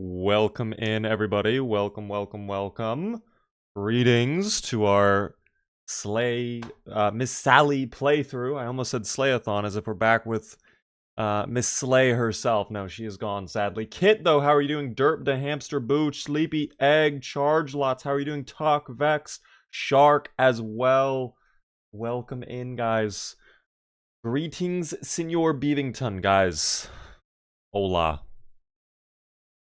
Welcome in, everybody. Welcome. Greetings to our Miss Sally playthrough. I almost said Slayathon as if we're back with Miss Slay herself. No, she is gone, sadly. Kit, though, how are you doing? Derp, the Hamster, Booch, Sleepy, Egg, Charge Lots, how are you doing? Tuck, Vex, Shark as well. Welcome in, guys. Greetings, Senor Beavington, guys. Hola.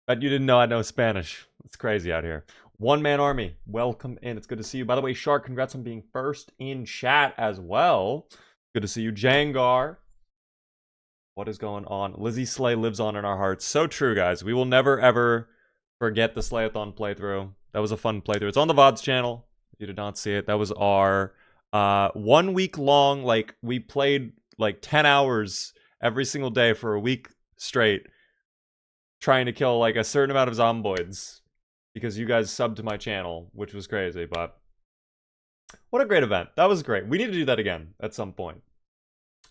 Bet you didn't know I know Spanish. It's crazy out here. One Man Army, welcome in. It's good to see you. By the way, Shark, congrats on being first in chat as well. Good to see you. Jangar. What is going on? Lizzie Slay lives on in our hearts. So true, guys. We will never, ever forget the Slayathon playthrough. That was a fun playthrough. It's on the VODs channel. If you did not see it, that was our 1 week long, like, we played like 10 hours every single day for a week straight, trying to kill like a certain amount of zomboids because you guys subbed to my channel, which was crazy. But what a great event. That was great. We need to do that again at some point.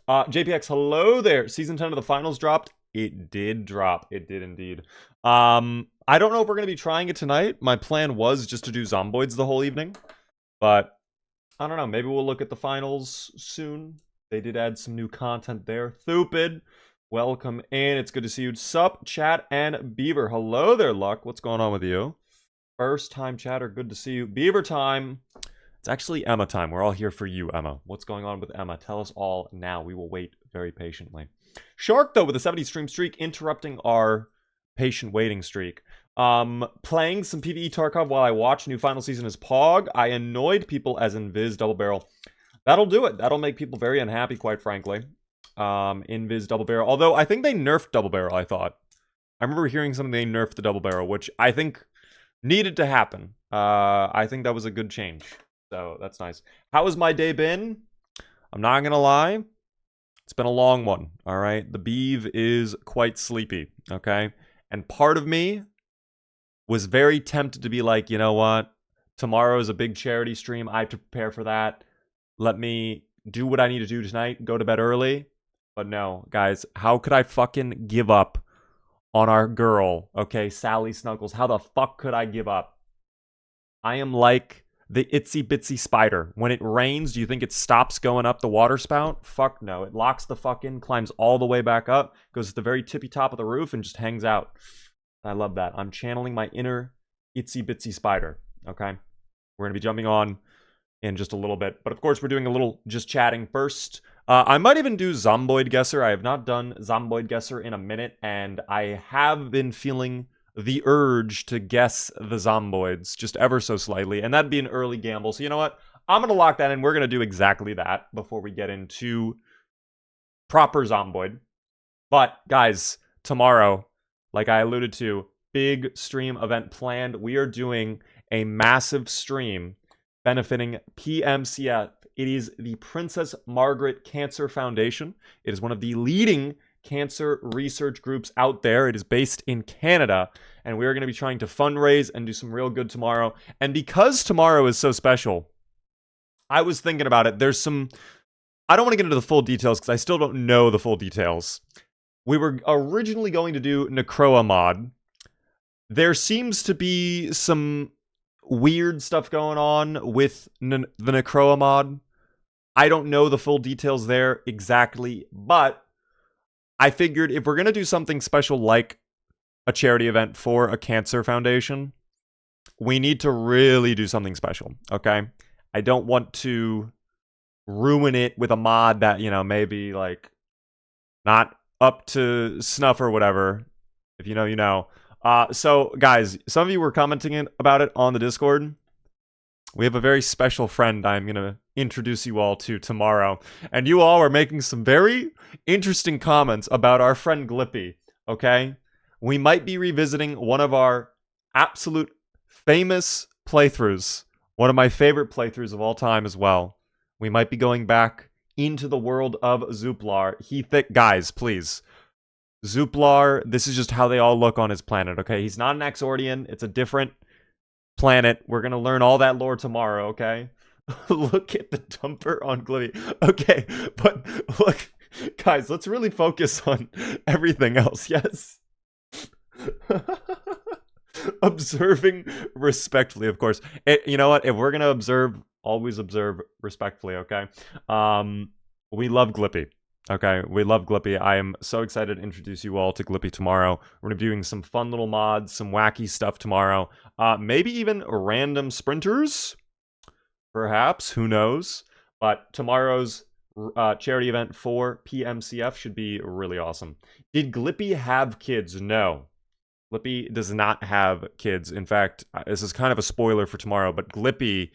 JPX, hello there. Season 10 of the finals dropped. It did drop. It did indeed. I don't know if we're going to be trying it tonight. My plan was just to do zomboids the whole evening, but I don't know. Maybe we'll look at the finals soon. They did add some new content there. Thupid, welcome in. It's good to see you. Sup, chat, and Beaver. Hello there, Luck. What's going on with you? First time chatter. Good to see you. Beaver time. It's actually Emma time. We're all here for you, Emma. What's going on with Emma? Tell us all now. We will wait very patiently. Shark, though, with a 70 stream streak, interrupting our patient waiting streak. Playing some PvE Tarkov while I watch new final season as Pog. I annoyed people as Invis Double Barrel. That'll do it. That'll make people very unhappy, quite frankly. Invis Double Barrel. Although, I think they nerfed Double Barrel, I thought. I remember hearing something they nerfed the Double Barrel, which I think needed to happen. I think that was a good change. So, that's nice. How has my day been? I'm not gonna lie. It's been a long one, alright? The beeve is quite sleepy, okay? And part of me was very tempted to be like, you know what? Tomorrow is a big charity stream. I have to prepare for that. Let me do what I need to do tonight. Go to bed early. But no, guys, how could I fucking give up on our girl? Okay, Sally Snuggles. How the fuck could I give up? I am like the itsy bitsy spider. When it rains, do you think it stops going up the water spout? Fuck no. It locks the fuck in, climbs all the way back up, goes to the very tippy top of the roof, and just hangs out. I love that. I'm channeling my inner itsy bitsy spider. Okay? We're going to be jumping on in just a little bit. But of course, we're doing a little just chatting first. I might even do Zomboid Guesser. I have not done Zomboid Guesser in a minute, and I have been feeling the urge to guess the Zomboids just ever so slightly, and that'd be an early gamble. So you know what? I'm going to lock that in. We're going to do exactly that before we get into proper Zomboid. But guys, tomorrow, like I alluded to, big stream event planned. We are doing a massive stream benefiting PMCF. It is the Princess Margaret Cancer Foundation. It is one of the leading cancer research groups out there. It is based in Canada, and we are going to be trying to fundraise and do some real good tomorrow. And because tomorrow is so special, I was thinking about it. There's some... I don't want to get into the full details because I still don't know the full details. We were originally going to do Necroa mod. There seems to be some weird stuff going on with the Necroa mod. I don't know the full details there exactly, but I figured if we're going to do something special like a charity event for a cancer foundation, we need to really do something special, okay? I don't want to ruin it with a mod that, you know, maybe like not up to snuff or whatever. If you know, you know. So, guys, some of you were commenting about it on the Discord. We have a very special friend I'm going to introduce you all to tomorrow. And you all are making some very interesting comments about our friend Glippy, okay? We might be revisiting one of our absolute famous playthroughs. One of my favorite playthroughs of all time as well. We might be going back into the world of Zooplar. Guys, please. Zooplar, this is just how they all look on his planet, okay? He's not an Exordian. It's a different planet. We're going to learn all that lore tomorrow, okay? Look at the dumper on Glippy. Okay, but look, guys, let's really focus on everything else, yes? Observing respectfully, of course. You know what? If we're gonna observe, always observe respectfully, okay? We love Glippy. Okay, we love Glippy. I am so excited to introduce you all to Glippy tomorrow. We're gonna be doing some fun little mods, some wacky stuff tomorrow. Maybe even random sprinters, perhaps. Who knows? But tomorrow's charity event for PMCF should be really awesome. Did Glippy have kids? No. Glippy does not have kids. In fact, this is kind of a spoiler for tomorrow, but Glippy,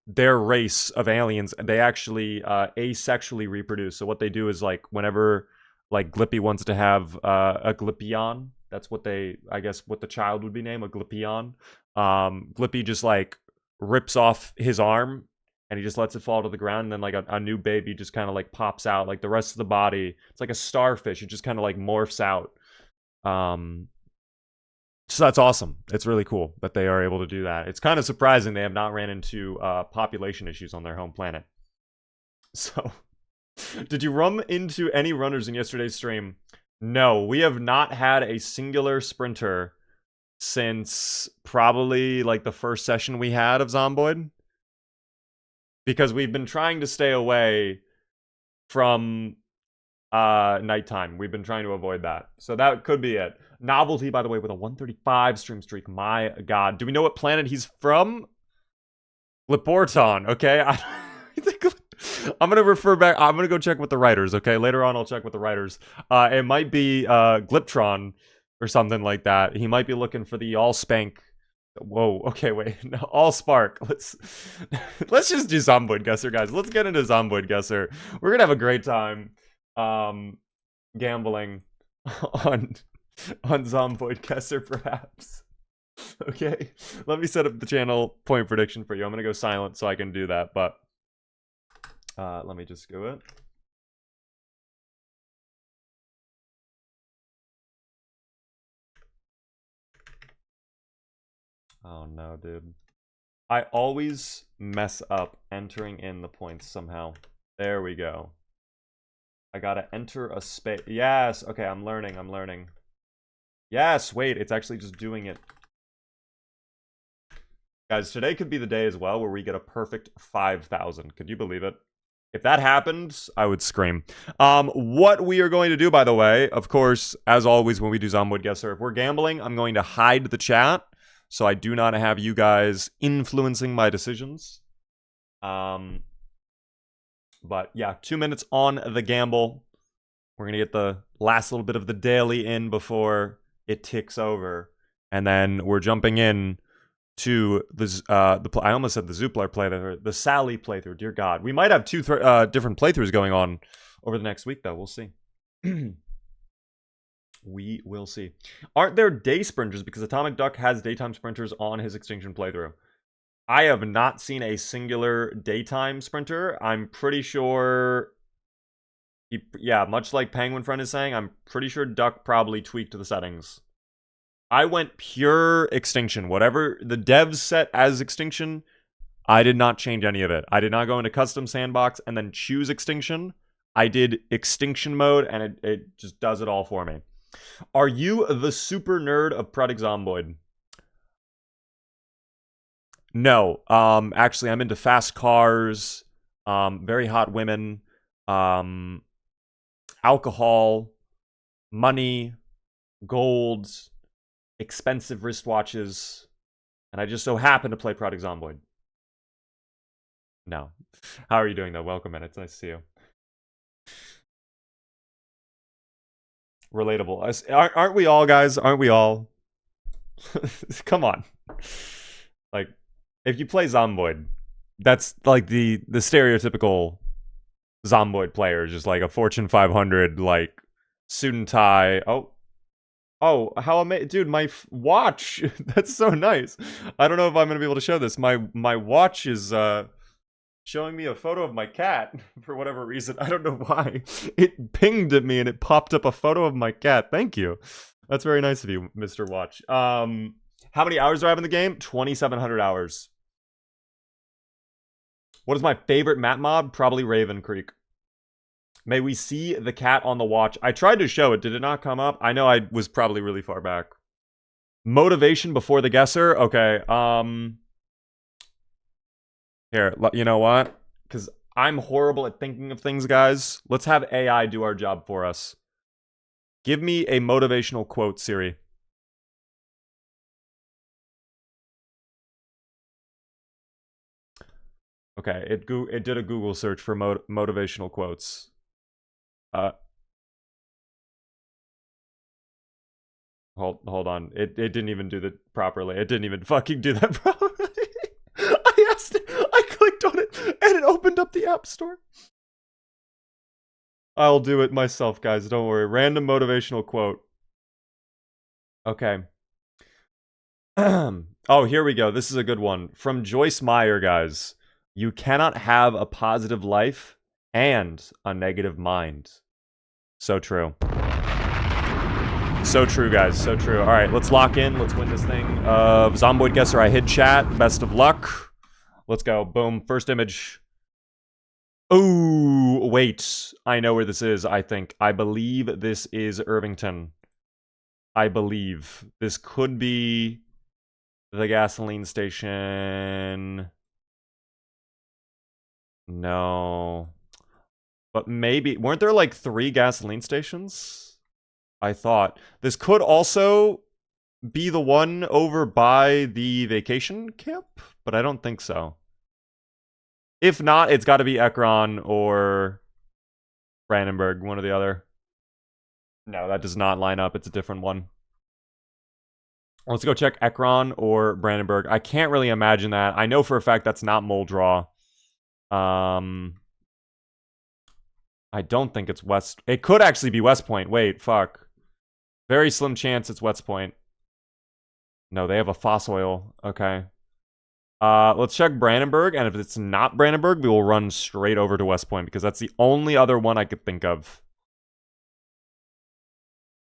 their race of aliens, they actually asexually reproduce. So what they do is, like, whenever, like, Glippy wants to have a Glippion, that's what they, I guess, what the child would be named, a Glippion. Glippy just, like, rips off his arm, and he just lets it fall to the ground, and then, like, a new baby just kind of, like, pops out. Like, the rest of the body, it's like a starfish. It just kind of, like, morphs out. So that's awesome. It's really cool that they are able to do that. It's kind of surprising they have not ran into population issues on their home planet. So, did you run into any runners in yesterday's stream? No, we have not had a singular sprinter since probably like the first session we had of Zomboid. Because we've been trying to stay away from nighttime. We've been trying to avoid that. So that could be it. Novelty, by the way, with a 135 stream streak. My god. Do we know what planet he's from? Liporton, okay? I'm going to refer back. I'm going to go check with the writers, okay? Later on, I'll check with the writers. It might be Gliptron or something like that. He might be looking for the Allspank. Whoa, okay, wait. No, Allspark. Let's just do Zomboid Guesser, guys. Let's get into Zomboid Guesser. We're going to have a great time gambling on Zomboid Guesser, perhaps. Okay, let me set up the channel point prediction for you. I'm gonna go silent so I can do that, but let me just go it. Oh no, dude. I always mess up entering in the points somehow. There we go. I gotta enter a space. Yes, okay, I'm learning. Yes, wait, it's actually just doing it. Guys, today could be the day as well where we get a perfect 5,000. Could you believe it? If that happened, I would scream. What we are going to do, by the way, of course, as always when we do Zomboid Guesser, if we're gambling, I'm going to hide the chat, so I do not have you guys influencing my decisions. But yeah, 2 minutes on the gamble. We're going to get the last little bit of the daily in before it ticks over, and then we're jumping in to the I almost said the Zooplar playthrough, the Sally playthrough. Dear God, we might have two different playthroughs going on over the next week, though. We'll see. We will see. Aren't there day sprinters? Because Atomic Duck has daytime sprinters on his Extinction playthrough. I have not seen a singular daytime sprinter. I'm pretty sure. Yeah, much like Penguin Friend is saying, I'm pretty sure Duck probably tweaked the settings. I went pure Extinction. Whatever the devs set as Extinction, I did not change any of it. I did not go into custom sandbox and then choose Extinction. I did Extinction mode, and it just does it all for me. Are you the super nerd of Product Zomboid? No. Actually, I'm into fast cars, very hot women, alcohol, money, gold, expensive wristwatches, and I just so happen to play Product Zomboid. No. How are you doing, though? Welcome in. It's nice to see you. Relatable. Aren't we all, guys? Aren't we all? Come on. Like, if you play Zomboid, that's like the stereotypical Zomboid player, just like a Fortune 500, like, suit and tie. Oh, how amazing. Dude, my watch. That's so nice. I don't know if I'm going to be able to show this. My watch is showing me a photo of my cat for whatever reason. I don't know why. It pinged at me and it popped up a photo of my cat. Thank you. That's very nice of you, Mr. Watch. How many hours do I have in the game? 2,700 hours. What is my favorite map mod? Probably Raven Creek. May we see the cat on the watch? I tried to show it. Did it not come up? I know I was probably really far back. Motivation before the guesser? Okay, here, you know what? Because I'm horrible at thinking of things, guys. Let's have AI do our job for us. Give me a motivational quote, Siri. Okay, it did a Google search for motivational quotes. Hold on. It didn't even do that properly. It didn't even fucking do that properly. I asked it, I clicked on it, and it opened up the App Store. I'll do it myself, guys. Don't worry. Random motivational quote. Okay. Oh, here we go. This is a good one. From Joyce Meyer, guys. You cannot have a positive life and a negative mind. So true. So true, guys. So true. All right, let's lock in. Let's win this thing. Zomboid guesser, I hid chat. Best of luck. Let's go. Boom. First image. Ooh, wait. I know where this is, I think. I believe this is Irvington. I believe. This could be the gasoline station. No. But maybe... Weren't there like 3 gasoline stations? I thought. This could also be the one over by the vacation camp, but I don't think so. If not, it's got to be Ekron or Brandenburg, one or the other. No, that does not line up. It's a different one. Let's go check Ekron or Brandenburg. I can't really imagine that. I know for a fact that's not Moldraw. I don't think it's West. It could actually be West Point. Wait, fuck. Very slim chance it's West Point. No, they have a fossil oil. Okay. Let's check Brandenburg, and if it's not Brandenburg, we will run straight over to West Point, because that's the only other one I could think of.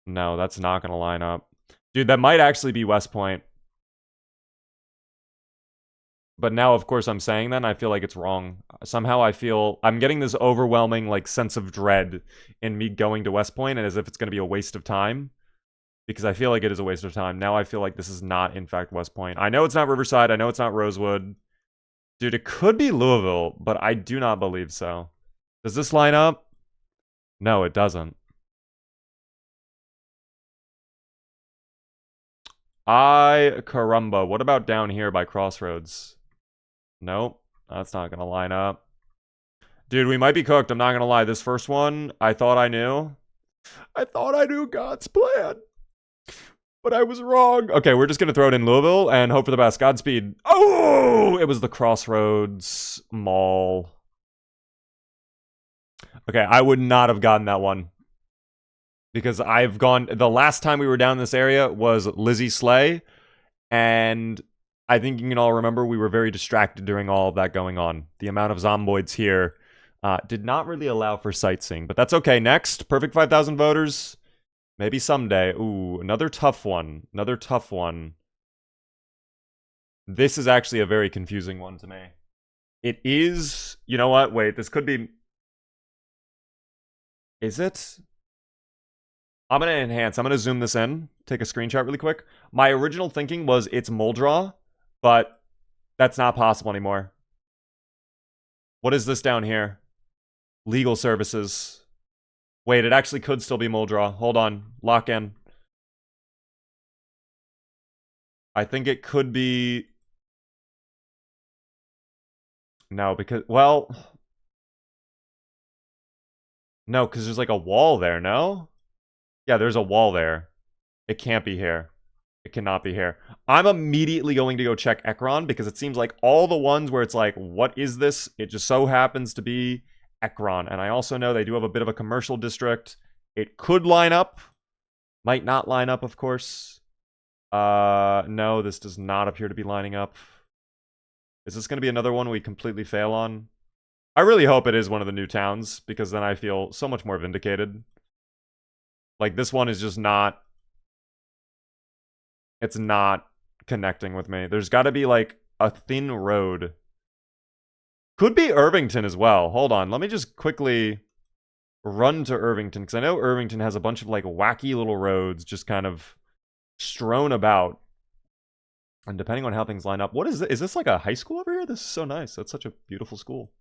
No, that's not going to line up. Dude, that might actually be West Point. But now, of course, I'm saying that, and I feel like it's wrong. Somehow I feel... I'm getting this overwhelming, like, sense of dread in me going to West Point, and as if it's going to be a waste of time. Because I feel like it is a waste of time. Now I feel like this is not, in fact, West Point. I know it's not Riverside. I know it's not Rosewood. Dude, it could be Louisville, but I do not believe so. Does this line up? No, it doesn't. Caramba. What about down here by Crossroads? Nope. That's not going to line up. Dude, we might be cooked. I'm not going to lie. This first one, I thought I knew. I thought I knew God's plan. But I was wrong. Okay, we're just going to throw it in Louisville and hope for the best. Godspeed. Oh! It was the Crossroads Mall. Okay, I would not have gotten that one. Because I've gone... The last time we were down in this area was Lizzie Slay. And I think you can all remember we were very distracted during all of that going on. The amount of Zomboids here did not really allow for sightseeing. But that's okay. Next, perfect 5,000 voters. Maybe someday. Ooh, another tough one. Another tough one. This is actually a very confusing one to me. It is... You know what? Wait, this could be... Is it? I'm going to enhance. I'm going to zoom this in. Take a screenshot really quick. My original thinking was it's Moldraw, but that's not possible anymore. What is this down here? Legal services. Wait, it actually could still be Moldraw. Hold on. Lock in. I think it could be... No, because... Well... No, because there's like a wall there, no? Yeah, there's a wall there. It can't be here. It cannot be here. I'm immediately going to go check Ekron, because it seems like all the ones where it's like, what is this? It just so happens to be Ekron. And I also know they do have a bit of a commercial district. It could line up. Might not line up, of course. No, this does not appear to be lining up. Is this going to be another one we completely fail on? I really hope it is one of the new towns, because then I feel so much more vindicated. Like, this one is just not... It's not connecting with me. There's got to be, like, a thin road. Could be Irvington as well. Hold on. Let me just quickly run to Irvington, because I know Irvington has a bunch of, like, wacky little roads just kind of strewn about. And depending on how things line up, what is this? Is this like a high school over here? This is so nice. That's such a beautiful school.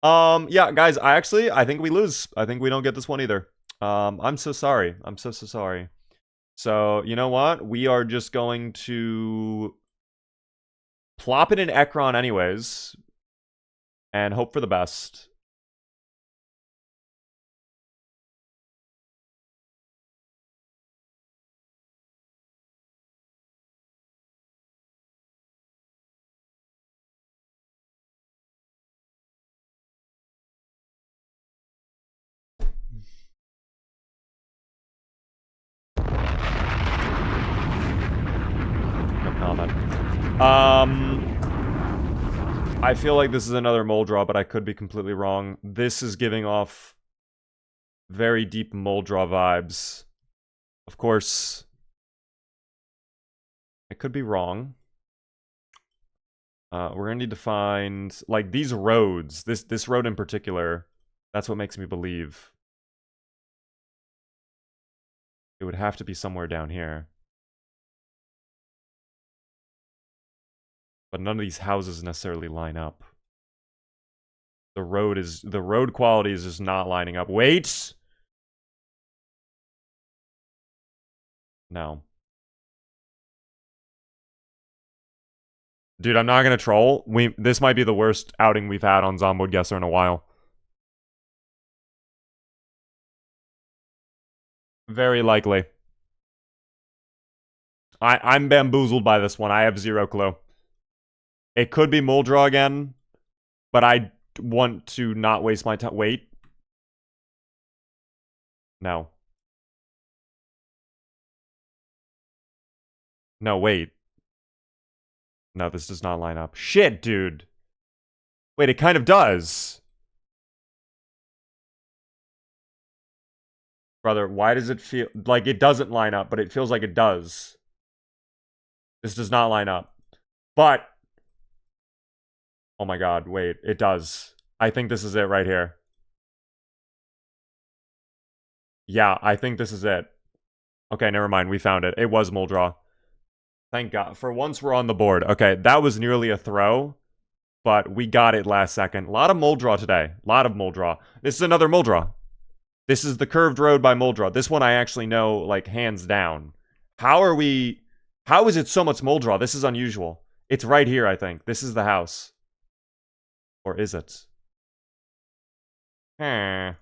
Yeah, guys, I think we lose. I think we don't get this one either. I'm so sorry. I'm so sorry. So, you know what? We are just going to plop it in Ekron anyways and hope for the best. No comment. I feel like this is another mole draw, but I could be completely wrong. This is giving off very deep mole draw vibes. Of course, I could be wrong. We're gonna need to find, like, these roads. This road in particular. That's what makes me believe. It would have to be somewhere down here. But none of these houses necessarily line up. The road quality is just not lining up. Wait! No. Dude, I'm not gonna troll. This might be the worst outing we've had on Zomboid Guesser in a while. Very likely. I'm bamboozled by this one. I have zero clue. It could be Muldra again, but I want to not waste my time. Wait. No. No, wait. No, this does not line up. Shit, dude. Wait, it kind of does. Brother, why does it feel like it doesn't line up, but it feels like it does? This does not line up. But... oh my god, wait. It does. I think this is it right here. Yeah, I think this is it. Okay, never mind. We found it. It was Muldra. Thank God. For once, we're on the board. Okay, that was nearly a throw, but we got it last second. A lot of Muldra today. A lot of Muldra. This is another Muldra. This is the curved road by Muldra. This one I actually know, like, hands down. How are we... how is it so much Muldra? This is unusual. It's right here, I think. This is the house. Or is it? Hmm.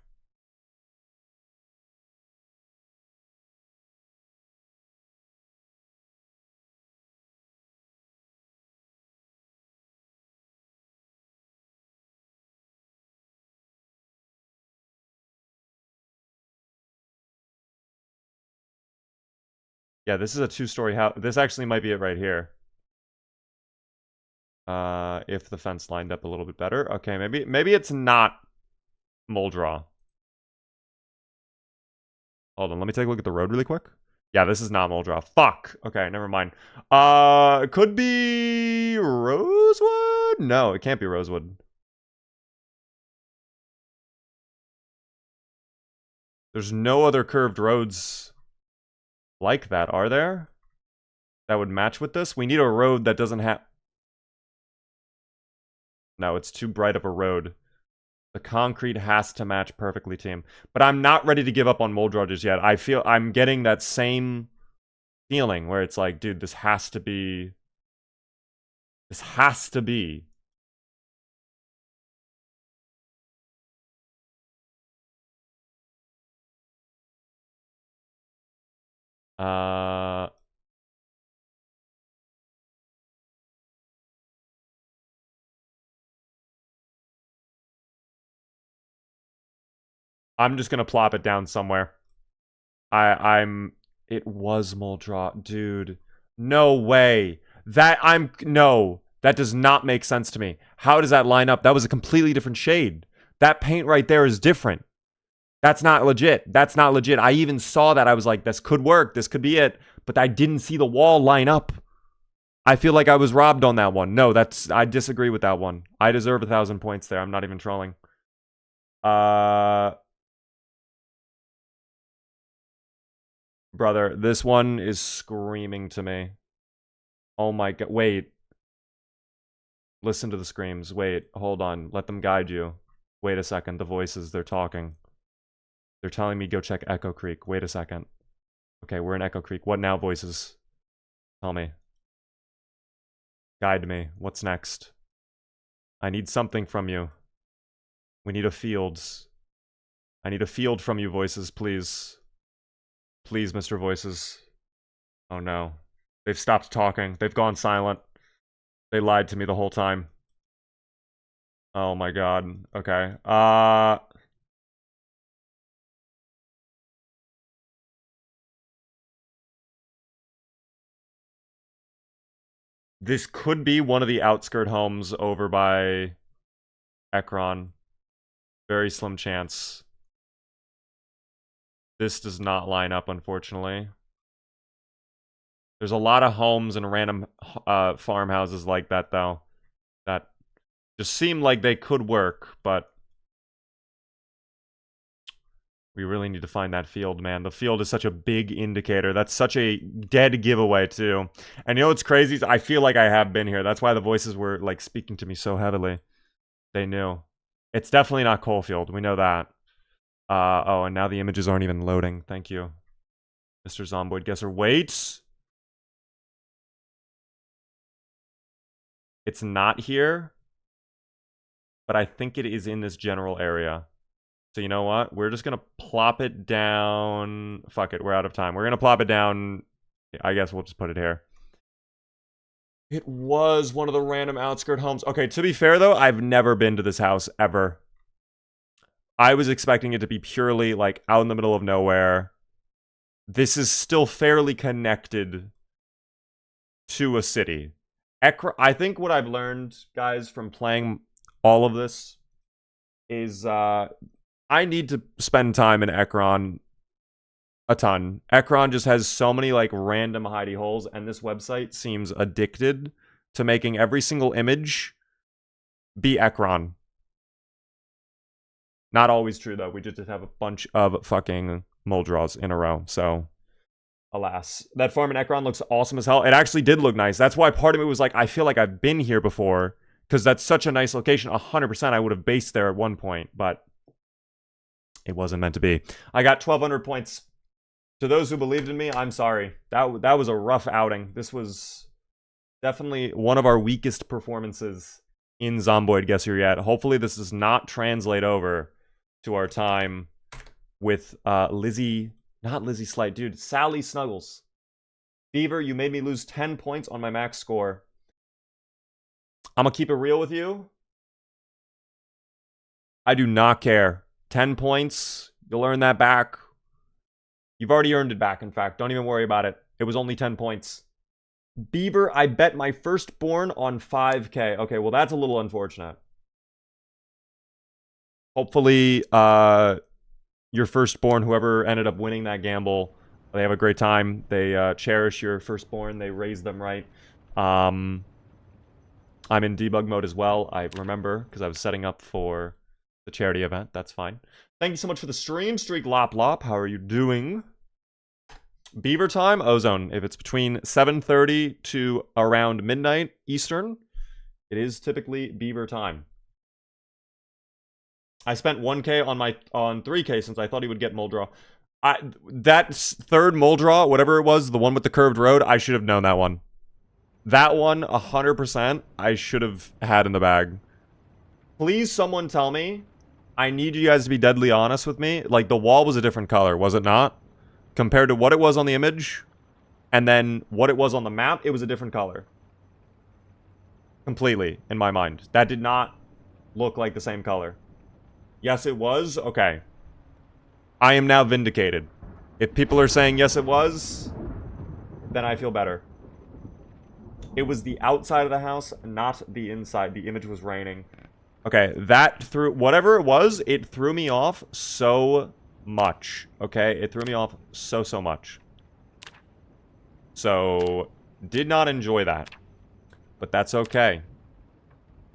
Yeah, this is a two-story house. This actually might be it right here. If the fence lined up a little bit better. Okay, maybe it's not Muldra. Hold on, let me take a look at the road really quick. Yeah, this is not Muldra. Fuck. Okay, never mind. Could be Rosewood? No, it can't be Rosewood. There's no other curved roads like that, are there? That would match with this? We need a road that doesn't have... no, it's too bright of a road. The concrete has to match perfectly, team. But I'm not ready to give up on Muldra just yet. I feel I'm getting that same feeling where it's like, dude, this has to be... this has to be... I'm just gonna plop it down somewhere. It was Muldra, dude. No way. No. That does not make sense to me. How does that line up? That was a completely different shade. That paint right there is different. That's not legit. That's not legit. I even saw that. I was like, this could work. This could be it. But I didn't see the wall line up. I feel like I was robbed on that one. No, I disagree with that one. I deserve 1,000 points there. I'm not even trolling. Brother, this one is screaming to me. Oh my god. Wait. Listen to the screams. Wait, hold on. Let them guide you. Wait a second. The voices, they're talking. They're telling me go check Echo Creek. Wait a second. Okay, we're in Echo Creek. What now, voices? Tell me. Guide me. What's next? I need something from you. We need a fields. I need a field from you, voices, please. Please, Mr. Voices. Oh no. They've stopped talking. They've gone silent. They lied to me the whole time. Oh my god. Okay. This could be one of the outskirt homes over by Ekron. Very slim chance. This does not line up, unfortunately. There's a lot of homes and random farmhouses like that, though, that just seem like they could work, but we really need to find that field, man. The field is such a big indicator. That's such a dead giveaway, too. And you know what's crazy? I feel like I have been here. That's why the voices were, like, speaking to me so heavily. They knew. It's definitely not Coalfield. We know that. Oh, and now the images aren't even loading. Thank you, Mr. Zomboid Guesser. Wait! It's not here, but I think it is in this general area. So you know what? We're just going to plop it down. Fuck it, we're out of time. We're going to plop it down. I guess we'll just put it here. It was one of the random outskirt homes. Okay, to be fair, though, I've never been to this house, ever. I was expecting it to be purely, like, out in the middle of nowhere. This is still fairly connected to a city. I think what I've learned, guys, from playing all of this is I need to spend time in Ekron a ton. Ekron just has so many, like, random hidey holes, and this website seems addicted to making every single image be Ekron. Not always true, though. We just have a bunch of fucking mole draws in a row, so alas. That farm in Ekron looks awesome as hell. It actually did look nice. That's why part of me was like, I feel like I've been here before, because that's such a nice location. 100% I would have based there at one point, but it wasn't meant to be. I got 1,200 points. To those who believed in me, I'm sorry. That was a rough outing. This was definitely one of our weakest performances in Zomboid Guesser yet. Hopefully this does not translate over to our time with Lizzie... Not Lizzie Slight, dude. Sally Snuggles. Beaver, you made me lose 10 points on my max score. I'm gonna keep it real with you. I do not care. 10 points. You'll earn that back. You've already earned it back, in fact. Don't even worry about it. It was only 10 points. Beaver, I bet my firstborn on 5K. Okay, well, that's a little unfortunate. Hopefully, your firstborn, whoever ended up winning that gamble, they have a great time. They cherish your firstborn. They raise them right. I'm in debug mode as well. I remember, because I was setting up for the charity event. That's fine. Thank you so much for the stream, Streak Lop Lop. How are you doing? Beaver time, Ozone. If it's between 7:30 to around midnight Eastern, it is typically Beaver time. I spent 1K on 3K since I thought he would get mole draw. That third mole draw, whatever it was, the one with the curved road, I should have known that one. That one, 100%, I should have had in the bag. Please, someone tell me. I need you guys to be deadly honest with me. Like, the wall was a different color, was it not? Compared to what it was on the image, and then what it was on the map, it was a different color. Completely, in my mind. That did not look like the same color. Yes, it was? Okay. I am now vindicated. If people are saying yes, it was, then I feel better. It was the outside of the house, not the inside. The image was raining. Okay, that threw... Whatever it was, it threw me off so much. Okay? It threw me off so much. So, did not enjoy that. But that's okay.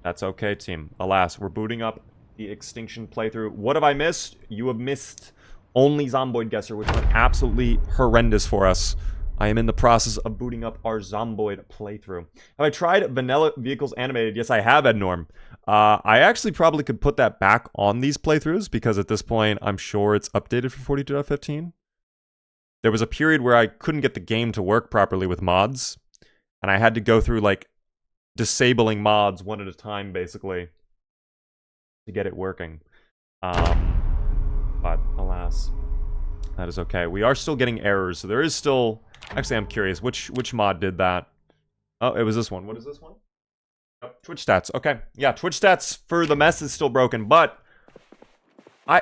That's okay, team. Alas, we're booting up the Extinction playthrough. What have I missed? You have missed only Zomboid Guesser, which went absolutely horrendous for us. I am in the process of booting up our Zomboid playthrough. Have I tried vanilla vehicles animated? Yes, I have, Ednorm. I actually probably could put that back on these playthroughs because at this point, I'm sure it's updated for 42.15. There was a period where I couldn't get the game to work properly with mods, and I had to go through, like, disabling mods one at a time, basically, to get it working. But, alas, that is okay. We are still getting errors, so there is still... Actually, I'm curious, which mod did that? Oh, it was this one. What is this one? Oh, Twitch stats. Okay. Yeah, Twitch stats for the mess is still broken, but...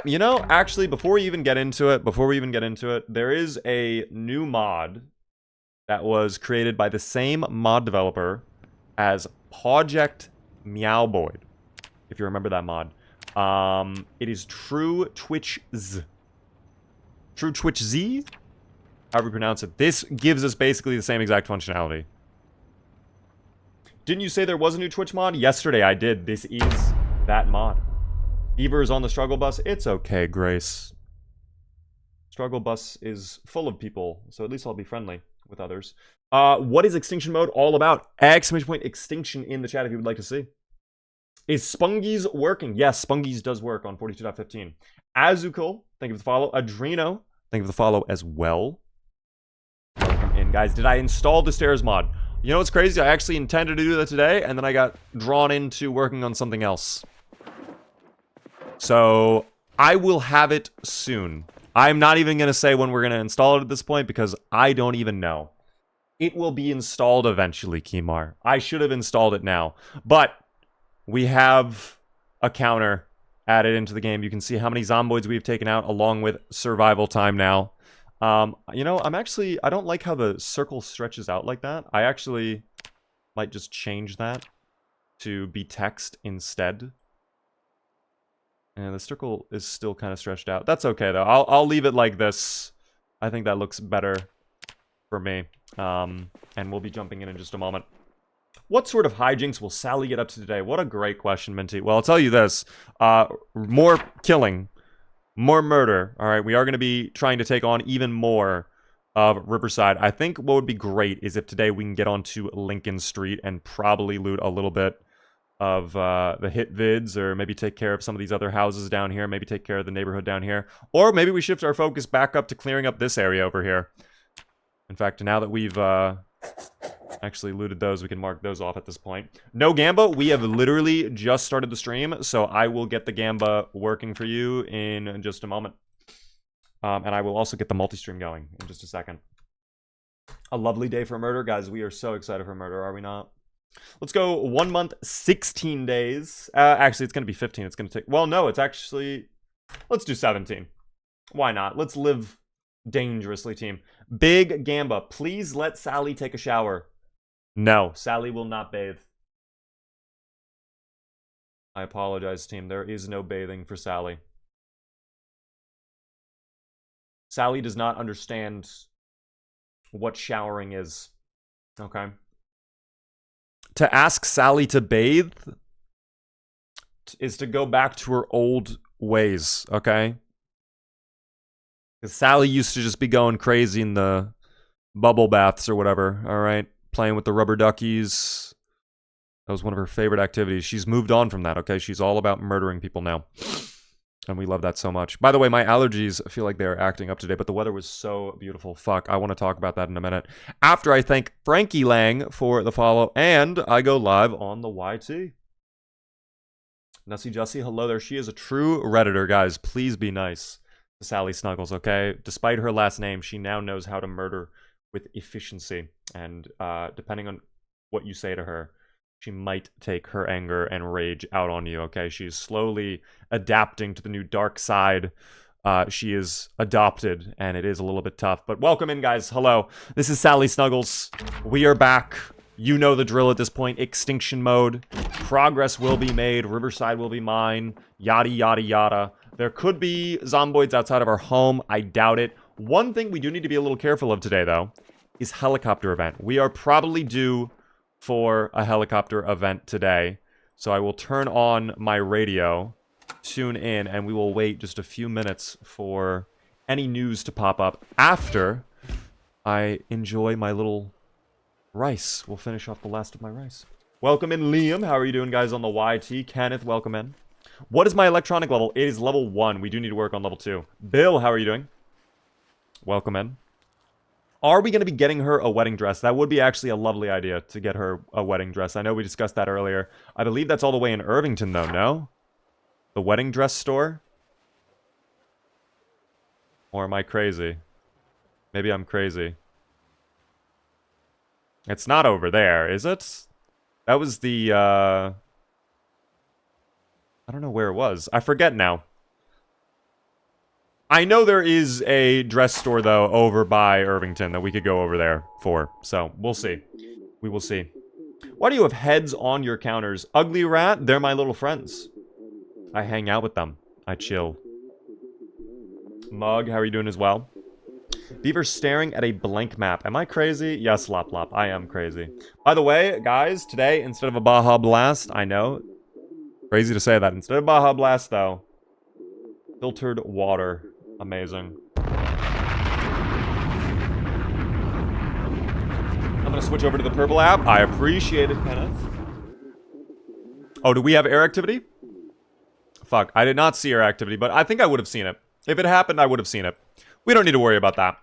you know, actually, before we even get into it, there is a new mod that was created by the same mod developer as Project Meowboid, if you remember that mod. It is True Twitch Z. True Twitch Z? However you pronounce it. This gives us basically the same exact functionality. Didn't you say there was a new Twitch mod? Yesterday I did. This is that mod. Beaver is on the struggle bus. It's okay, Grace. Struggle bus is full of people, so at least I'll be friendly with others. What is extinction mode all about? Exclamation point extinction in the chat if you would like to see. Is Spungies working? Yes, Spungies does work on 42.15. Azukul, thank you for the follow. Adreno, thank you for the follow as well. Welcome in, guys. Did I install the stairs mod? You know what's crazy? I actually intended to do that today, and then I got drawn into working on something else. So, I will have it soon. I'm not even going to say when we're going to install it at this point, because I don't even know. It will be installed eventually, Kimar. I should have installed it now. But, we have a counter added into the game. You can see how many Zomboids we've taken out, along with survival time now. You know, I don't like how the circle stretches out like that. I actually might just change that to be text instead. And the circle is still kind of stretched out. That's okay, though. I'll leave it like this. I think that looks better for me. And we'll be jumping in just a moment. What sort of hijinks will Sally get up to today? What a great question, Minty. Well, I'll tell you this. More killing. More murder. All right, we are going to be trying to take on even more of Riverside. I think what would be great is if today we can get onto Lincoln Street and probably loot a little bit of the hit vids, or maybe take care of some of these other houses down here, maybe take care of the neighborhood down here, or maybe we shift our focus back up to clearing up this area over here. In fact, now that we've actually looted those, we can mark those off at this point. No Gamba, we have literally just started the stream, so I will get the Gamba working for you in just a moment. And I will also get the multi-stream going in just a second. A lovely day for murder, guys. We are so excited for murder, are we not? Let's go 1 month, 16 days. Actually, it's going to be 15. It's going to take... Well, no, it's actually... Let's do 17. Why not? Let's live dangerously, team. Big Gamba, please let Sally take a shower. No, Sally will not bathe. I apologize, team. There is no bathing for Sally. Sally does not understand what showering is. Okay. To ask Sally to bathe is to go back to her old ways, okay? Because Sally used to just be going crazy in the bubble baths or whatever, alright? Playing with the rubber duckies. That was one of her favorite activities. She's moved on from that, okay? She's all about murdering people now. And we love that so much. By the way, my allergies feel like they are acting up today, but the weather was so beautiful. Fuck, I want to talk about that in a minute. After I thank Frankie Lang for the follow, and I go live on the YT. Nussy Jussie, hello there. She is a true Redditor, guys. Please be nice to Sally Snuggles, okay? Despite her last name, she now knows how to murder with efficiency. And depending on what you say to her, she might take her anger and rage out on you, okay? She is slowly adapting to the new dark side. She is adopted, and it is a little bit tough. But welcome in, guys. Hello. This is Sally Snuggles. We are back. You know the drill at this point. Extinction mode. Progress will be made. Riverside will be mine. Yada, yada, yada. There could be Zomboids outside of our home. I doubt it. One thing we do need to be a little careful of today, though, is helicopter event. We are probably due for a helicopter event today. So I will turn on my radio, tune in, and we will wait just a few minutes for any news to pop up after I enjoy my little rice. We'll finish off the last of my rice. Welcome in, Liam. How are you doing, guys, on the YT? Kenneth, welcome in. What is my electronic level? It is level 1. We do need to work on level 2. Bill, how are you doing? Welcome in. Are we going to be getting her a wedding dress? That would be actually a lovely idea to get her a wedding dress. I know we discussed that earlier. I believe that's all the way in Irvington, though, no? The wedding dress store? Or am I crazy? Maybe I'm crazy. It's not over there, is it? That was the, I don't know where it was. I forget now. I know there is a dress store, though, over by Irvington that we could go over there for. So, we'll see. We will see. Why do you have heads on your counters? Ugly Rat, they're my little friends. I hang out with them. I chill. Mug, how are you doing as well? Beaver staring at a blank map. Am I crazy? Yes, Lop Lop. I am crazy. By the way, guys, today, instead of a Baja Blast, I know. Crazy to say that. Instead of Baja Blast, though, filtered water. Amazing. I'm gonna switch over to the purple app. I appreciate it, Kenneth. Oh, do we have air activity? Fuck, I did not see air activity, but I think I would have seen it. If it happened, I would have seen it. We don't need to worry about that.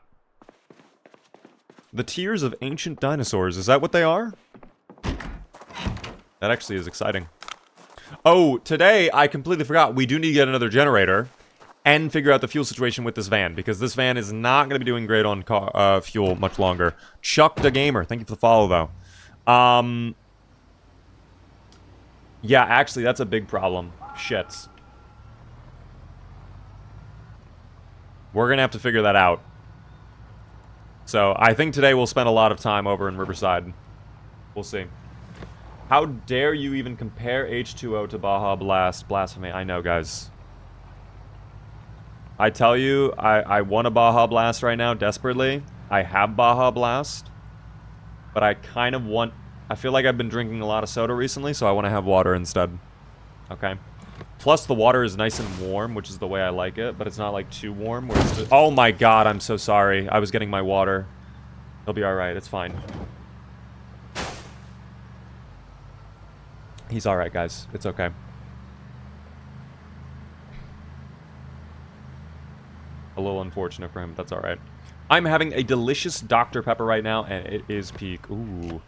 The tears of ancient dinosaurs. Is that what they are? That actually is exciting. Oh, today, I completely forgot. We do need to get another generator and figure out the fuel situation with this van, because this van is not going to be doing great on fuel much longer. Chuck the Gamer, thank you for the follow, though. Yeah, actually, that's a big problem. Shit. We're going to have to figure that out. So, I think today we'll spend a lot of time over in Riverside. We'll see. How dare you even compare H2O to Baja Blast? Blasphemy. I know, guys. I tell you, I want a Baja Blast right now, desperately. I have Baja Blast. But I kind of want... I feel like I've been drinking a lot of soda recently, so I want to have water instead. Okay. Plus, the water is nice and warm, which is the way I like it. But it's not, like, too warm. Where it's just... Oh my god, I'm so sorry. I was getting my water. It'll be alright, it's fine. He's alright, guys. It's okay. A little unfortunate for him, but that's alright. I'm having a delicious Dr. Pepper right now, and it is peak. Ooh.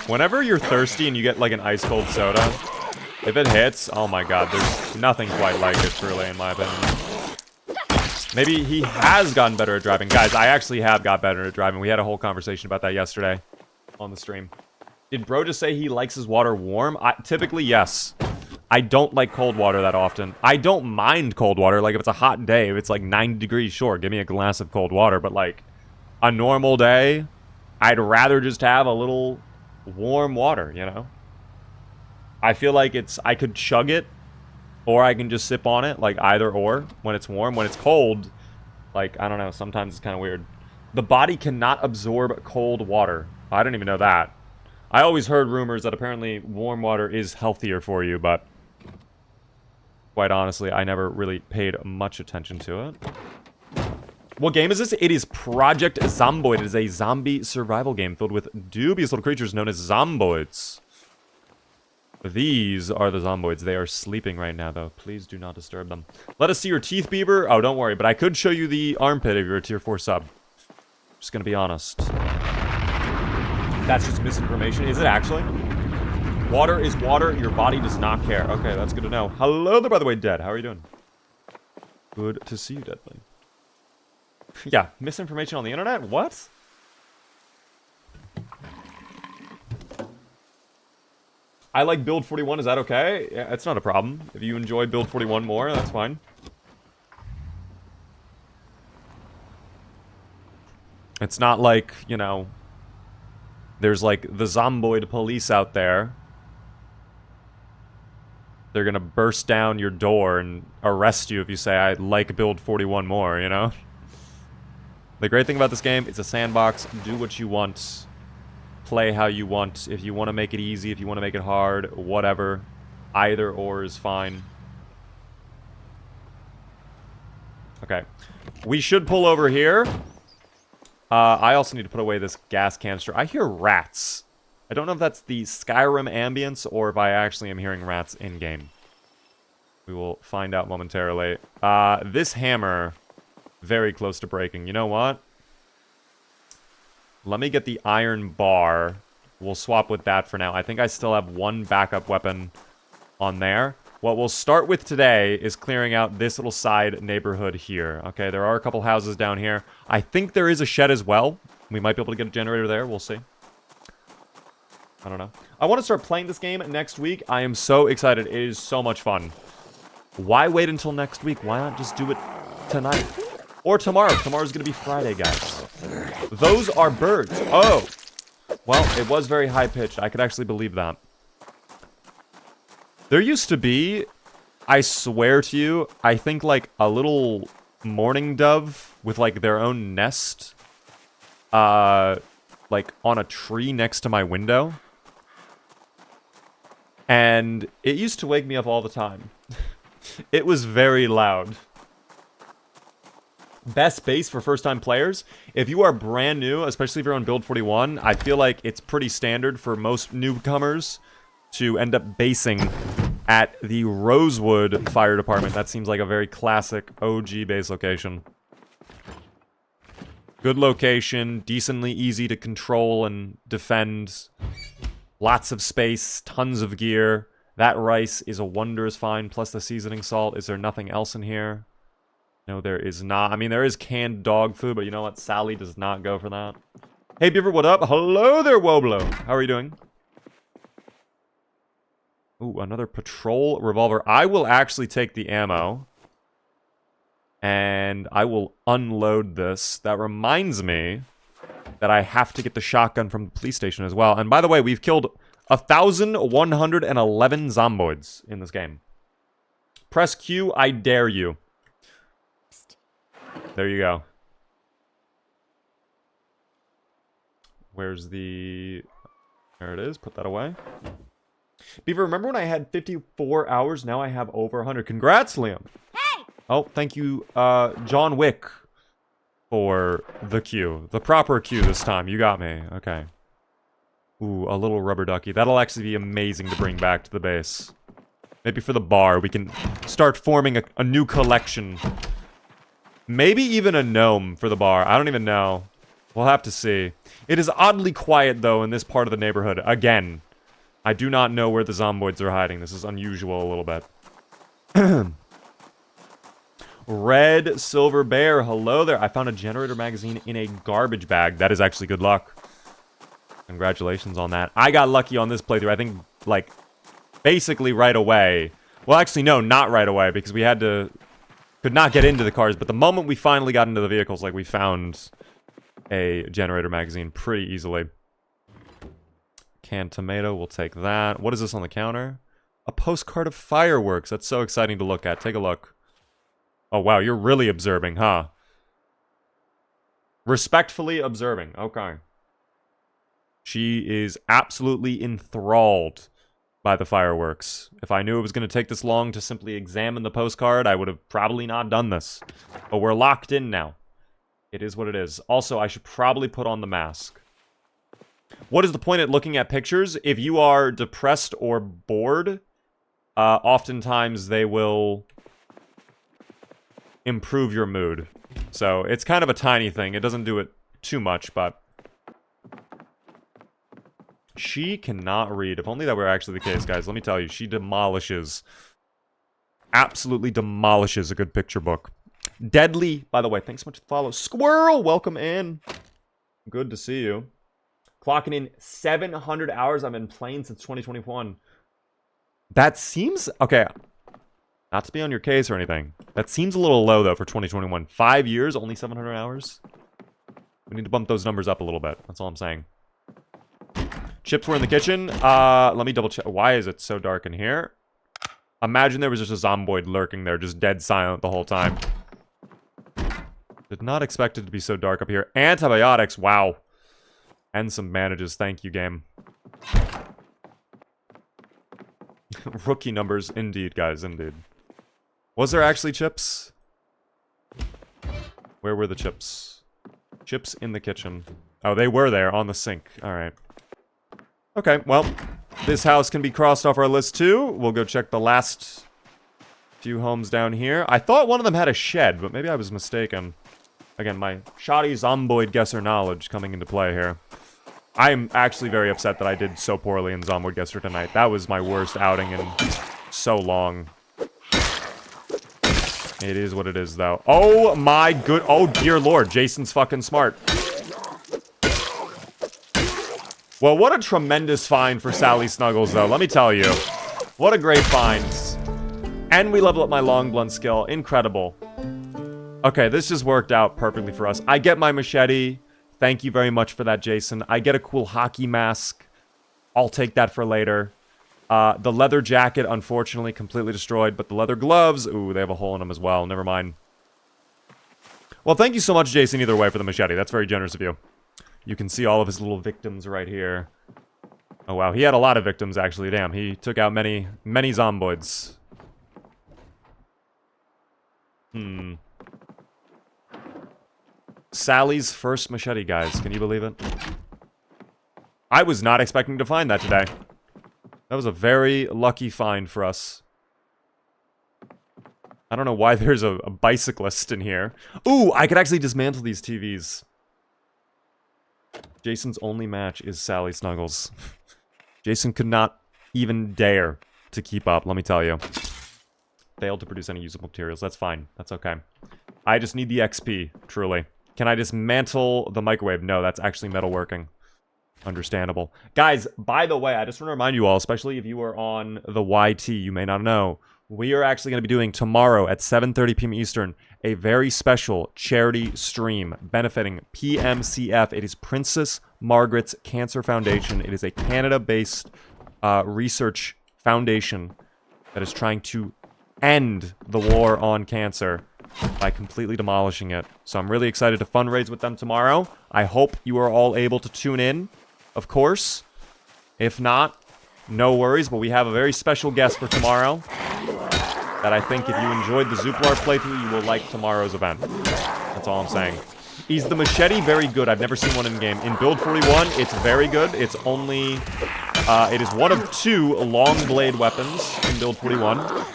Whenever you're thirsty and you get, like, an ice-cold soda, if it hits, oh my god, there's nothing quite like it, truly, in my opinion. Maybe he has gotten better at driving. Guys, I actually have got better at driving. We had a whole conversation about that yesterday on the stream. Did bro just say he likes his water warm? Typically, yes. I don't like cold water that often. I don't mind cold water. Like, if it's a hot day, if it's like 90 degrees, sure, give me a glass of cold water. But, like, a normal day, I'd rather just have a little warm water, you know? I feel like I could chug it, or I can just sip on it, like, either or, when it's warm. When it's cold, like, I don't know, sometimes it's kind of weird. The body cannot absorb cold water. I didn't even know that. I always heard rumors that apparently warm water is healthier for you, but quite honestly, I never really paid much attention to it. What game is this? It is Project Zomboid. It is a zombie survival game filled with dubious little creatures known as zomboids. These are the zomboids. They are sleeping right now, though. Please do not disturb them. Let us see your teeth, Beaver. Oh, don't worry, but I could show you the armpit if you're a tier 4 sub. Just gonna be honest. That's just misinformation. Is it actually? Water is water. Your body does not care. Okay, that's good to know. Hello there, by the way, Dead. How are you doing? Good to see you, Deadly. Yeah, misinformation on the internet? What? I like Build 41. Is that okay? Yeah, it's not a problem. If you enjoy Build 41 more, that's fine. It's not like, you know, there's like the Zomboid police out there. They're gonna burst down your door and arrest you if you say, I like Build 41 more, you know? The great thing about this game, it's a sandbox. Do what you want. Play how you want. If you want to make it easy, if you want to make it hard, whatever. Either or is fine. Okay. We should pull over here. I also need to put away this gas canister. I hear rats. I don't know if that's the Skyrim ambience or if I actually am hearing rats in-game. We will find out momentarily. This hammer, very close to breaking. You know what? Let me get the iron bar. We'll swap with that for now. I think I still have one backup weapon on there. What we'll start with today is clearing out this little side neighborhood here. Okay, there are a couple houses down here. I think there is a shed as well. We might be able to get a generator there. We'll see. I don't know. I want to start playing this game next week. I am so excited. It is so much fun. Why wait until next week? Why not just do it tonight? Or tomorrow. Tomorrow's going to be Friday, guys. Those are birds. Oh. Well, it was very high-pitched. I could actually believe that. There used to be, I swear to you, I think like a little mourning dove with like their own nest, like on a tree next to my window. And it used to wake me up all the time. It was very loud. Best base for first-time players. If you are brand new, especially if you're on build 41, I feel like it's pretty standard for most newcomers to end up basing at the Rosewood Fire Department. That seems like a very classic OG base location. Good location, decently easy to control and defend. Lots of space, tons of gear. That rice is a wondrous find, plus the seasoning salt. Is there nothing else in here? No, there is not. I mean, there is canned dog food, but you know what? Sally does not go for that. Hey, Beaver, what up? Hello there, Woblo. How are you doing? Ooh, another patrol revolver. I will actually take the ammo. And I will unload this. That reminds me that I have to get the shotgun from the police station as well. And by the way, we've killed 1,111 zomboids in this game. Press Q, I dare you. There you go. Where's the... There it is. Put that away. Beaver, remember when I had 54 hours? Now I have over 100. Congrats, Liam. Hey! Oh, thank you, John Wick, for the queue. The proper queue this time. You got me. Okay. Ooh, a little rubber ducky. That'll actually be amazing to bring back to the base. Maybe for the bar, we can start forming a new collection. Maybe even a gnome for the bar. I don't even know. We'll have to see. It is oddly quiet, though, in this part of the neighborhood. Again, I do not know where the zomboids are hiding. This is unusual a little bit. Red Silver Bear, hello there. I found a generator magazine in a garbage bag. That is actually good luck. Congratulations on that. I got lucky on this playthrough. I think, like, basically right away. Well, actually, no, not right away, because we had to... Could not get into the cars, but the moment we finally got into the vehicles, like, we found a generator magazine pretty easily. Canned tomato, we'll take that. What is this on the counter? A postcard of fireworks. That's so exciting to look at. Take a look. Oh, wow, you're really observing, huh? Respectfully observing. Okay. She is absolutely enthralled by the fireworks. If I knew it was going to take this long to simply examine the postcard, I would have probably not done this. But we're locked in now. It is what it is. Also, I should probably put on the mask. What is the point at looking at pictures? If you are depressed or bored, oftentimes they will improve your mood. So it's kind of a tiny thing. It doesn't do it too much, but... She cannot read. If only that were actually the case, guys. Let me tell you, she demolishes. Absolutely demolishes a good picture book. Deadly, by the way, thanks so much for the follow. Squirrel, welcome in. Good to see you. Clocking in 700 hours. I've been playing since 2021. That seems... Okay. Not to be on your case or anything. That seems a little low, though, for 2021. 5 years, only 700 hours? We need to bump those numbers up a little bit. That's all I'm saying. Chips were in the kitchen. Let me double check. Why is it so dark in here? Imagine there was just a zomboid lurking there, just dead silent the whole time. Did not expect it to be so dark up here. Antibiotics, wow. And some bandages, thank you, game. Rookie numbers, indeed, guys, indeed. Was there actually chips? Where were the chips? Chips in the kitchen. Oh, they were there on the sink. Alright. Okay, well, this house can be crossed off our list too. We'll go check the last few homes down here. I thought one of them had a shed, but maybe I was mistaken. Again, my shoddy Zomboid guesser knowledge coming into play here. I'm actually very upset that I did so poorly in Zomboid guesser tonight. That was my worst outing in so long. It is what it is, though. Oh my good... Oh, dear lord. Jason's fucking smart. Well, what a tremendous find for Sally Snuggles, though. Let me tell you. What a great find. And we level up my long blunt skill. Incredible. Okay, this just worked out perfectly for us. I get my machete. Thank you very much for that, Jason. I get a cool hockey mask. I'll take that for later. The leather jacket, unfortunately, completely destroyed. But the leather gloves, ooh, they have a hole in them as well. Never mind. Well, thank you so much, Jason, either way, for the machete. That's very generous of you. You can see all of his little victims right here. Oh, wow. He had a lot of victims, actually. Damn, he took out many, many zomboids. Sally's first machete, guys. Can you believe it? I was not expecting to find that today. That was a very lucky find for us. I don't know why there's a bicyclist in here. Ooh, I could actually dismantle these TVs. Jason's only match is Sally Snuggles. Jason could not even dare to keep up, let me tell you. Failed to produce any usable materials. That's fine. That's okay. I just need the XP, truly. Can I dismantle the microwave? No, that's actually metalworking. Understandable. Guys, by the way, I just want to remind you all, especially if you are on the YT, you may not know, we are actually going to be doing tomorrow at 7:30 p.m. Eastern a very special charity stream benefiting PMCF. It is Princess Margaret's Cancer Foundation. It is a Canada-based research foundation that is trying to end the war on cancer by completely demolishing it. So I'm really excited to fundraise with them tomorrow. I hope you are all able to tune in, of course. If not, no worries, but we have a very special guest for tomorrow that I think if you enjoyed the Zooplar playthrough, you will like tomorrow's event. That's all I'm saying. Is the machete very good? I've never seen one in game. In Build 41, it's very good. It's only... it is one of two long blade weapons in Build 41.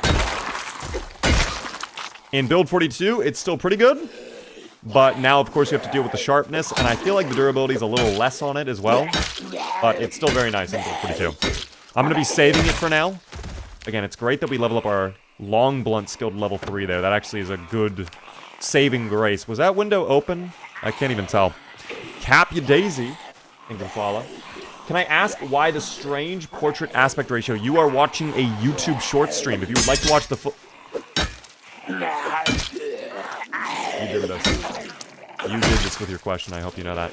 In Build 42, it's still pretty good. But now, of course, you have to deal with the sharpness. And I feel like the durability is a little less on it as well. But it's still very nice in Build 42. I'm going to be saving it for now. Again, it's great that we level up our long blunt skill to level 3 there. That actually is a good saving grace. Was that window open? I can't even tell. Cap you daisy, Ingramfala. Can I ask why the strange portrait aspect ratio? You are watching a YouTube short stream. If you would like to watch the full... You did this. You did this with your question. I hope you know that.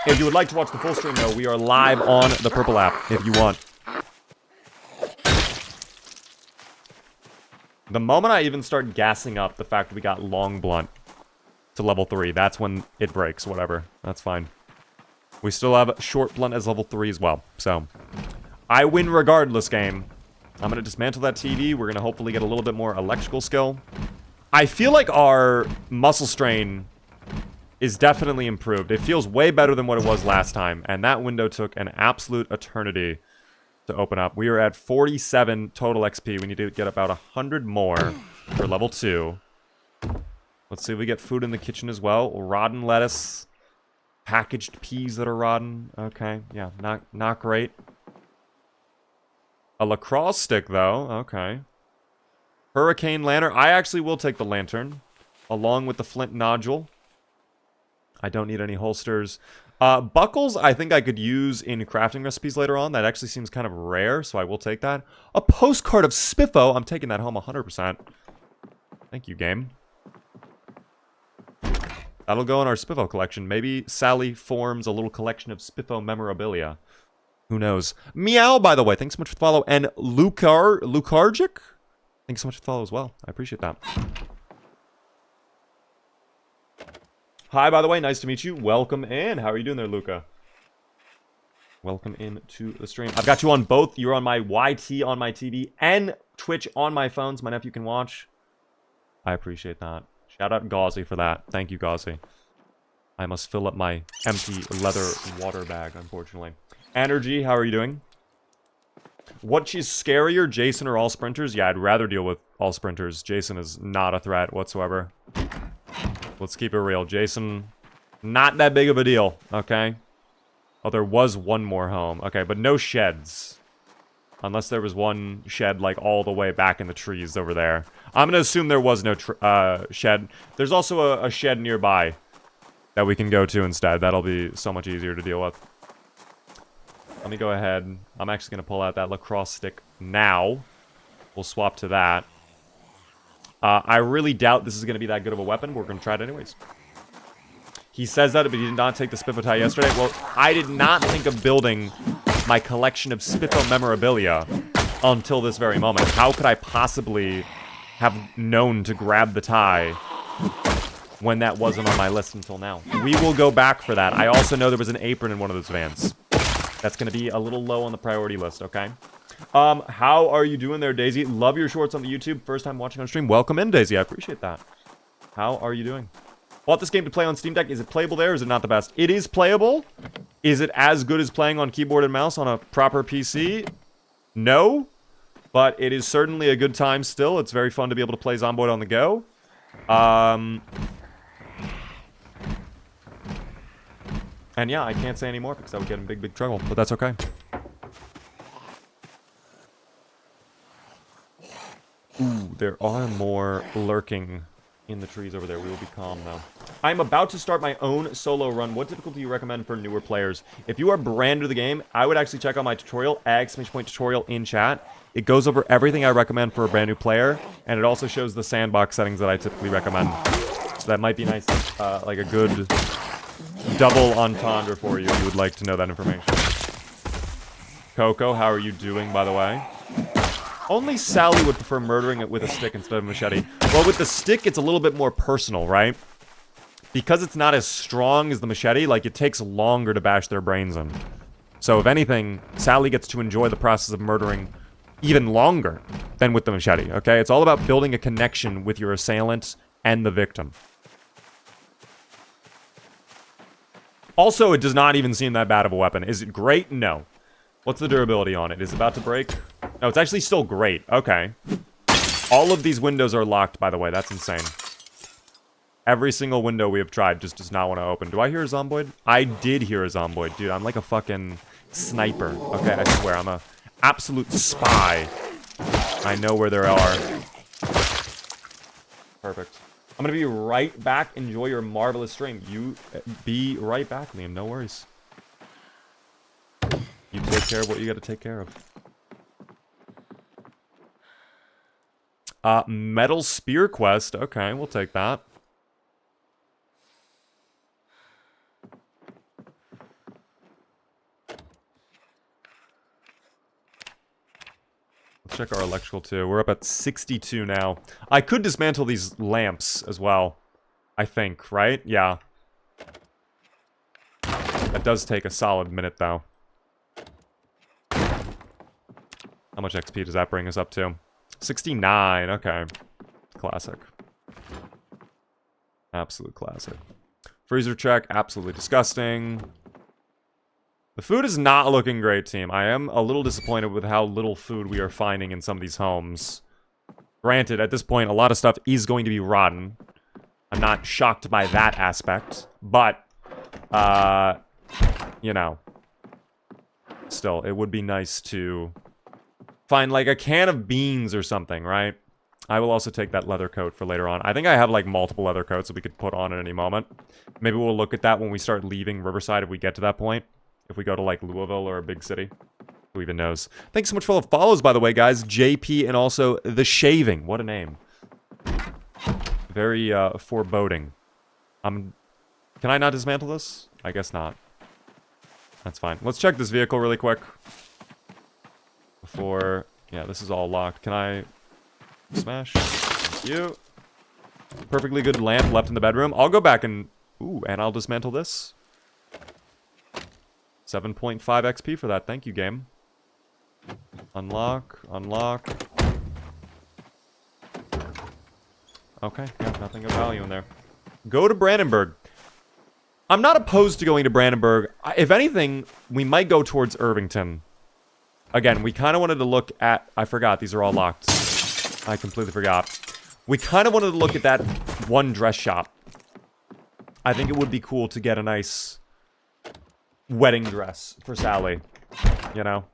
If you would like to watch the full stream, though, we are live on the Purple app, if you want. The moment I even start gassing up the fact that we got long blunt to level 3, that's when it breaks, whatever. That's fine. We still have short blunt as level 3 as well. So, I win regardless, game. I'm going to dismantle that TV. We're going to hopefully get a little bit more electrical skill. I feel like our muscle strain is definitely improved. It feels way better than what it was last time. And that window took an absolute eternity to open up. We are at 47 total XP. We need to get about 100 more for level 2. Let's see if we get food in the kitchen as well. Rotten lettuce. Packaged peas that are rotten. Okay, yeah, not great. A lacrosse stick, though. Okay. Hurricane lantern. I actually will take the lantern, along with the flint nodule. I don't need any holsters. Buckles, I think I could use in crafting recipes later on. That actually seems kind of rare, so I will take that. A postcard of Spiffo. I'm taking that home 100%. Thank you, game. That'll go in our Spiffo collection. Maybe Sally forms a little collection of Spiffo memorabilia. Who knows? Meow, by the way. Thanks so much for the follow. And Lucargic? Thanks so much for the follow as well. I appreciate that. Hi, by the way. Nice to meet you. Welcome in. How are you doing there, Luca? Welcome in to the stream. I've got you on both. You're on my YT on my TV and Twitch on my phone, so my nephew can watch. I appreciate that. Shout out Gauzy for that. Thank you, Gauzy. I must fill up my empty leather water bag, unfortunately. Energy, how are you doing? What is scarier, Jason or all sprinters? Yeah, I'd rather deal with all sprinters. Jason is not a threat whatsoever. Let's keep it real. Jason, not that big of a deal, okay? Oh, there was one more home. Okay, but no sheds. Unless there was one shed, like, all the way back in the trees over there. I'm gonna assume there was no shed. There's also a shed nearby that we can go to instead. That'll be so much easier to deal with. Let me go ahead. I'm actually gonna pull out that lacrosse stick now. We'll swap to that. I really doubt this is gonna be that good of a weapon. We're gonna try it anyways. He says that, but he did not take the Spiffo yesterday. Well, I did not think of building my collection of Spiffo memorabilia until this very moment. How could I possibly have known to grab the tie when that wasn't on my list until now? We will go back for that. I also know there was an apron in one of those vans. That's going to be a little low on the priority list, okay? How are you doing there, Daisy? Love your shorts on the YouTube. First time watching on stream. Welcome in, Daisy. I appreciate that. How are you doing? Bought this game to play on Steam Deck. Is it playable there or is it not the best? It is playable. Is it as good as playing on keyboard and mouse on a proper PC? No. But it is certainly a good time still. It's very fun to be able to play Zomboid on the go. And yeah, I can't say any more because I would get in big trouble. But that's okay. Ooh, there are more lurking in the trees over there. We will be calm now. I'm about to start my own solo run. What difficulty do you recommend for newer players? If you are brand new to the game, I would actually check out my tutorial, !tutorial in chat. It goes over everything I recommend for a brand new player, and it also shows the sandbox settings that I typically recommend. So that might be nice, like a good double entendre for you if you would like to know that information. Coco, how are you doing, by the way? Only Sally would prefer murdering it with a stick instead of a machete. Well, with the stick, it's a little bit more personal, right? Because it's not as strong as the machete, like, it takes longer to bash their brains in. So, if anything, Sally gets to enjoy the process of murdering even longer than with the machete, okay? It's all about building a connection with your assailant and the victim. Also, it does not even seem that bad of a weapon. Is it great? No. What's the durability on it? Is it about to break? No, it's actually still great. Okay. All of these windows are locked, by the way. That's insane. Every single window we have tried just does not want to open. Do I hear a Zomboid? I did hear a Zomboid. Dude, I'm like a fucking sniper. Okay, I swear. I'm a absolute spy. I know where they are. Perfect. I'm going to be right back. Enjoy your marvelous stream. You be right back, Liam. No worries. You take care of what you got to take care of. Metal Spear Quest. Okay, we'll take that. Let's check our electrical too. We're up at 62 now. I could dismantle these lamps as well. I think, right? Yeah. That does take a solid minute though. How much XP does that bring us up to? 69, okay. Classic. Absolute classic. Freezer check, absolutely disgusting. The food is not looking great, team. I am a little disappointed with how little food we are finding in some of these homes. Granted, at this point, a lot of stuff is going to be rotten. I'm not shocked by that aspect, but, you know. Still, it would be nice to find, like, a can of beans or something, right? I will also take that leather coat for later on. I think I have, like, multiple leather coats that we could put on at any moment. Maybe we'll look at that when we start leaving Riverside if we get to that point. If we go to, like, Louisville or a big city. Who even knows? Thanks so much for the follows, by the way, guys. JP and also The Shaving. What a name. Very, foreboding. Can I not dismantle this? I guess not. That's fine. Let's check this vehicle really quick. Before... Yeah, this is all locked. Can I... Smash? Thank you. Perfectly good lamp left in the bedroom. I'll go back and... Ooh, and I'll dismantle this. 7.5 XP for that. Thank you, game. Unlock. Unlock. Okay, yeah, nothing of value in there. Go to Brandenburg. I'm not opposed to going to Brandenburg. If anything, we might go towards Irvington. Again, we kind of wanted to look at... I forgot, these are all locked. I completely forgot. We kind of wanted to look at that one dress shop. I think it would be cool to get a nice wedding dress for Sally. You know?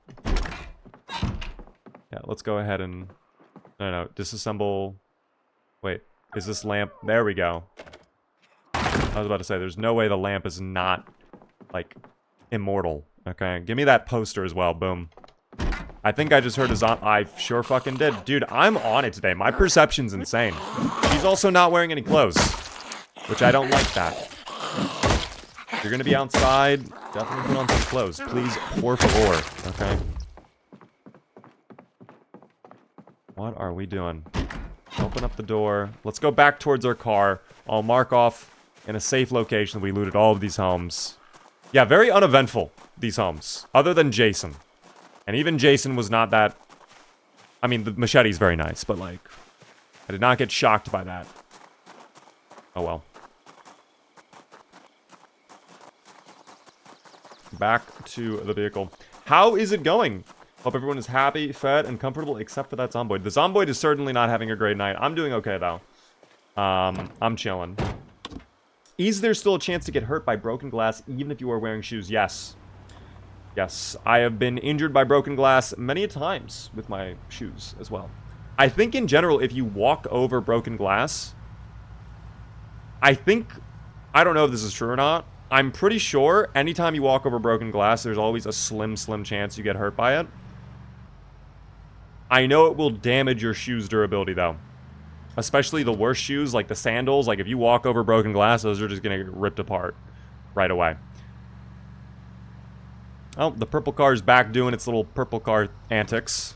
Yeah, let's go ahead and... No, disassemble... Wait, is this lamp... There we go. I was about to say, there's no way the lamp is not, like, immortal. Okay, give me that poster as well. Boom. I think I just heard a zombie. I sure fucking did. Dude, I'm on it today. My perception's insane. She's also not wearing any clothes, which I don't like that. If you're gonna be outside, definitely put on some clothes. Please, por favor. Okay. What are we doing? Open up the door. Let's go back towards our car. I'll mark off in a safe location. We looted all of these homes. Yeah, very uneventful, these homes. Other than Jason. And even Jason was not that... I mean, the machete's very nice, but, like... I did not get shocked by that. Oh, well. Back to the vehicle. How is it going? Hope everyone is happy, fed, and comfortable, except for that Zomboid. The Zomboid is certainly not having a great night. I'm doing okay, though. I'm chilling. Is there still a chance to get hurt by broken glass, even if you are wearing shoes? Yes. Yes, I have been injured by broken glass many a times with my shoes as well. I think in general, if you walk over broken glass, I don't know if this is true or not. I'm pretty sure anytime you walk over broken glass, there's always a slim chance you get hurt by it. I know it will damage your shoes' durability, though. Especially the worst shoes, like the sandals. Like, if you walk over broken glass, those are just going to get ripped apart right away. Oh, the purple car is back doing its little purple car antics.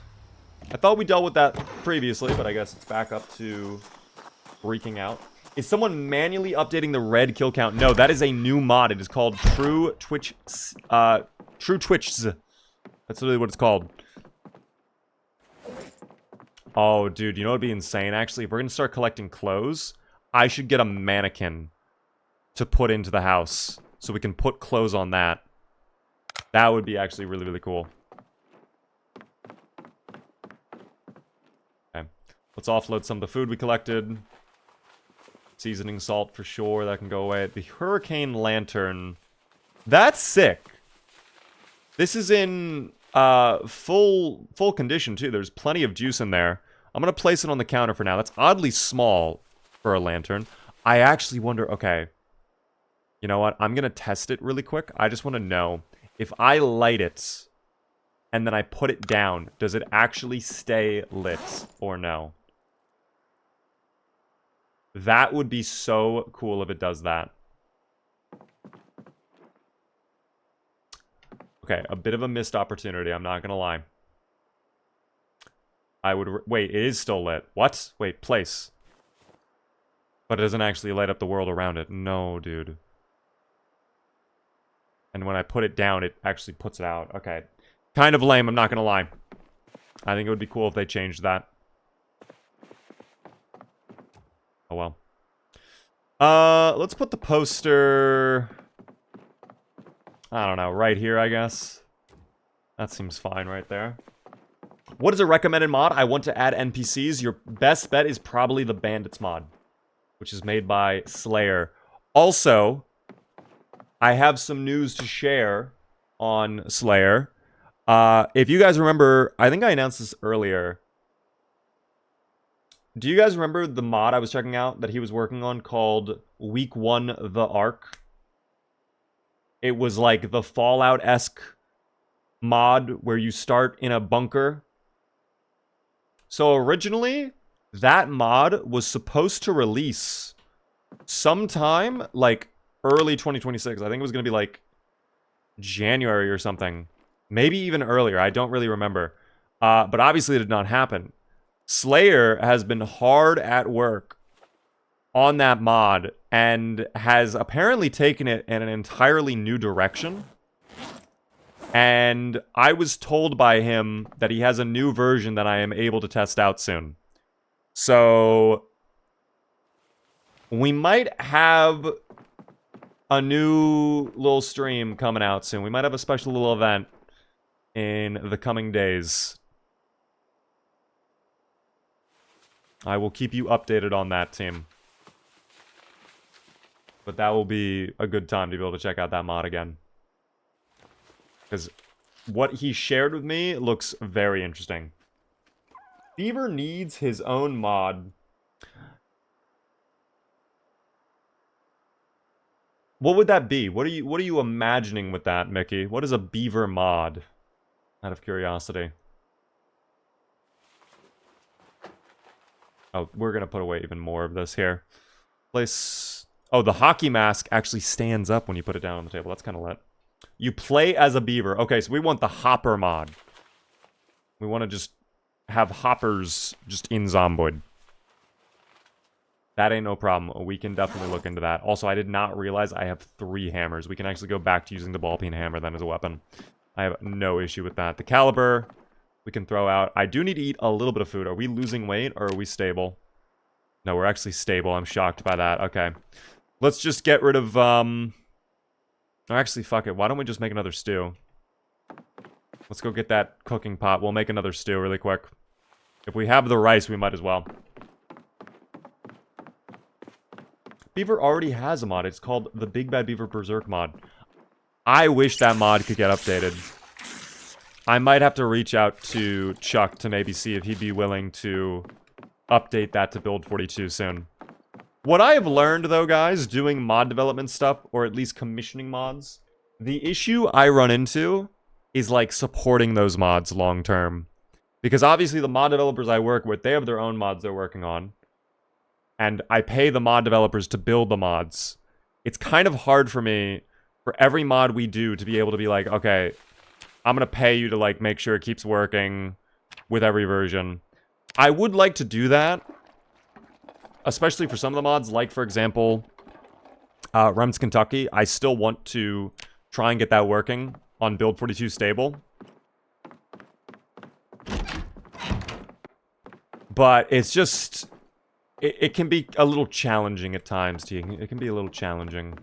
I thought we dealt with that previously, but I guess it's back up to freaking out. Is someone manually updating the red kill count? No, that is a new mod. It is called True Twitch. True Twitch. That's literally what it's called. Oh, dude, you know what would be insane? Actually, if we're gonna start collecting clothes, I should get a mannequin to put into the house so we can put clothes on that. That would be actually really, really cool. Okay. Let's offload some of the food we collected. Seasoning salt for sure. That can go away. The Hurricane Lantern. That's sick. This is in full condition, too. There's plenty of juice in there. I'm going to place it on the counter for now. That's oddly small for a lantern. I actually wonder... Okay. You know what? I'm going to test it really quick. I just want to know... If I light it, and then I put it down, does it actually stay lit, or no? That would be so cool if it does that. Okay, a bit of a missed opportunity, I'm not gonna lie. I would... Wait, it is still lit. What? Wait, place. But it doesn't actually light up the world around it. No, dude. And when I put it down, it actually puts it out. Okay. Kind of lame, I'm not gonna lie. I think it would be cool if they changed that. Oh well. Let's put the poster... I don't know, right here, I guess. That seems fine right there. What is a recommended mod? I want to add NPCs. Your best bet is probably the Bandits mod, which is made by Slayer. Also... I have some news to share on Slayer. If you guys remember, I think I announced this earlier. Do you guys remember the mod I was checking out that he was working on called Week 1 The Ark? It was like the Fallout-esque mod where you start in a bunker. So originally, that mod was supposed to release sometime, like, early 2026. I think it was going to be like January or something. Maybe even earlier. I don't really remember. But obviously it did not happen. Slayer has been hard at work on that mod and has apparently taken it in an entirely new direction. And I was told by him that he has a new version that I am able to test out soon. So We might have a new little stream coming out soon. We might have a special little event in the coming days. I will keep you updated on that, team. But that will be a good time to be able to check out that mod again. Because what he shared with me looks very interesting. Beaver needs his own mod. What would that be? What are you imagining with that, Mickey? What is a beaver mod? Out of curiosity. Oh, we're gonna put away even more of this here. Place. Oh, the hockey mask actually stands up when you put it down on the table. That's kind of lit. You play as a beaver. Okay, so we want the hopper mod. We want to just have hoppers just in Zomboid. That ain't no problem. We can definitely look into that. Also, I did not realize I have 3 hammers. We can actually go back to using the ball peen hammer then as a weapon. I have no issue with that. The caliber, we can throw out. I do need to eat a little bit of food. Are we losing weight or are we stable? No, we're actually stable. I'm shocked by that. Okay. Let's just get rid of, actually, fuck it. Why don't we just make another stew? Let's go get that cooking pot. We'll make another stew really quick. If we have the rice, we might as well. Beaver already has a mod. It's called the Big Bad Beaver Berserk mod. I wish that mod could get updated. I might have to reach out to Chuck to maybe see if he'd be willing to update that to build 42 soon. What I have learned, though, guys, doing mod development stuff, or at least commissioning mods, the issue I run into is, like, supporting those mods long-term. Because obviously the mod developers I work with, they have their own mods they're working on. And I pay the mod developers to build the mods. It's kind of hard for me, for every mod we do, to be able to be like, okay, I'm going to pay you to, like, make sure it keeps working with every version. I would like to do that. Especially for some of the mods, like, for example, Rems Kentucky. I still want to try and get that working on Build 42 stable. But it's just... It can be a little challenging at times, T. It can be a little challenging.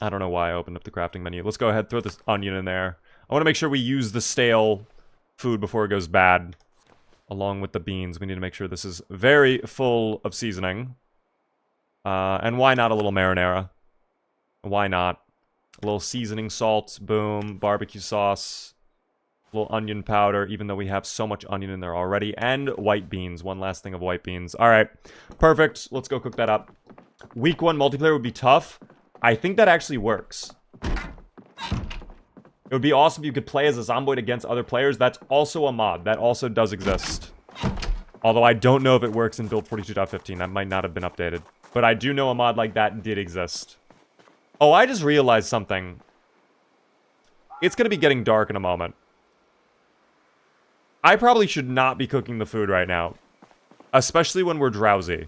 I don't know why I opened up the crafting menu. Let's go ahead, throw this onion in there. I want to make sure we use the stale food before it goes bad. Along with the beans. We need to make sure this is very full of seasoning. And why not a little marinara? Why not? A little seasoning salt, boom, barbecue sauce, a little onion powder, even though we have so much onion in there already, and white beans. One last thing of white beans. Alright, perfect. Let's go cook that up. Week 1 multiplayer would be tough. I think that actually works. It would be awesome if you could play as a Zomboid against other players. That's also a mod. That also does exist. Although I don't know if it works in build 42.15. That might not have been updated. But I do know a mod like that did exist. Oh, I just realized something. It's going to be getting dark in a moment. I probably should not be cooking the food right now. Especially when we're drowsy.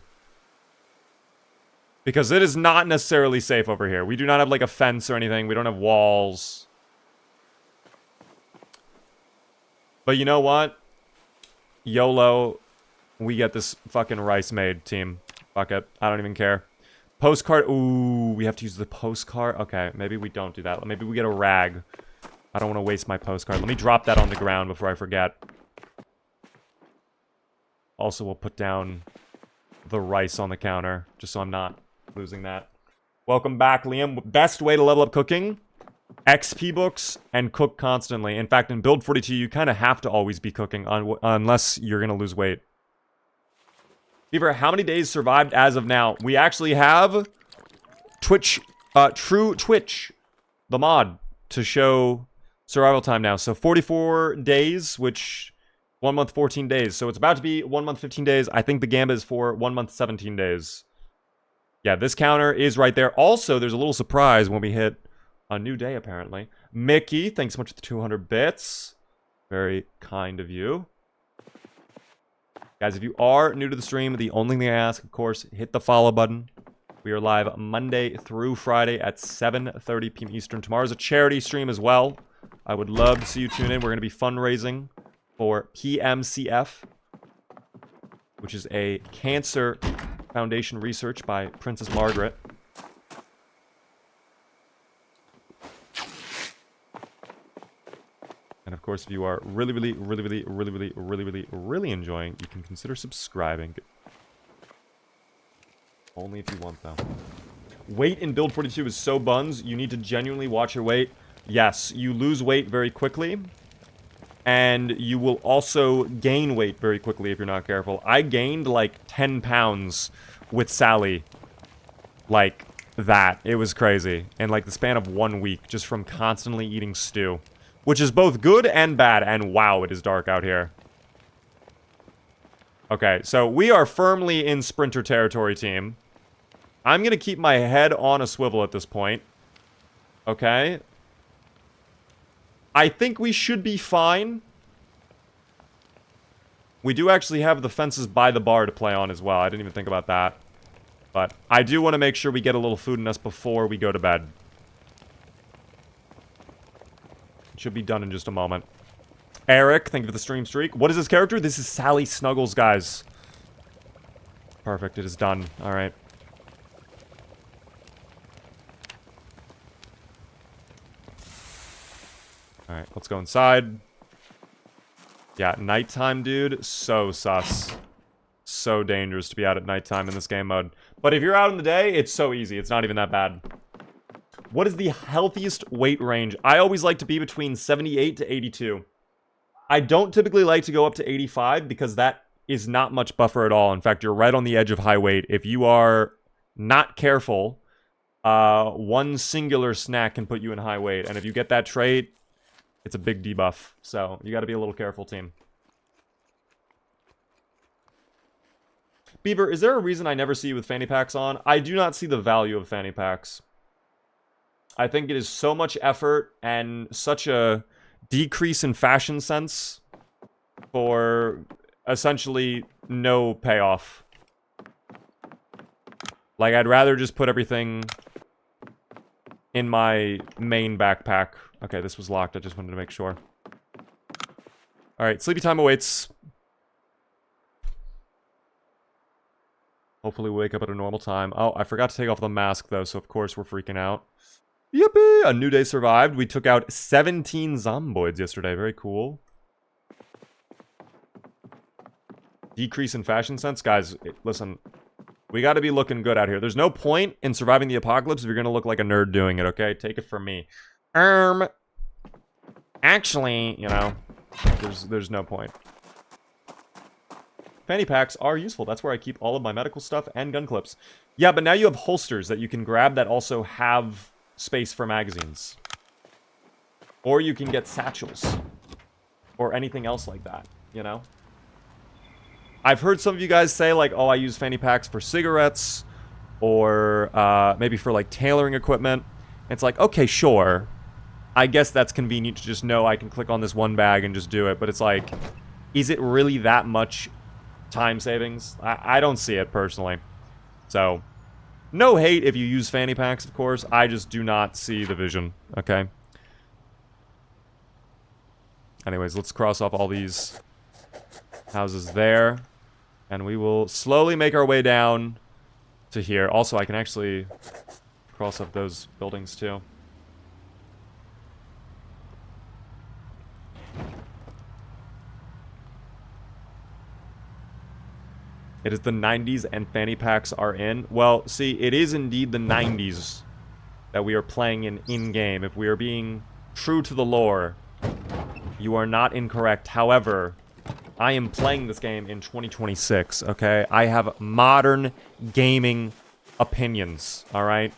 Because it is not necessarily safe over here. We do not have, like, a fence or anything. We don't have walls. But you know what? YOLO. We get this fucking rice made, team. Fuck it. I don't even care. Postcard. Ooh, we have to use the postcard. Okay, maybe we don't do that. Maybe we get a rag. I don't want to waste my postcard. Let me drop that on the ground before I forget. Also, we'll put down the rice on the counter, just so I'm not losing that. Welcome back, Liam. Best way to level up cooking? XP books and cook constantly. In fact, in Build 42, you kind of have to always be cooking unless you're going to lose weight. Beaver, how many days survived as of now? We actually have Twitch, True Twitch, the mod, to show survival time now. So 44 days, which 1 month, 14 days. So it's about to be 1 month, 15 days. I think the gambit is for 1 month, 17 days. Yeah, this counter is right there. Also, there's a little surprise when we hit a new day, apparently. Mickey, thanks so much for the 200 bits. Very kind of you. Guys, if you are new to the stream, the only thing I ask, of course, hit the follow button. We are live Monday through Friday at 7:30 p.m. Eastern. Tomorrow's a charity stream as well. I would love to see you tune in. We're going to be fundraising for PMCF. which is a cancer foundation research by Princess Margaret. And of course, if you are really enjoying, you can consider subscribing. Only if you want, though. Weight in Build 42 is so buns, you need to genuinely watch your weight. Yes, you lose weight very quickly. And you will also gain weight very quickly if you're not careful. I gained like 10 pounds with Sally. Like that. It was crazy. In like the span of 1 week, just from constantly eating stew. Which is both good and bad. And wow, it is dark out here. Okay, so we are firmly in sprinter territory, team. I'm going to keep my head on a swivel at this point. Okay. I think we should be fine. We do actually have the fences by the bar to play on as well. I didn't even think about that. But I do want to make sure we get a little food in us before we go to bed. It should be done in just a moment. Eric, thank you for the stream streak. What is this character? This is Sally Snuggles, guys. Perfect, it is done. Alright. Alright, let's go inside. Yeah, nighttime, dude. So sus. So dangerous to be out at nighttime in this game mode. But if you're out in the day, it's so easy. It's not even that bad. What is the healthiest weight range? I always like to be between 78 to 82. I don't typically like to go up to 85 because that is not much buffer at all. In fact, you're right on the edge of high weight. If you are not careful, one singular snack can put you in high weight. And if you get that trait, it's a big debuff. So you got to be a little careful, team. Beaver, is there a reason I never see you with fanny packs on? I do not see the value of fanny packs. I think it is so much effort and such a decrease in fashion sense for essentially no payoff. Like, I'd rather just put everything in my main backpack. Okay, this was locked. I just wanted to make sure. Alright, sleepy time awaits. Hopefully we wake up at a normal time. Oh, I forgot to take off the mask, though, so of course we're freaking out. Yippee! A new day survived. We took out 17 Zomboids yesterday. Very cool. Decrease in fashion sense? Guys, listen. We gotta be looking good out here. There's no point in surviving the apocalypse if you're gonna look like a nerd doing it, okay? Take it from me. Actually, you know, there's no point. Fanny packs are useful. That's where I keep all of my medical stuff and gun clips. Yeah, but now you have holsters that you can grab that also have space for magazines. Or you can get satchels. Or anything else like that, you know? I've heard some of you guys say, like, oh, I use fanny packs for cigarettes. Or maybe for, like, tailoring equipment. It's like, okay, sure. I guess that's convenient to just know I can click on this one bag and just do it. But it's like, is it really that much time savings? I don't see it, personally. So, no hate if you use fanny packs, of course. I just do not see the vision, okay? Anyways, let's cross off all these houses there. And we will slowly make our way down to here. Also, I can actually cross off those buildings, too. It is the 90s and fanny packs are in. Well, see, it is indeed the 90s that we are playing in-game. If we are being true to the lore, you are not incorrect. However, I am playing this game in 2026, okay? I have modern gaming opinions, alright?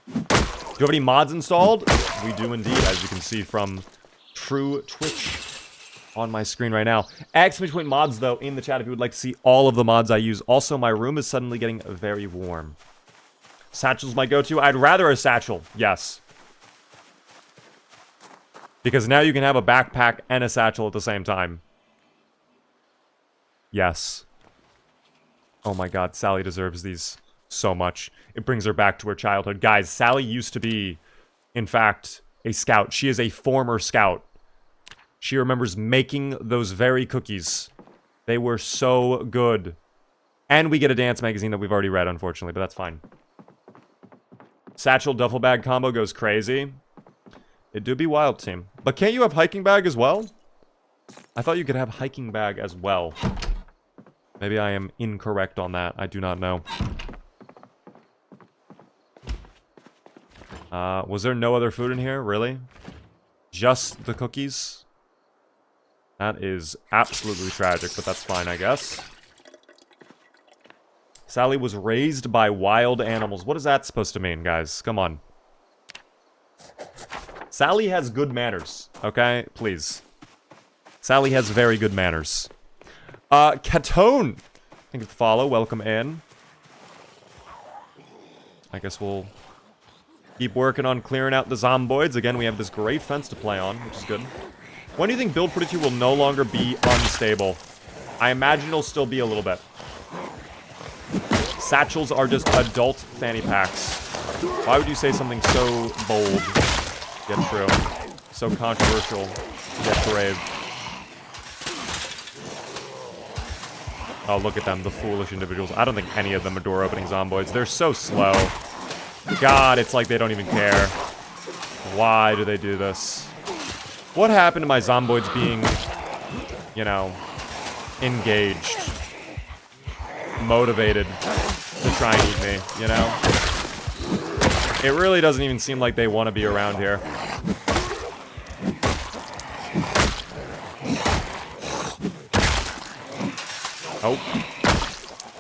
Do you have any mods installed? We do indeed, as you can see from True Twitch on my screen right now. Exclamation point mods, though, in the chat if you would like to see all of the mods I use. Also, my room is suddenly getting very warm. Satchel's my go-to. I'd rather a satchel, yes. Because now you can have a backpack and a satchel at the same time. Yes. Oh my god, Sally deserves these so much. It brings her back to her childhood. Guys, Sally used to be, in fact, a scout. She is a former scout. She remembers making those very cookies. They were so good. And we get a dance magazine that we've already read, unfortunately, but that's fine. Satchel duffel bag combo goes crazy. It do be wild, team. But can't you have hiking bag as well? I thought you could have hiking bag as well. Maybe I am incorrect on that. I do not know. Was there no other food in here? Really? Just the cookies? That is absolutely tragic, but that's fine, I guess. Sally was raised by wild animals. What is that supposed to mean, guys? Come on. Sally has good manners, okay? Please. Sally has very good manners. Catone! Thank you for the follow. Welcome in. I guess we'll keep working on clearing out the zomboids. Again, we have this great fence to play on, which is good. When do you think Build 42 will no longer be unstable? I imagine it'll still be a little bit. Satchels are just adult fanny packs. Why would you say something so bold, yet true? So controversial, yet brave. Oh, look at them, the foolish individuals. I don't think any of them are door-opening zomboids. They're so slow. God, it's like they don't even care. Why do they do this? What happened to my zomboids being, you know, engaged? Motivated to try and eat me, you know? It really doesn't even seem like they want to be around here. Oh.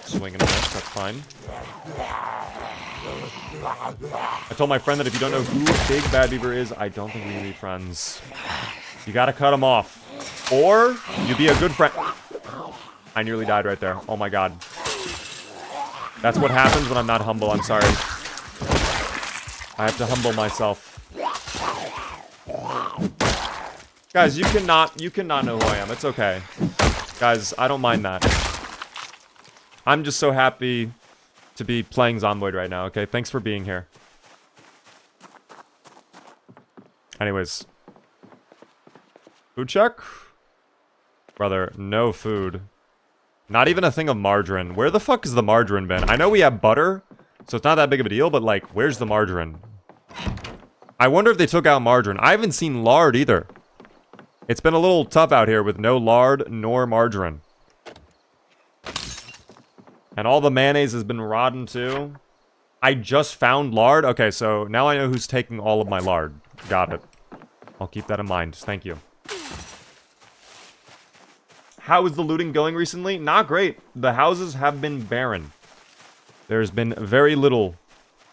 Swinging a miss, that's fine. I told my friend that if you don't know who Big Bad Beaver is, I don't think we can be friends. You gotta cut him off. Or, you be a good friend. I nearly died right there. Oh my god. That's what happens when I'm not humble, I'm sorry. I have to humble myself. Guys, you cannot know who I am. It's okay. Guys, I don't mind that. I'm just so happy to be playing Zomboid right now, okay? Thanks for being here. Anyways. Food check? Brother, no food. Not even a thing of margarine. Where the fuck has the margarine been? I know we have butter, so it's not that big of a deal, but like, where's the margarine? I wonder if they took out margarine. I haven't seen lard either. It's been a little tough out here with no lard nor margarine. And all the mayonnaise has been rotten too. I just found lard. Okay, so now I know who's taking all of my lard. Got it. I'll keep that in mind. Thank you. How is the looting going recently? Not great. The houses have been barren. There's been very little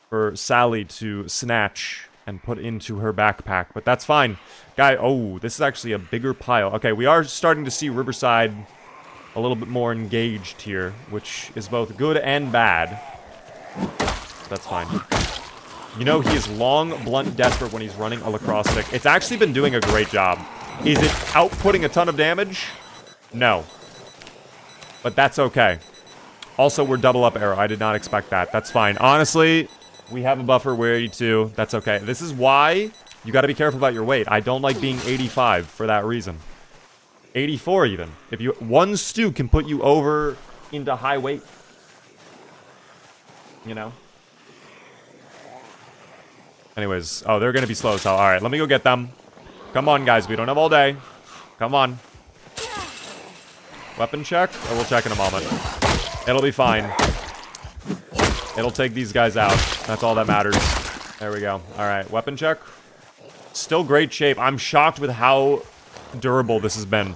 for Sally to snatch and put into her backpack, but that's fine. Guy, oh, this is actually a bigger pile. Okay, we are starting to see Riverside a little bit more engaged here, which is both good and bad. That's fine. You know, he is long, blunt, desperate when he's running a lacrosse stick. It's actually been doing a great job. Is it outputting a ton of damage? No. But that's okay. Also, we're double up arrow. I did not expect that. That's fine. Honestly, we have a buffer. We're 82. That's okay. This is why you got to be careful about your weight. I don't like being 85 for that reason. 84 even. If you one stew can put you over into high weight. You know? Anyways. Oh, they're going to be slow as hell. Alright, let me go get them. Come on, guys. We don't have all day. Come on. Weapon check? Or we'll check in a moment. It'll be fine. It'll take these guys out. That's all that matters. There we go. Alright, weapon check. Still great shape. I'm shocked with how durable this has been.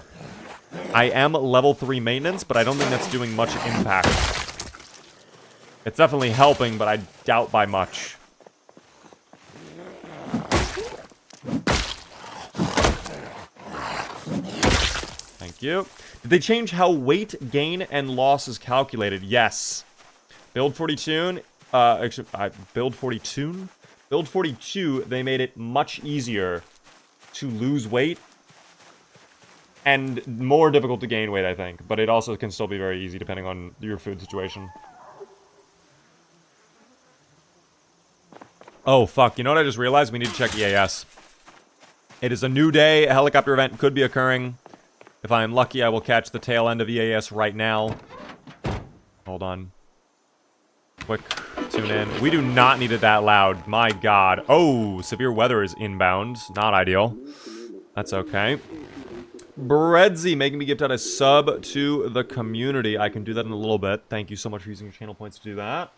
I am level 3 maintenance, but I don't think that's doing much impact. It's definitely helping, but I doubt by much. Thank you. Did they change how weight gain and loss is calculated? Yes. Build 42, Build 42, they made it much easier to lose weight and more difficult to gain weight, I think. But it also can still be very easy depending on your food situation. Oh, fuck. You know what I just realized? We need to check EAS. It is a new day. A helicopter event could be occurring. If I am lucky, I will catch the tail end of EAS right now. Hold on. Quick tune in. We do not need it that loud. My god. Oh, severe weather is inbound. Not ideal. That's okay. Breadsy making me gift out a sub to the community. I can do that in a little bit. Thank you so much for using your channel points to do that.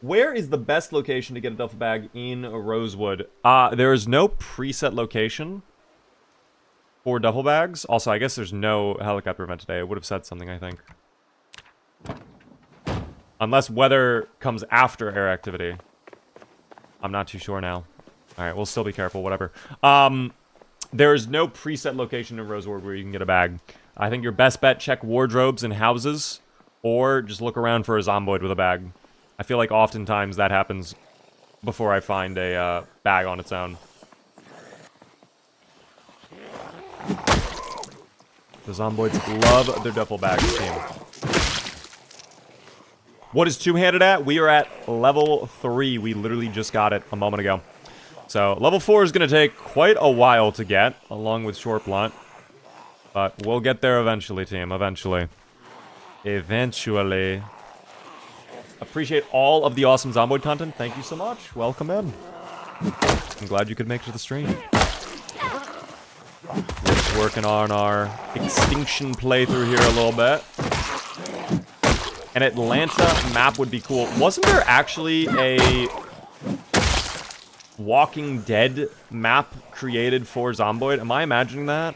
Where is the best location to get a duffel bag in Rosewood? There is no preset location for duffel bags. Also, I guess there's no helicopter event today. I would have said something, I think. Unless weather comes after air activity. I'm not too sure now. Alright, we'll still be careful, whatever. There's no preset location in Rosewood where you can get a bag. I think your best bet, check wardrobes and houses, or just look around for a Zomboid with a bag. I feel like oftentimes that happens before I find a bag on its own. The Zomboids love their duffel bags, team. What is two-handed at? We are at level 3. We literally just got it a moment ago. So, level 4 is going to take quite a while to get, along with short blunt. But we'll get there eventually, team. Eventually. Eventually. Appreciate all of the awesome Zomboid content. Thank you so much. Welcome in. I'm glad you could make it to the stream. We're just working on our Extinction playthrough here a little bit. An Atlanta map would be cool. Wasn't there actually a Walking Dead map created for Zomboid? Am I imagining that?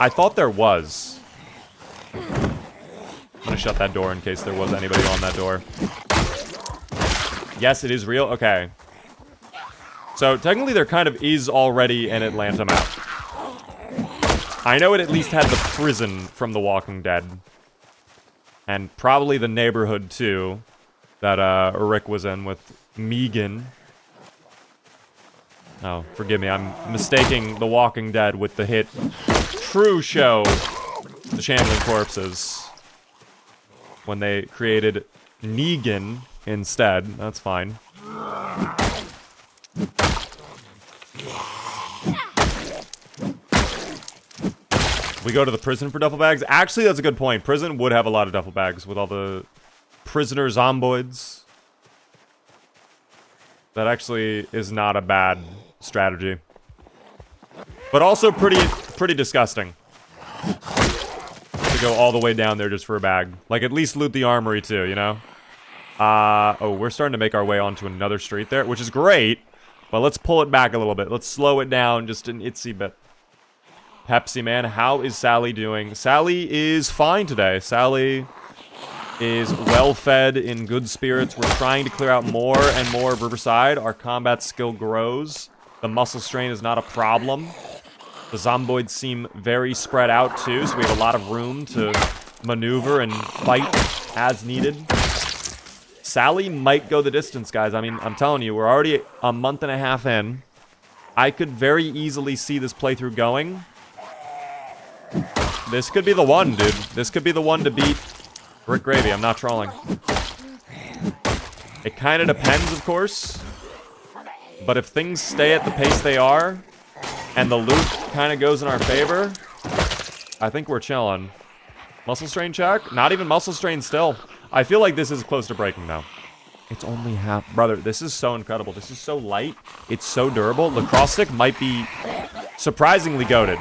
I thought there was. I'm gonna shut that door in case there was anybody on that door. Yes, it is real? Okay. So, technically there kind of is already an Atlanta map. I know it at least had the prison from The Walking Dead. And probably the neighborhood, too, that Rick was in with Megan. Oh, forgive me, I'm mistaking The Walking Dead with the hit True show, The Shambling Corpses. When they created Negan instead. That's fine. We go to the prison for duffel bags. Actually, that's a good point. Prison would have a lot of duffel bags with all the prisoner zomboids. That actually is not a bad strategy. But also pretty disgusting. To go all the way down there just for a bag. Like, at least loot the armory too, you know? Oh, we're starting to make our way onto another street there, which is great. But let's pull it back a little bit. Let's slow it down just an itsy bit. Pepsi Man, how is Sally doing? Sally is fine today. Sally is well-fed, in good spirits. We're trying to clear out more and more of Riverside. Our combat skill grows. The muscle strain is not a problem. The Zomboids seem very spread out, too, so we have a lot of room to maneuver and fight as needed. Sally might go the distance, guys. I mean, I'm telling you, we're already a month and a half in. I could very easily see this playthrough going. This could be the one, dude. This could be the one to beat Rick Gravy. I'm not trolling. It kind of depends, of course. But if things stay at the pace they are, and the loot kind of goes in our favor, I think we're chilling. Muscle strain check? Not even muscle strain still. I feel like this is close to breaking now. It's only half. Brother, this is so incredible. This is so light. It's so durable. Lacrosse stick might be surprisingly goated.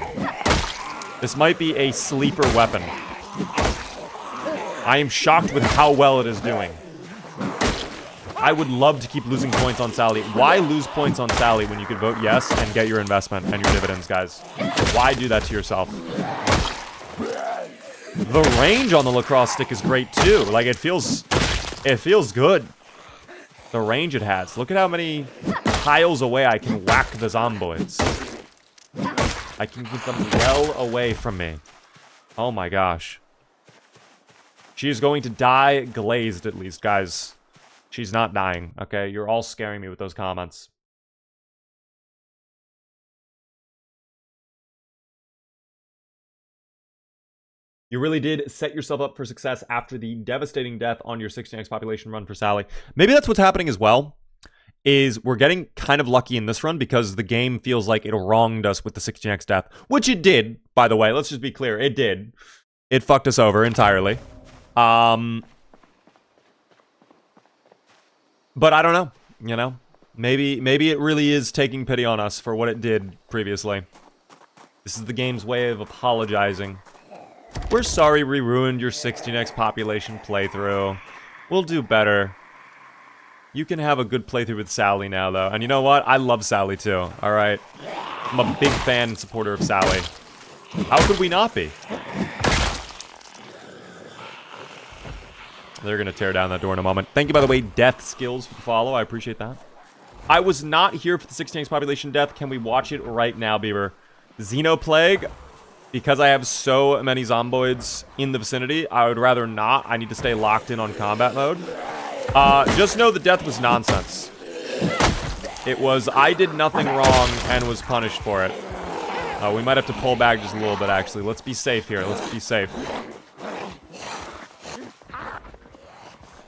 This might be a sleeper weapon. I am shocked with how well it is doing. I would love to keep losing points on Sally. Why lose points on Sally when you could vote yes and get your investment and your dividends, guys? Why do that to yourself? The range on the lacrosse stick is great too. Like, it feels good. The range it has. Look at how many tiles away I can whack the zomboids. I can keep them well away from me. Oh my gosh. She is going to die glazed, at least, guys. She's not dying, okay? You're all scaring me with those comments. You really did set yourself up for success after the devastating death on your 16x population run for Sally. Maybe that's what's happening as well, is we're getting kind of lucky in this run because the game feels like it wronged us with the 16x death, which it did, by the way. Let's just be clear. It did. It fucked us over entirely. But I don't know, you know? Maybe it really is taking pity on us for what it did previously. This is the game's way of apologizing. We're sorry we ruined your 16x population playthrough. We'll do better. You can have a good playthrough with Sally now, though. And you know what? I love Sally, too. Alright? I'm a big fan and supporter of Sally. How could we not be? They're gonna tear down that door in a moment. Thank you, by the way, Death Skills, for the follow. I appreciate that. I was not here for the 16x population death. Can we watch it right now, Beaver? Xenoplague. Because I have so many Zomboids in the vicinity, I would rather not. I need to stay locked in on combat mode. Just know the death was nonsense. It was, I did nothing wrong and was punished for it. We might have to pull back just a little bit, actually. Let's be safe here. Let's be safe.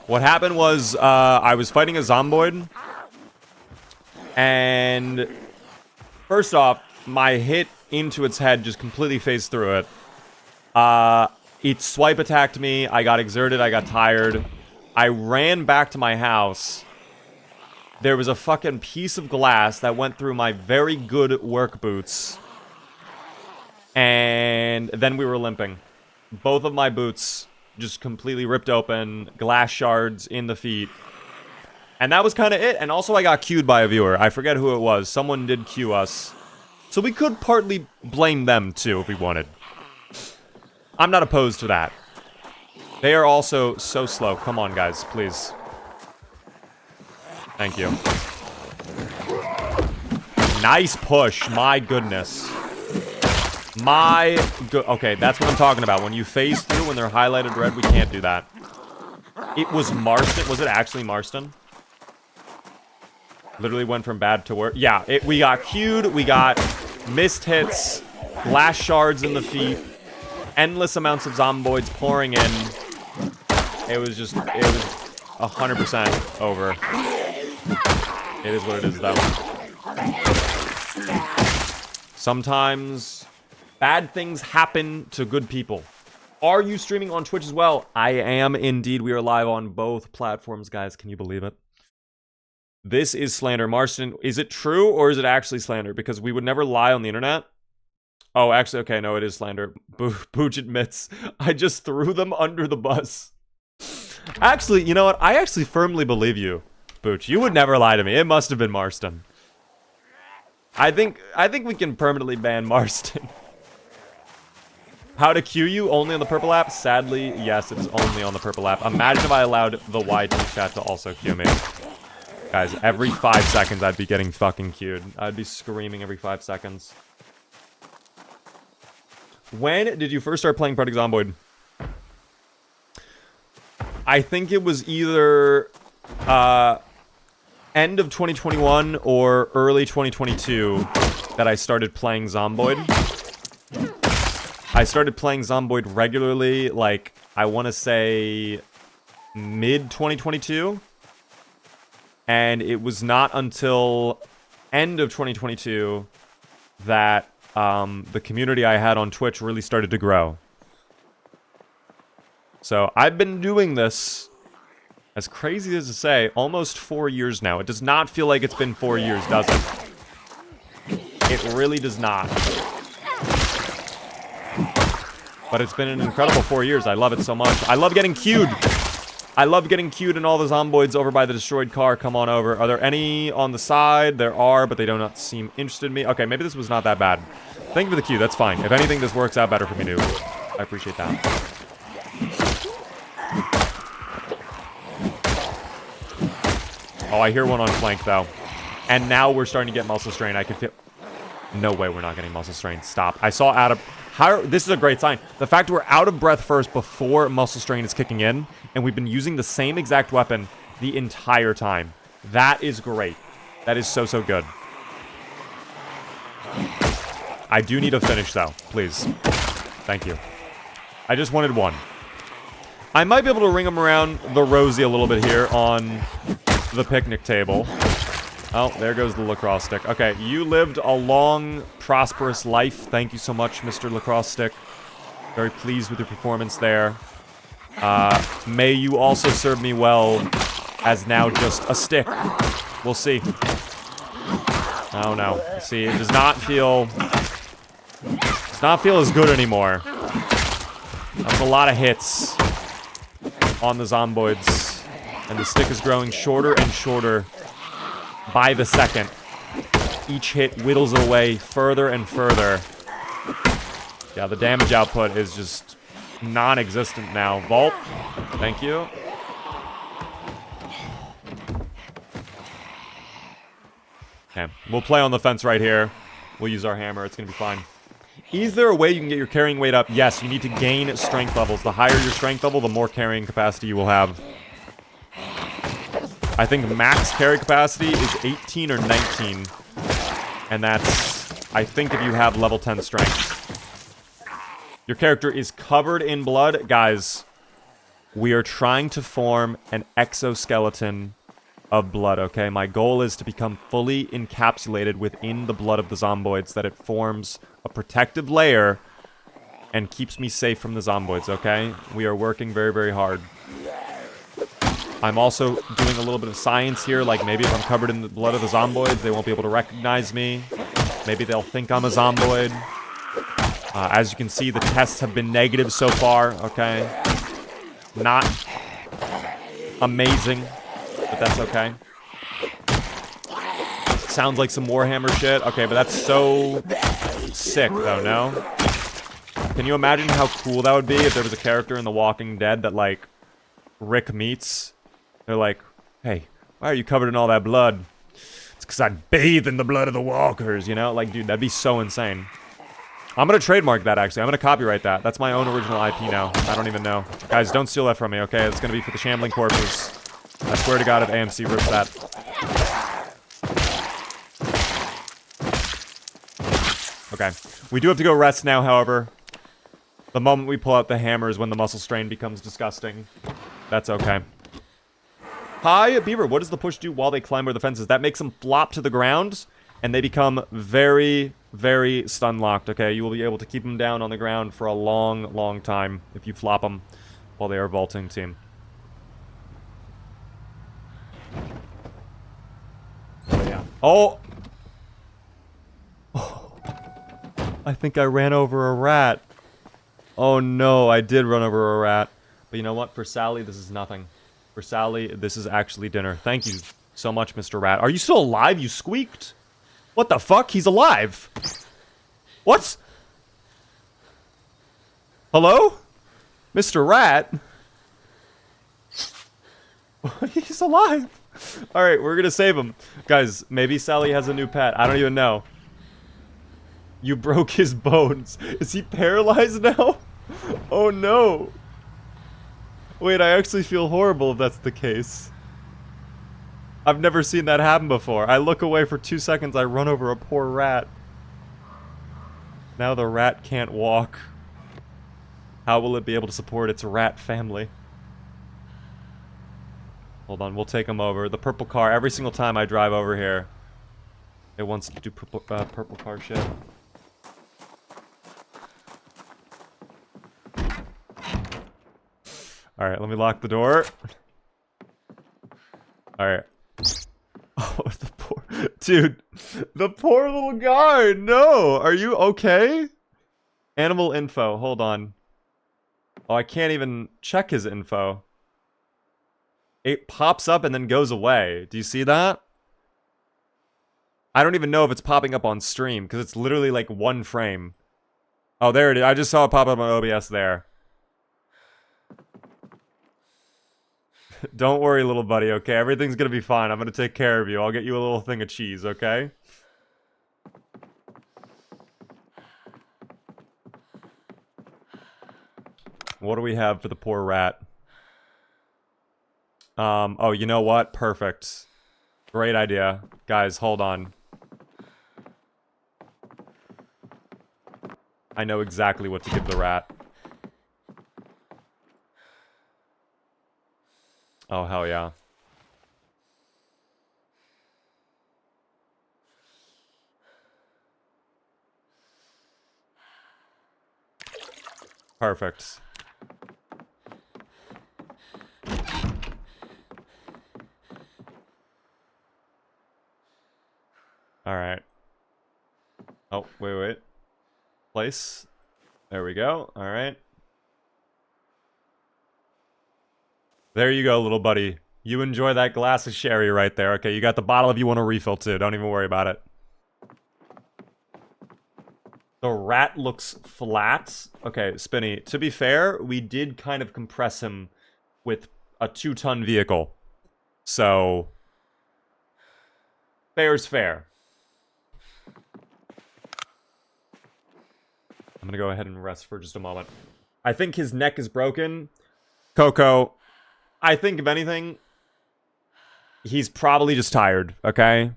What happened was, I was fighting a Zomboid. And first off, my hit into its head just completely phased through it. It swipe attacked me. I got exerted. I got tired. I ran back to my house. There was a fucking piece of glass that went through my very good work boots. And then we were limping. Both of my boots just completely ripped open. Glass shards in the feet. And that was kind of it. And also I got queued by a viewer. I forget who it was. Someone did queue us. So we could partly blame them, too, if we wanted. I'm not opposed to that. They are also so slow. Come on, guys, please. Thank you. Nice push. My goodness. Okay, that's what I'm talking about. When you phase through, when they're highlighted red, we can't do that. It was Marston. Was it actually Marston? Literally went from bad to worse. Yeah, we got queued. We got missed hits. Glass shards in the feet. Endless amounts of Zomboids pouring in. It was 100% over. It is what it is, though. Sometimes bad things happen to good people. Are you streaming on Twitch as well? I am indeed. We are live on both platforms, guys. Can you believe it? This is slander. Marston, is it true or is it actually slander? Because we would never lie on the internet. Oh, actually, okay, no, it is slander. Booch admits, I just threw them under the bus. Actually, you know what? I actually firmly believe you, Booch. You would never lie to me. It must have been Marston. I think we can permanently ban Marston. How to queue you? Only on the purple app? Sadly, yes, it's only on the purple app. Imagine if I allowed the YT chat to also queue me. Guys, every 5 seconds I'd be getting fucking queued. I'd be screaming every 5 seconds. When did you first start playing Project Zomboid? I think it was either end of 2021 or early 2022 that I started playing Zomboid. I started playing Zomboid regularly, like, I want to say mid-2022. And it was not until end of 2022 that the community I had on Twitch really started to grow. So I've been doing this, as crazy as to say, almost 4 years now. It does not feel like it's been 4 years, does it? It really does not. But it's been an incredible 4 years. I love it so much. I love getting queued. I love getting queued and all the Zomboids over by the destroyed car. Come on over. Are there any on the side? There are, but they do not seem interested in me. Okay, maybe this was not that bad. Thank you for the queue. That's fine. If anything, this works out better for me, noob. I appreciate that. Oh, I hear one on flank, though. And now we're starting to get muscle strain. I can feel... No way we're not getting muscle strain. Stop. I saw out of... This is a great sign. The fact we're out of breath first before muscle strain is kicking in, and we've been using the same exact weapon the entire time. That is great. That is so, so good. I do need a finish, though. Please. Thank you. I just wanted one. I might be able to ring him around the rosy a little bit here on the picnic table. Oh, there goes the lacrosse stick. Okay, you lived a long, prosperous life. Thank you so much, Mr. Lacrosse Stick. Very pleased with your performance there. May you also serve me well as now just a stick. We'll see. Oh no. See, it does not feel as good anymore. That's a lot of hits on the Zomboids. And the stick is growing shorter and shorter by the second. Each hit whittles it away further and further. Yeah, the damage output is just non-existent now. Vault. Thank you. Okay, we'll play on the fence right here. We'll use our hammer. It's going to be fine. Is there a way you can get your carrying weight up? Yes, you need to gain strength levels. The higher your strength level, the more carrying capacity you will have. I think max carry capacity is 18 or 19. And that's, I think, if you have level 10 strength. Your character is covered in blood. Guys, we are trying to form an exoskeleton of blood, okay? My goal is to become fully encapsulated within the blood of the Zomboids, that it forms a protective layer and keeps me safe from the Zomboids, okay? We are working very, very hard. I'm also doing a little bit of science here, like maybe if I'm covered in the blood of the Zomboids, they won't be able to recognize me. Maybe they'll think I'm a Zomboid. As you can see, the tests have been negative so far, okay? Not amazing, but that's okay. Sounds like some Warhammer shit. Okay, but that's so sick, though, no? Can you imagine how cool that would be if there was a character in The Walking Dead that, like, Rick meets? They're like, hey, why are you covered in all that blood? It's because I bathe in the blood of the walkers, you know? Like, dude, that'd be so insane. I'm gonna trademark that, actually. I'm gonna copyright that. That's my own original IP now. I don't even know. Guys, don't steal that from me, okay? It's gonna be for the Shambling Corpses. I swear to God if AMC rips that. Okay. We do have to go rest now, however. The moment we pull out the hammer is when the muscle strain becomes disgusting. That's okay. Hi, Beaver. What does the push do while they climb over the fences? That makes them flop to the ground, and they become very, very stun-locked, okay? You will be able to keep them down on the ground for a long, long time if you flop them while they are vaulting, team. Oh, yeah. Oh! Oh! I think I ran over a rat. Oh, no, I did run over a rat. But you know what? For Sally, this is nothing. For Sally, this is actually dinner. Thank you so much, Mr. Rat. Are you still alive? You squeaked? What the fuck? He's alive. What? Hello? Mr. Rat? He's alive. Alright, we're gonna save him. Guys, maybe Sally has a new pet. I don't even know. You broke his bones. Is he paralyzed now? Oh no. Wait, I actually feel horrible if that's the case. I've never seen that happen before. I look away for 2 seconds, I run over a poor rat. Now the rat can't walk. How will it be able to support its rat family? Hold on, we'll take him over. The purple car, every single time I drive over here, it wants to do purple car shit. Alright, let me lock the door. Alright. Oh, the poor... Dude, the poor little guy! No! Are you okay? Animal info, hold on. Oh, I can't even check his info. It pops up and then goes away. Do you see that? I don't even know if it's popping up on stream, because it's literally like 1 frame. Oh, there it is. I just saw it pop up on OBS there. Don't worry, little buddy, okay? Everything's gonna be fine. I'm gonna take care of you. I'll get you a little thing of cheese, okay? What do we have for the poor rat? Oh, you know what? Perfect. Great idea. Guys, hold on. I know exactly what to give the rat. Oh, hell yeah. Perfect. Alright. Oh, wait. Place. There we go. Alright. There you go, little buddy. You enjoy that glass of sherry right there. Okay, you got the bottle if you want to refill too. Don't even worry about it. The rat looks flat. Okay, Spinny. To be fair, we did kind of compress him with a 2-ton vehicle. So, fair's fair. I'm gonna go ahead and rest for just a moment. I think his neck is broken. Coco, I think if anything, he's probably just tired, okay?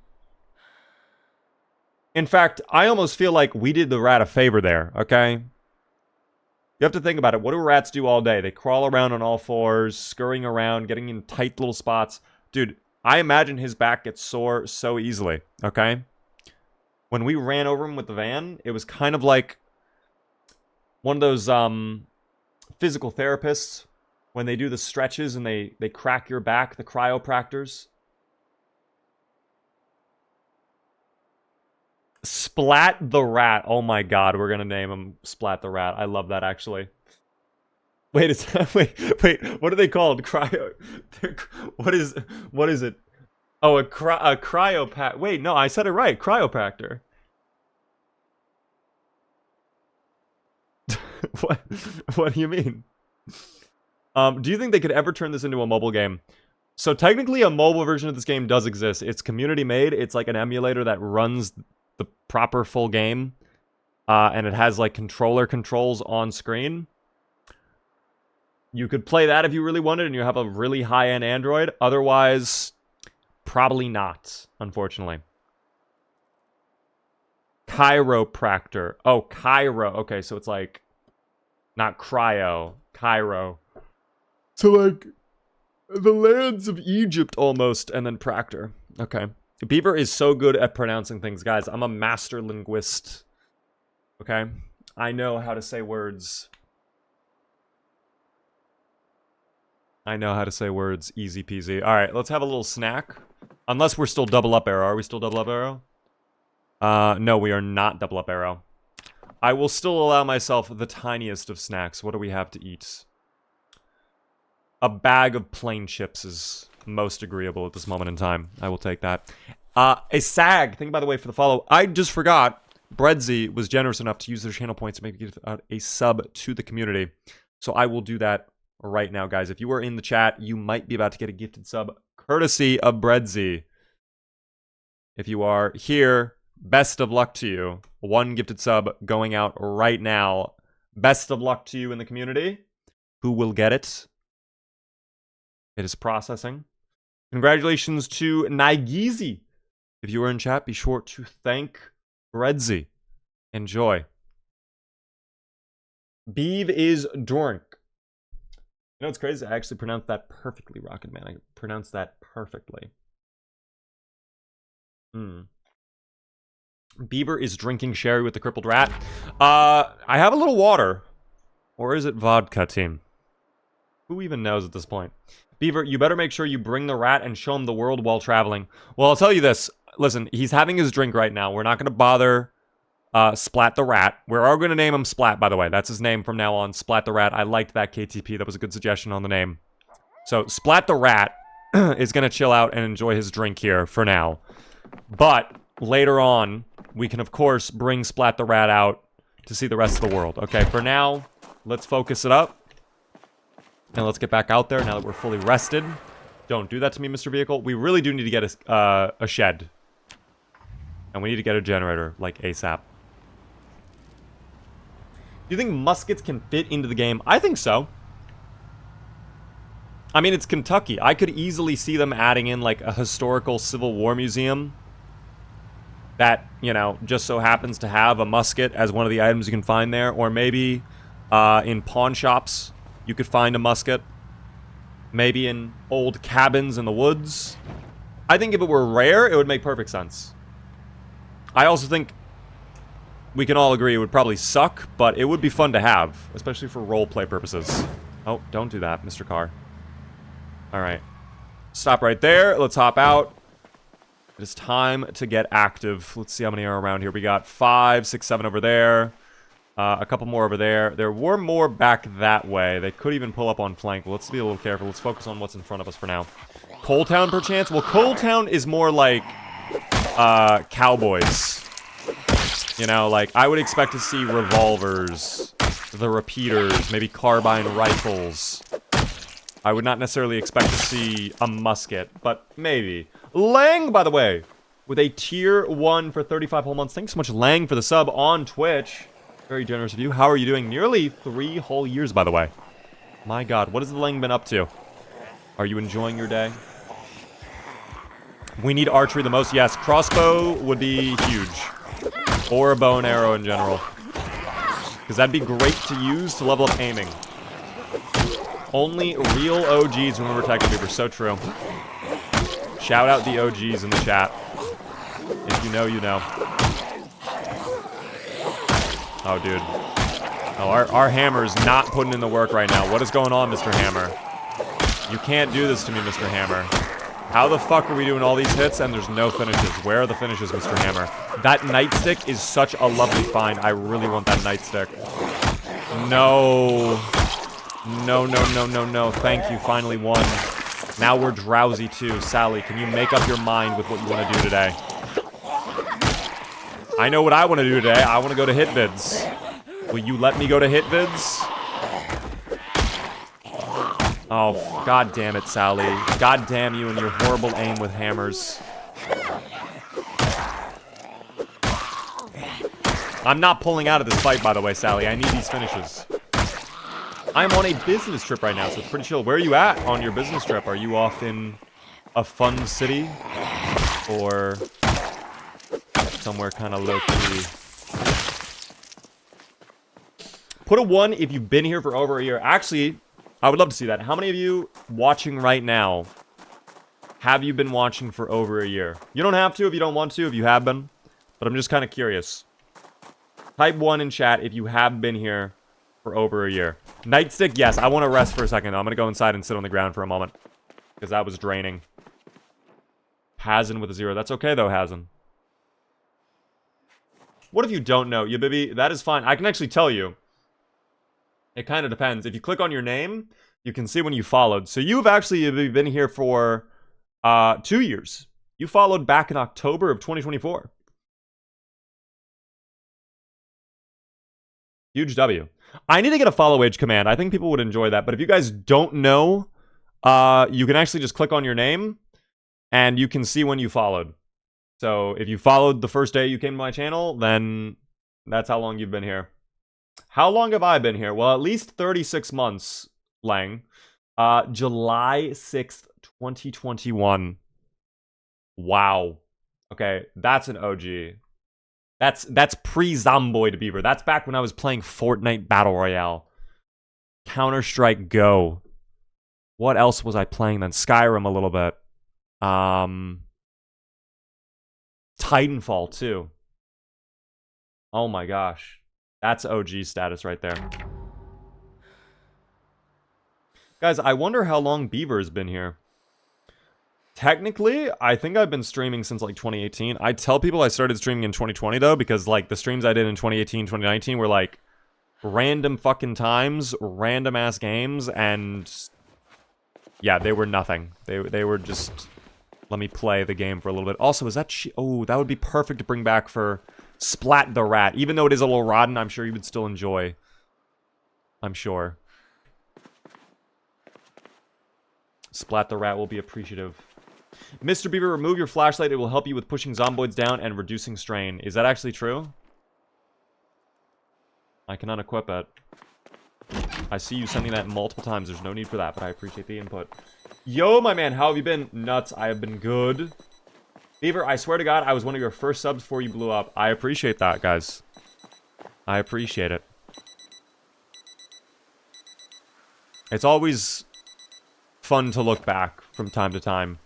In fact, I almost feel like we did the rat a favor there, okay? You have to think about it. What do rats do all day? They crawl around on all fours, scurrying around, getting in tight little spots. Dude, I imagine his back gets sore so easily, okay? When we ran over him with the van, it was kind of like one of those physical therapists when they do the stretches and they crack your back, the cryopractors. Splat the Rat. Oh my god, we're gonna name him Splat the Rat. I love that, actually. Wait, wait, what are they called? Cryo... What is it? Oh, a cryopac... Wait, no, I said it right. Cryopractor. What do you mean? Do you think they could ever turn this into a mobile game? So technically a mobile version of this game does exist. It's community made. It's like an emulator that runs the proper full game. And it has like controller controls on screen. You could play that if you really wanted and you have a really high-end Android. Otherwise, probably not, unfortunately. Chiropractor. Oh, Cairo. Okay, so it's like... Not cryo. Cairo. So like... The lands of Egypt, almost, and then Practor. Okay. Beaver is so good at pronouncing things, guys. I'm a master linguist. Okay? I know how to say words. I know how to say words. Easy peasy. Alright, let's have a little snack. Unless we're still double up arrow. Are we still double up arrow? No, we are not double up arrow. I will still allow myself the tiniest of snacks. What do we have to eat? A bag of plain chips is most agreeable at this moment in time. I will take that. A SAG. Thank you, by the way, for the follow. I just forgot. Breadsy was generous enough to use their channel points to maybe give out a sub to the community. So I will do that right now, guys. If you are in the chat, you might be about to get a gifted sub courtesy of Breadsy. If you are here, best of luck to you. One gifted sub going out right now. Best of luck to you in the community. Who will get it? It is processing. Congratulations to Naigizi. If you were in chat, be sure to thank Breadsy. Enjoy. Beeve is drunk. You know what's crazy? I actually pronounced that perfectly, Rocket Man. I pronounced that perfectly. Beaver is drinking sherry with the crippled rat. I have a little water. Or is it vodka, team? Who even knows at this point? Beaver, you better make sure you bring the rat and show him the world while traveling. Well, I'll tell you this. Listen, he's having his drink right now. We're not going to bother Splat the Rat. We're all going to name him Splat, by the way. That's his name from now on, Splat the Rat. I liked that KTP. That was a good suggestion on the name. So, Splat the Rat is going to chill out and enjoy his drink here for now. But, later on, we can, of course, bring Splat the Rat out to see the rest of the world. Okay, for now, let's focus it up. And let's get back out there now that we're fully rested. Don't do that to me, Mr. Vehicle. We really do need to get a shed. And we need to get a generator, like, ASAP. Do you think muskets can fit into the game? I think so. I mean, it's Kentucky. I could easily see them adding in, like, a historical Civil War museum that, you know, just so happens to have a musket as one of the items you can find there. Or maybe in pawn shops, you could find a musket. Maybe in old cabins in the woods. I think if it were rare, it would make perfect sense. I also think we can all agree it would probably suck, but it would be fun to have, especially for roleplay purposes. Oh, don't do that, Mr. Carr. Alright. Stop right there. Let's hop out. It is time to get active. Let's see how many are around here. We got 5, 6, 7 over there. A couple more over there. There were more back that way. They could even pull up on flank. Let's be a little careful. Let's focus on what's in front of us for now. Coal Town, perchance? Well, Coal Town is more like cowboys. You know, like, I would expect to see revolvers, the repeaters, maybe carbine rifles. I would not necessarily expect to see a musket, but maybe. Lang, by the way, with a tier 1 for 35 whole months. Thanks so much, Lang, for the sub on Twitch. Very generous of you. How are you doing? Nearly 3 whole years, by the way. My God, what has the Lang been up to? Are you enjoying your day? We need archery the most. Yes, crossbow would be huge. Or a bow and arrow in general. Because that'd be great to use to level up aiming. Only real OGs remember Tiger Beaver. So true. Shout out the OGs in the chat. If you know, you know. Oh, dude. Oh, our Hammer's not putting in the work right now. What is going on, Mr. Hammer? You can't do this to me, Mr. Hammer. How the fuck are we doing all these hits and there's no finishes? Where are the finishes, Mr. Hammer? That nightstick is such a lovely find. I really want that nightstick. No. No, no, no, no, no. Thank you. Finally won. Now we're drowsy too. Sally, can you make up your mind with what you want to do today? I know what I want to do today. I want to go to HitVids. Will you let me go to HitVids? Oh, god damn it, Sally. God damn you and your horrible aim with hammers. I'm not pulling out of this fight, by the way, Sally. I need these finishes. I'm on a business trip right now, so it's pretty chill. Where are you at on your business trip? Are you off in a fun city? Or somewhere kind of low-key? Put a 1 if you've been here for over a year. Actually, I would love to see that. How many of you watching right now have you been watching for over a year? You don't have to if you don't want to, if you have been. But I'm just kind of curious. Type 1 in chat if you have been here for over a year. Nightstick, yes. I want to rest for a second. I'm going to go inside and sit on the ground for a moment. Because that was draining. Hazen with a 0. That's okay, though, Hazen. What if you don't know? Yeah, baby, that is fine. I can actually tell you. It kind of depends. If you click on your name, you can see when you followed. So you've actually been here for 2 years. You followed back in October of 2024. Huge W. I need to get a follow age command. I think people would enjoy that. But if you guys don't know, you can actually just click on your name and you can see when you followed. So if you followed the first day you came to my channel, then that's how long you've been here. How long have I been here? Well, at least 36 months, Lang. July 6th, 2021. Wow. Okay, that's an OG. That's pre-Zomboid Beaver. That's back when I was playing Fortnite Battle Royale. Counter-Strike Go. What else was I playing then? Skyrim a little bit. Titanfall too. Oh my gosh. That's OG status right there. Guys, I wonder how long Beaver has been here. Technically, I think I've been streaming since like 2018. I tell people I started streaming in 2020 though, because like the streams I did in 2018, 2019 were like random fucking times, random ass games, and yeah, they were nothing. They were just, let me play the game for a little bit. Also, is that oh, that would be perfect to bring back for Splat the Rat. Even though it is a little rotten, I'm sure you would still enjoy. I'm sure. Splat the Rat will be appreciative. Mr. Beaver, remove your flashlight. It will help you with pushing zomboids down and reducing strain. Is that actually true? I can unequip it. I see you sending that multiple times. There's no need for that, but I appreciate the input. Yo, my man, how have you been? Nuts. I have been good. Beaver, I swear to God, I was one of your first subs before you blew up. I appreciate that, guys. I appreciate it. It's always fun to look back from time to time.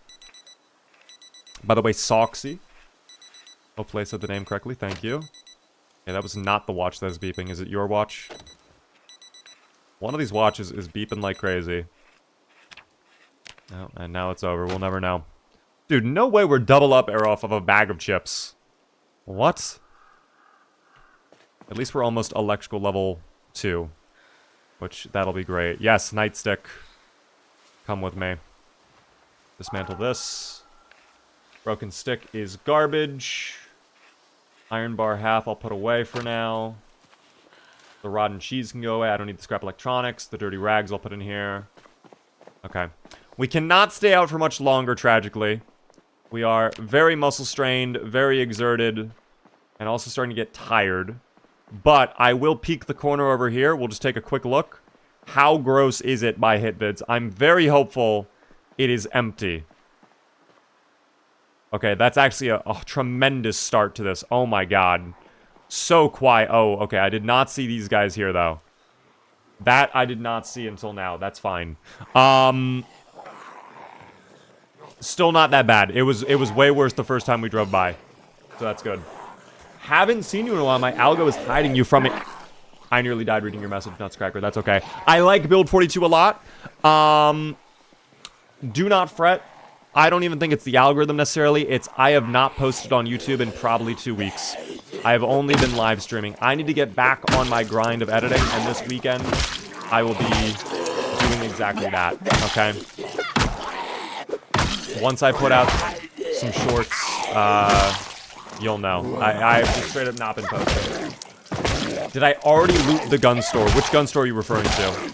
By the way, Soxy. Hopefully I said the name correctly. Thank you. Okay, that was not the watch that is beeping. Is it your watch? One of these watches is beeping like crazy. Oh, and now it's over. We'll never know. Dude, no way we're double up air off of a bag of chips. What? At least we're almost electrical level 2. Which, that'll be great. Yes, nightstick. Come with me. Dismantle this. Broken stick is garbage. Iron bar half I'll put away for now. The rod and cheese can go away. I don't need the scrap electronics. The dirty rags I'll put in here. Okay. We cannot stay out for much longer, tragically. We are very muscle strained, very exerted, and also starting to get tired. But I will peek the corner over here. We'll just take a quick look. How gross is it by HitVids? I'm very hopeful it is empty. Okay, that's actually a tremendous start to this. Oh my god. So quiet. Oh, okay, I did not see these guys here, though. That I did not see until now. That's fine. Still not that bad. It was way worse the first time we drove by. So that's good. Haven't seen you in a while. My algo is hiding you from it. I nearly died reading your message, Nutscracker. That's okay. I like Build 42 a lot. Do not fret. I don't even think it's the algorithm necessarily. It's I have not posted on YouTube in probably 2 weeks. I have only been live streaming. I need to get back on my grind of editing, and this weekend I will be doing exactly that, okay? Once I put out some shorts, you'll know. I've just straight up not been posting. Did I already loot the gun store? Which gun store are you referring to?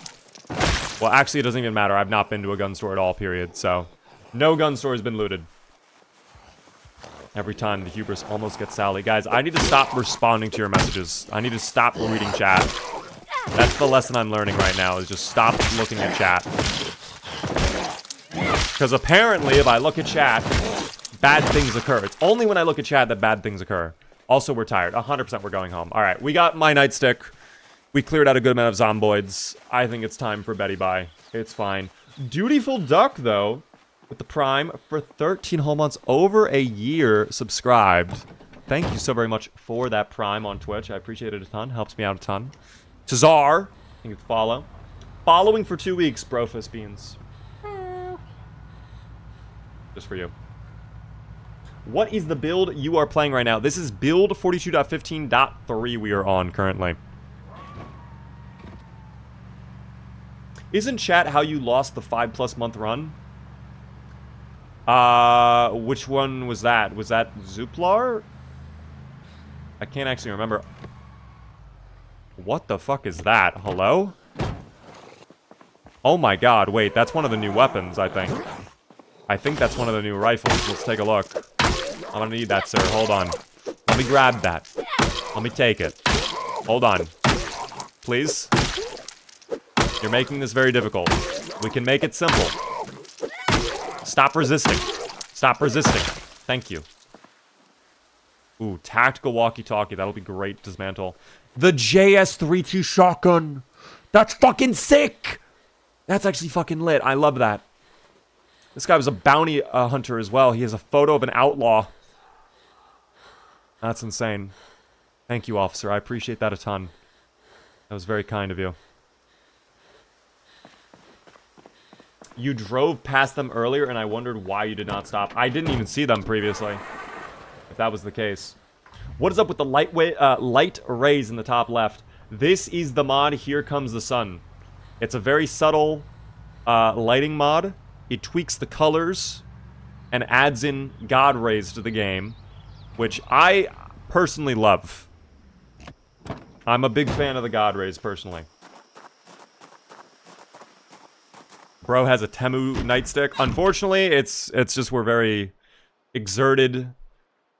Well, actually, it doesn't even matter. I've not been to a gun store at all, period, so... No gun store has been looted. Every time the hubris almost gets Sally. Guys, I need to stop responding to your messages. I need to stop reading chat. That's the lesson I'm learning right now, is just stop looking at chat. Because apparently, if I look at chat, bad things occur. It's only when I look at chat that bad things occur. Also, we're tired. 100% we're going home. Alright, we got my nightstick. We cleared out a good amount of zomboids. I think it's time for Betty Bye. It's fine. Dutiful Duck, though, with the Prime for 13 whole months, over a year subscribed. Thank you so very much for that Prime on Twitch. I appreciate it a ton. Helps me out a ton. Tazar, you can follow. Following for 2 weeks, Brofist Beans. Just for you. What is the build you are playing right now? This is build 42.15.3 we are on currently. Isn't chat how you lost the 5+ month run? Which one was that? Was that Zooplar? I can't actually remember. What the fuck is that? Hello? Oh my god, wait, that's one of the new weapons, I think. I think that's one of the new rifles. Let's take a look. I'm gonna need that, sir. Hold on. Let me grab that. Let me take it. Hold on. Please? You're making this very difficult. We can make it simple. Stop resisting. Stop resisting. Thank you. Ooh, tactical walkie-talkie. That'll be great to dismantle. The JS32 shotgun. That's fucking sick. That's actually fucking lit. I love that. This guy was a bounty hunter as well. He has a photo of an outlaw. That's insane. Thank you, officer. I appreciate that a ton. That was very kind of you. You drove past them earlier, and I wondered why you did not stop. I didn't even see them previously, if that was the case. What is up with the light rays in the top left? This is the mod Here Comes the Sun. It's a very subtle lighting mod. It tweaks the colors and adds in God rays to the game, which I personally love. I'm a big fan of the God rays, personally. Bro has a Temu nightstick. Unfortunately, it's just we're very exerted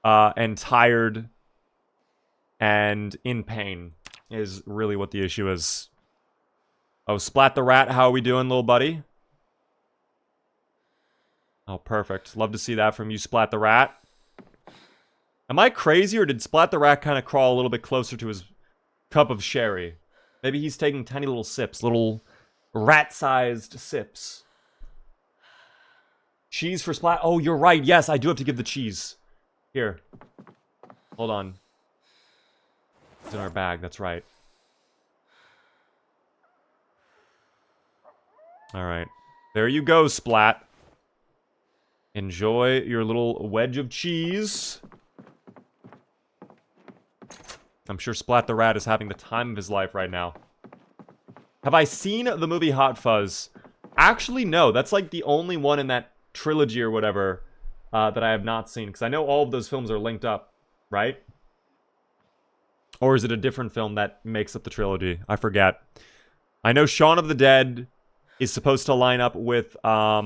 and tired and in pain is really what the issue is. Oh, Splat the Rat, how are we doing, little buddy? Oh, perfect. Love to see that from you, Splat the Rat. Am I crazy, or did Splat the Rat kind of crawl a little bit closer to his cup of sherry? Maybe he's taking tiny little sips, little rat-sized sips. Cheese for Splat. Oh, you're right. Yes, I do have to give the cheese. Here. Hold on. It's in our bag. That's right. Alright. There you go, Splat. Enjoy your little wedge of cheese. I'm sure Splat the Rat is having the time of his life right now. Have I seen the movie Hot Fuzz? Actually, no. That's like the only one in that trilogy or whatever that I have not seen. Because I know all of those films are linked up, right? Or is it a different film that makes up the trilogy? I forget. I know Shaun of the Dead is supposed to line up with, I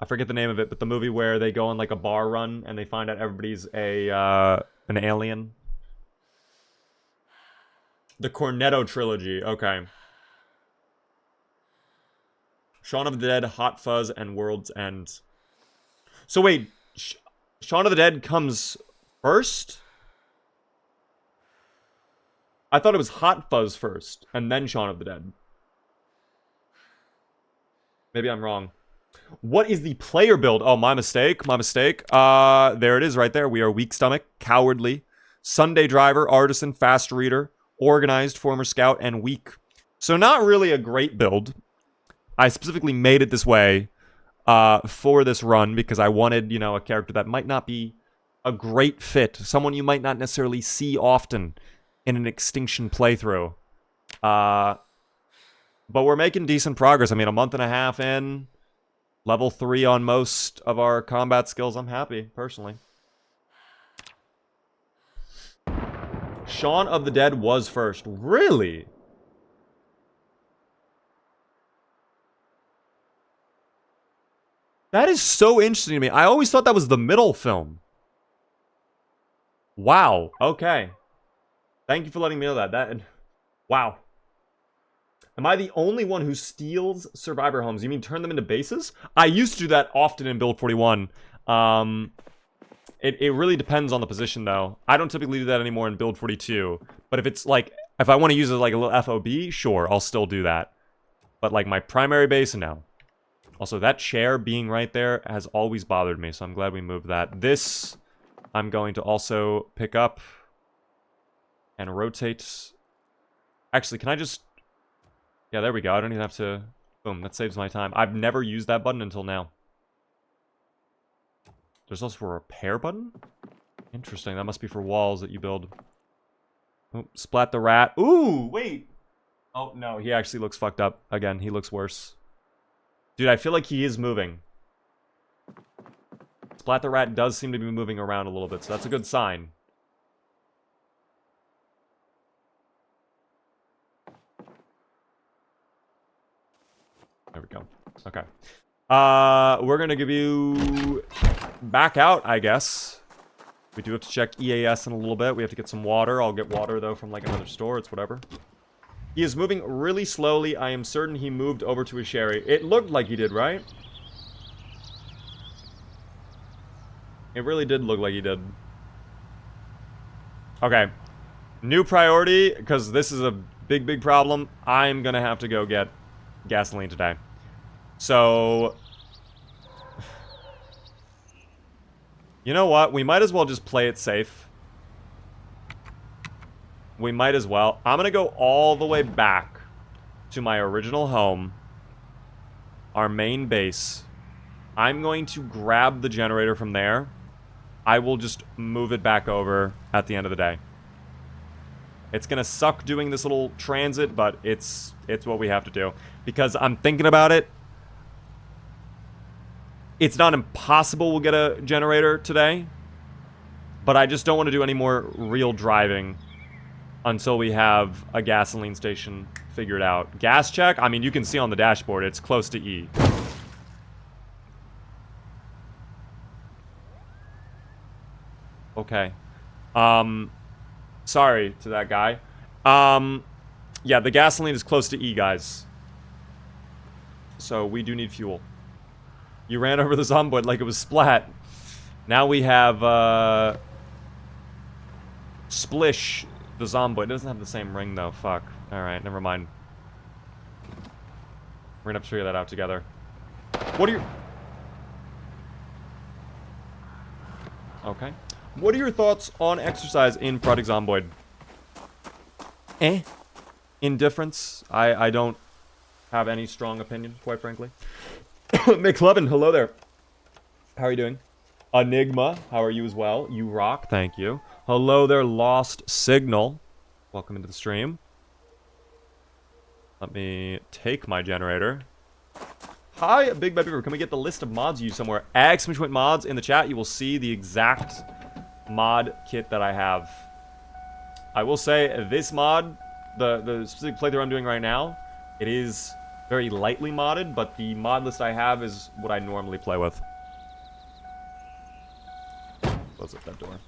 forget the name of it, but the movie where they go on like a bar run and they find out everybody's an alien. The Cornetto trilogy, okay. Shaun of the Dead, Hot Fuzz, and World's End. So wait, Shaun of the Dead comes first? I thought it was Hot Fuzz first, and then Shaun of the Dead. Maybe I'm wrong. What is the player build? Oh, my mistake. My mistake. There it is right there. We are weak stomach, cowardly, Sunday driver, artisan, fast reader, organized, former scout, and weak. So not really a great build. I specifically made it this way for this run because I wanted, you know, a character that might not be a great fit. Someone you might not necessarily see often in an Extinction playthrough. But we're making decent progress. I mean, a month and a half in, level 3 on most of our combat skills. I'm happy, personally. Shaun of the Dead was first. Really? That is so interesting to me. I always thought that was the middle film. Wow. Okay. Thank you for letting me know that. Wow. Am I the only one who steals survivor homes? You mean turn them into bases? I used to do that often in Build 41. It really depends on the position, though. I don't typically do that anymore in Build 42. But if it's like, if I want to use it like a little FOB, sure, I'll still do that. But like my primary base, no. Also, that chair being right there has always bothered me, so I'm glad we moved that. This, I'm going to also pick up and rotate. Actually, can I just... Yeah, there we go. I don't even have to... Boom, that saves my time. I've never used that button until now. There's also a repair button? Interesting. That must be for walls that you build. Oh, Splat the Rat. Ooh, wait. Oh, no. He actually looks fucked up. Again, he looks worse. Dude, I feel like he is moving. Splat the Rat does seem to be moving around a little bit, so that's a good sign. There we go. Okay. We're gonna give you back out, I guess. We do have to check EAS in a little bit. We have to get some water. I'll get water, though, from, like, another store. It's whatever. He is moving really slowly. I am certain he moved over to his sherry. It looked like he did, right? It really did look like he did. Okay. New priority, because this is a big, big problem. I'm gonna have to go get gasoline today. So... You know what? We might as well just play it safe. We might as well. I'm gonna go all the way back to my original home. Our main base. I'm going to grab the generator from there. I will just move it back over at the end of the day. It's gonna suck doing this little transit, but it's what we have to do. Because I'm thinking about it. It's not impossible we'll get a generator today. But I just don't want to do any more real driving until we have a gasoline station figured out. Gas check? I mean, you can see on the dashboard, it's close to E. Okay. Sorry to that guy. Yeah, the gasoline is close to E, guys. So we do need fuel. You ran over the Zomboid like it was Splat. Now we have, Splish, the Zomboid. It doesn't have the same ring, though. Fuck. Alright, never mind. We're gonna have to figure that out together. What are you... Okay. What are your thoughts on exercise in Project Zomboid? Indifference. I don't have any strong opinion, quite frankly. McLovin, hello there. How are you doing? Enigma, how are you as well? You rock, thank you. Hello there, Lost Signal. Welcome into the stream. Let me take my generator. Hi, Big Bad Beaver. Can we get the list of mods you use somewhere? Exclamation point mods in the chat. You will see the exact mod kit that I have. I will say this mod, the specific playthrough I'm doing right now, it is very lightly modded, but the mod list I have is what I normally play with. Close up that door.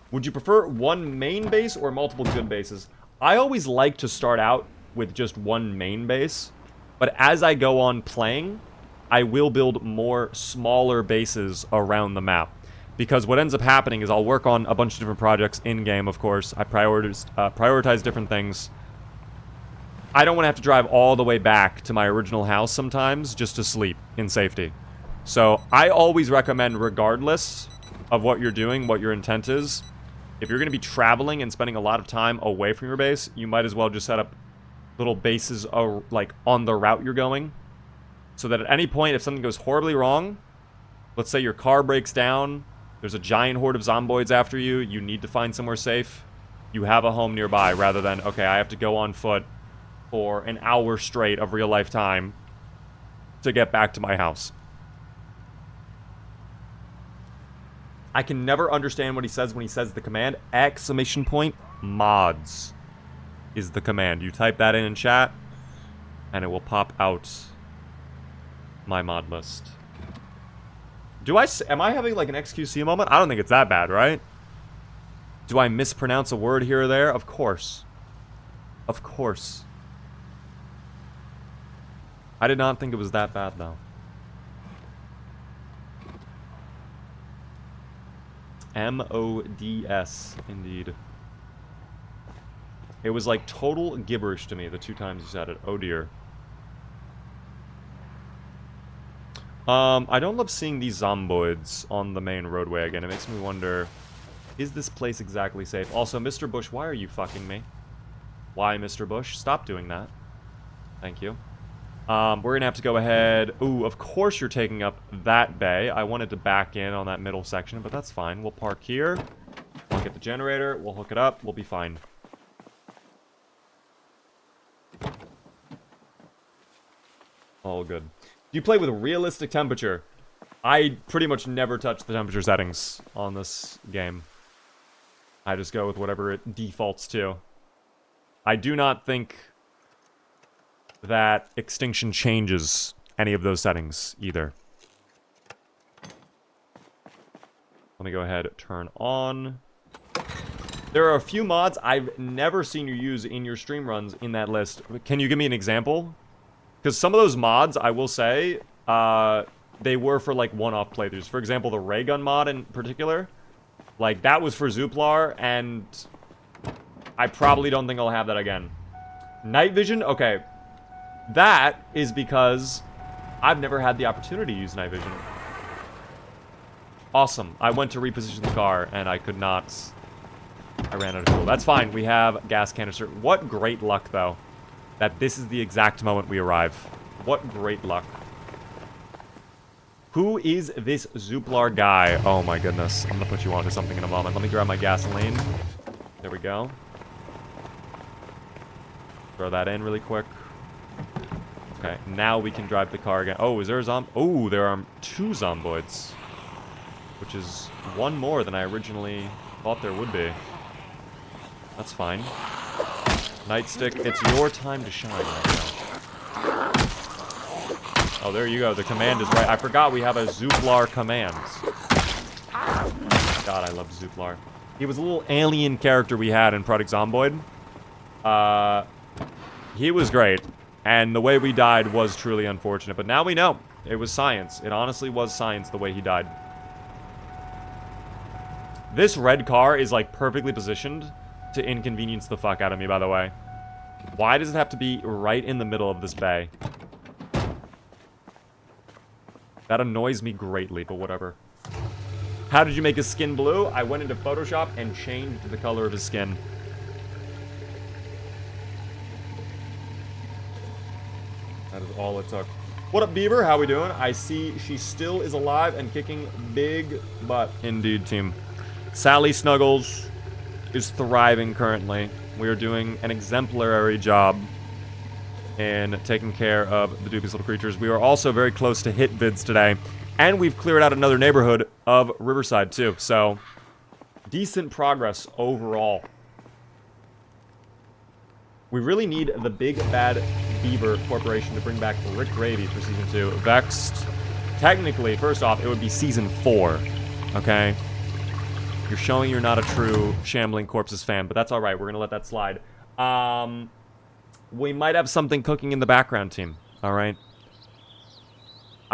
Would you prefer one main base or multiple good bases? I always like to start out with just one main base, but as I go on playing, I will build more smaller bases around the map. Because what ends up happening is I'll work on a bunch of different projects in-game, of course. I prioritize different things. I don't want to have to drive all the way back to my original house sometimes just to sleep in safety. So I always recommend, regardless of what you're doing, what your intent is, if you're going to be traveling and spending a lot of time away from your base, you might as well just set up little bases like on the route you're going, so that at any point if something goes horribly wrong, let's say your car breaks down, there's a giant horde of zomboids after you, you need to find somewhere safe, you have a home nearby, rather than, okay, I have to go on foot for an hour straight of real life time to get back to my house. I can never understand what he says when he says the command exclamation point mods is the command. You type that in chat, and it will pop out my mod list. Am I having like an XQC moment? I don't think it's that bad, right? Do I mispronounce a word here or there? Of course. Of course. I did not think it was that bad, though. M-O-D-S, indeed. It was like total gibberish to me the 2 times you said it. Oh dear. I don't love seeing these zomboids on the main roadway again. It makes me wonder, is this place exactly safe? Also, Mr. Bush, why are you fucking me? Why, Mr. Bush? Stop doing that. Thank you. We're gonna have to go ahead. Ooh, of course you're taking up that bay. I wanted to back in on that middle section, but that's fine. We'll park here. We'll get the generator. We'll hook it up. We'll be fine. All good. Do you play with realistic temperature? I pretty much never touch the temperature settings on this game. I just go with whatever it defaults to. I do not think that Extinction changes any of those settings either. Let me go ahead and turn on. There are a few mods I've never seen you use in your stream runs in that list. Can you give me an example? Because some of those mods, I will say, they were for like one-off playthroughs. For example, the ray gun mod in particular, like that was for Zooplar, and I probably don't think I'll have that again. Night vision? Okay. That is because I've never had the opportunity to use night vision. Awesome. I went to reposition the car, and I could not. I ran out of fuel. That's fine. We have gas canister. What great luck, though, that this is the exact moment we arrive. What great luck. Who is this Zooplar guy? Oh my goodness. I'm gonna put you onto something in a moment. Let me grab my gasoline. There we go. Throw that in really quick. Okay, now we can drive the car again. Oh, is there a Oh, there are 2 zomboids. Which is 1 more than I originally thought there would be. That's fine. Nightstick, it's your time to shine right now. Oh, there you go. The command is right. I forgot we have a Zooplar command. God, I love Zooplar. He was a little alien character we had in Project Zomboid. He was great. And the way we died was truly unfortunate. But now we know. It was science. It honestly was science the way he died. This red car is like perfectly positioned to inconvenience the fuck out of me, by the way. Why does it have to be right in the middle of this bay? That annoys me greatly, but whatever. How did you make his skin blue? I went into Photoshop and changed the color of his skin. That is all it took. What up, Beaver? How we doing? I see she still is alive and kicking big butt. Indeed, team. Sally Snuggles is thriving currently. We are doing an exemplary job in taking care of the dubious little creatures. We are also very close to hit vids today. And we've cleared out another neighborhood of Riverside, too. So, decent progress overall. We really need the big bad Beaver Corporation to bring back Rick Gravy for Season 2. Vexed. Technically, first off, it would be Season 4. Okay? You're showing you're not a true Shambling Corpses fan, but that's alright. We're going to let that slide. We might have something cooking in the background, team. Alright?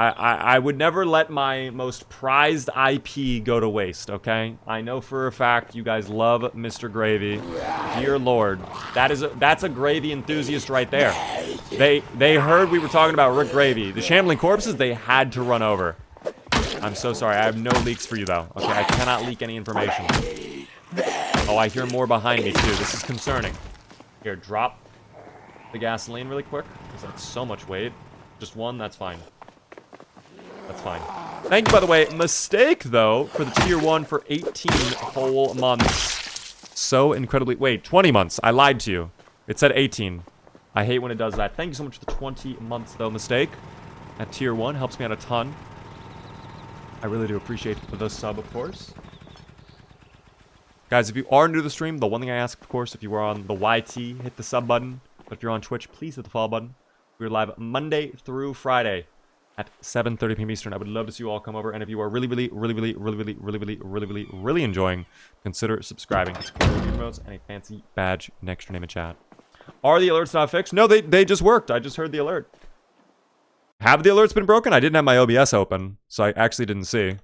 I would never let my most prized IP go to waste, okay? I know for a fact you guys love Mr. Gravy. Dear Lord. That's a Gravy enthusiast right there. They heard we were talking about Rick Gravy. The Shambling Corpses, they had to run over. I'm so sorry. I have no leaks for you, though. Okay, I cannot leak any information. Oh, I hear more behind me, too. This is concerning. Here, drop the gasoline really quick, because that's so much weight. Just one, that's fine. That's fine. Thank you, by the way. Mistake, though, for the tier 1 for 18 whole months. So incredibly... Wait, 20 months. I lied to you. It said 18. I hate when it does that. Thank you so much for the 20 months, though, Mistake. At tier 1. Helps me out a ton. I really do appreciate the sub, of course. Guys, if you are new to the stream, the one thing I ask, of course, if you are on the YT, hit the sub button. But if you're on Twitch, please hit the follow button. We're live Monday through Friday at 7:30 p.m. Eastern. I would love to see you all come over. And if you are really enjoying, consider subscribing. It's cool emotes and a fancy badge next to your name in chat. Are the alerts not fixed? No, they just worked. I just heard the alert. Have the alerts been broken? I didn't have my OBS open, so I actually didn't see.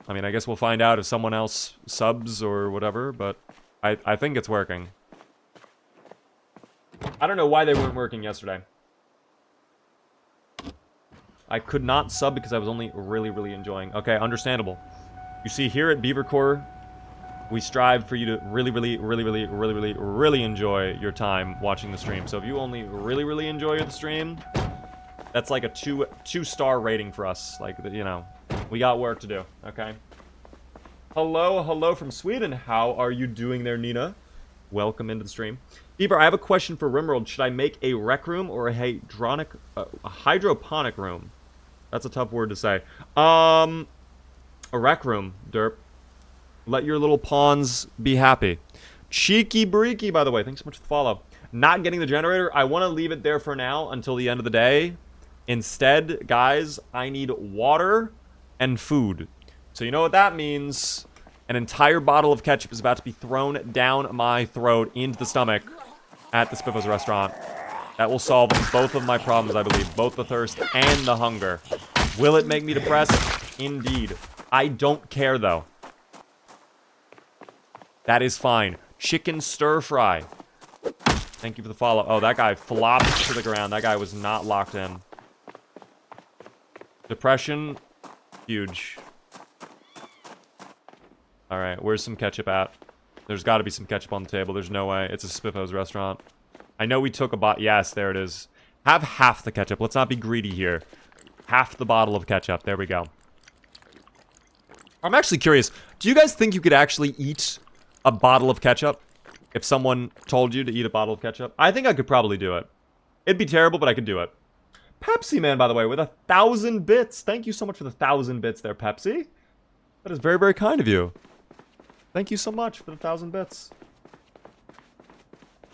I mean, I guess we'll find out if someone else subs or whatever, but I think it's working. I don't know why they weren't working yesterday. I could not sub because I was only really enjoying. Okay, understandable. You see, here at Beavercore, we strive for you to really enjoy your time watching the stream. So if you only really enjoy the stream, that's like a two-star rating for us. Like, you know, we got work to do, okay? Hello from Sweden. How are you doing there, Nina? Welcome into the stream. Beaver, I have a question for Rimworld. Should I make a rec room or a hydroponic room? That's a tough word to say. A rec room, derp. Let your little pawns be happy. Cheeky Breaky, by the way. Thanks so much for the follow. Not getting the generator. I want to leave it there for now until the end of the day. Instead, guys, I need water and food. So you know what that means. An entire bottle of ketchup is about to be thrown down my throat into the stomach at the Spiffos restaurant. That will solve both of my problems, I believe. Both the thirst and the hunger. Will it make me depressed? Indeed. I don't care, though. That is fine. Chicken stir fry. Thank you for the follow. Oh, that guy flopped to the ground. That guy was not locked in. Depression. Huge. Alright, where's some ketchup at? There's got to be some ketchup on the table. There's no way. It's a Spiffos restaurant. I know we took a bot. Yes, there it is. Have half the ketchup. Let's not be greedy here. Half the bottle of ketchup. There we go. I'm actually curious. Do you guys think you could actually eat a bottle of ketchup if someone told you to eat a bottle of ketchup? I think I could probably do it. It'd be terrible, but I could do it. Pepsi Man, by the way, with 1,000 bits. Thank you so much for the 1,000 bits there, Pepsi. That is very kind of you. Thank you so much for the 1,000 bits.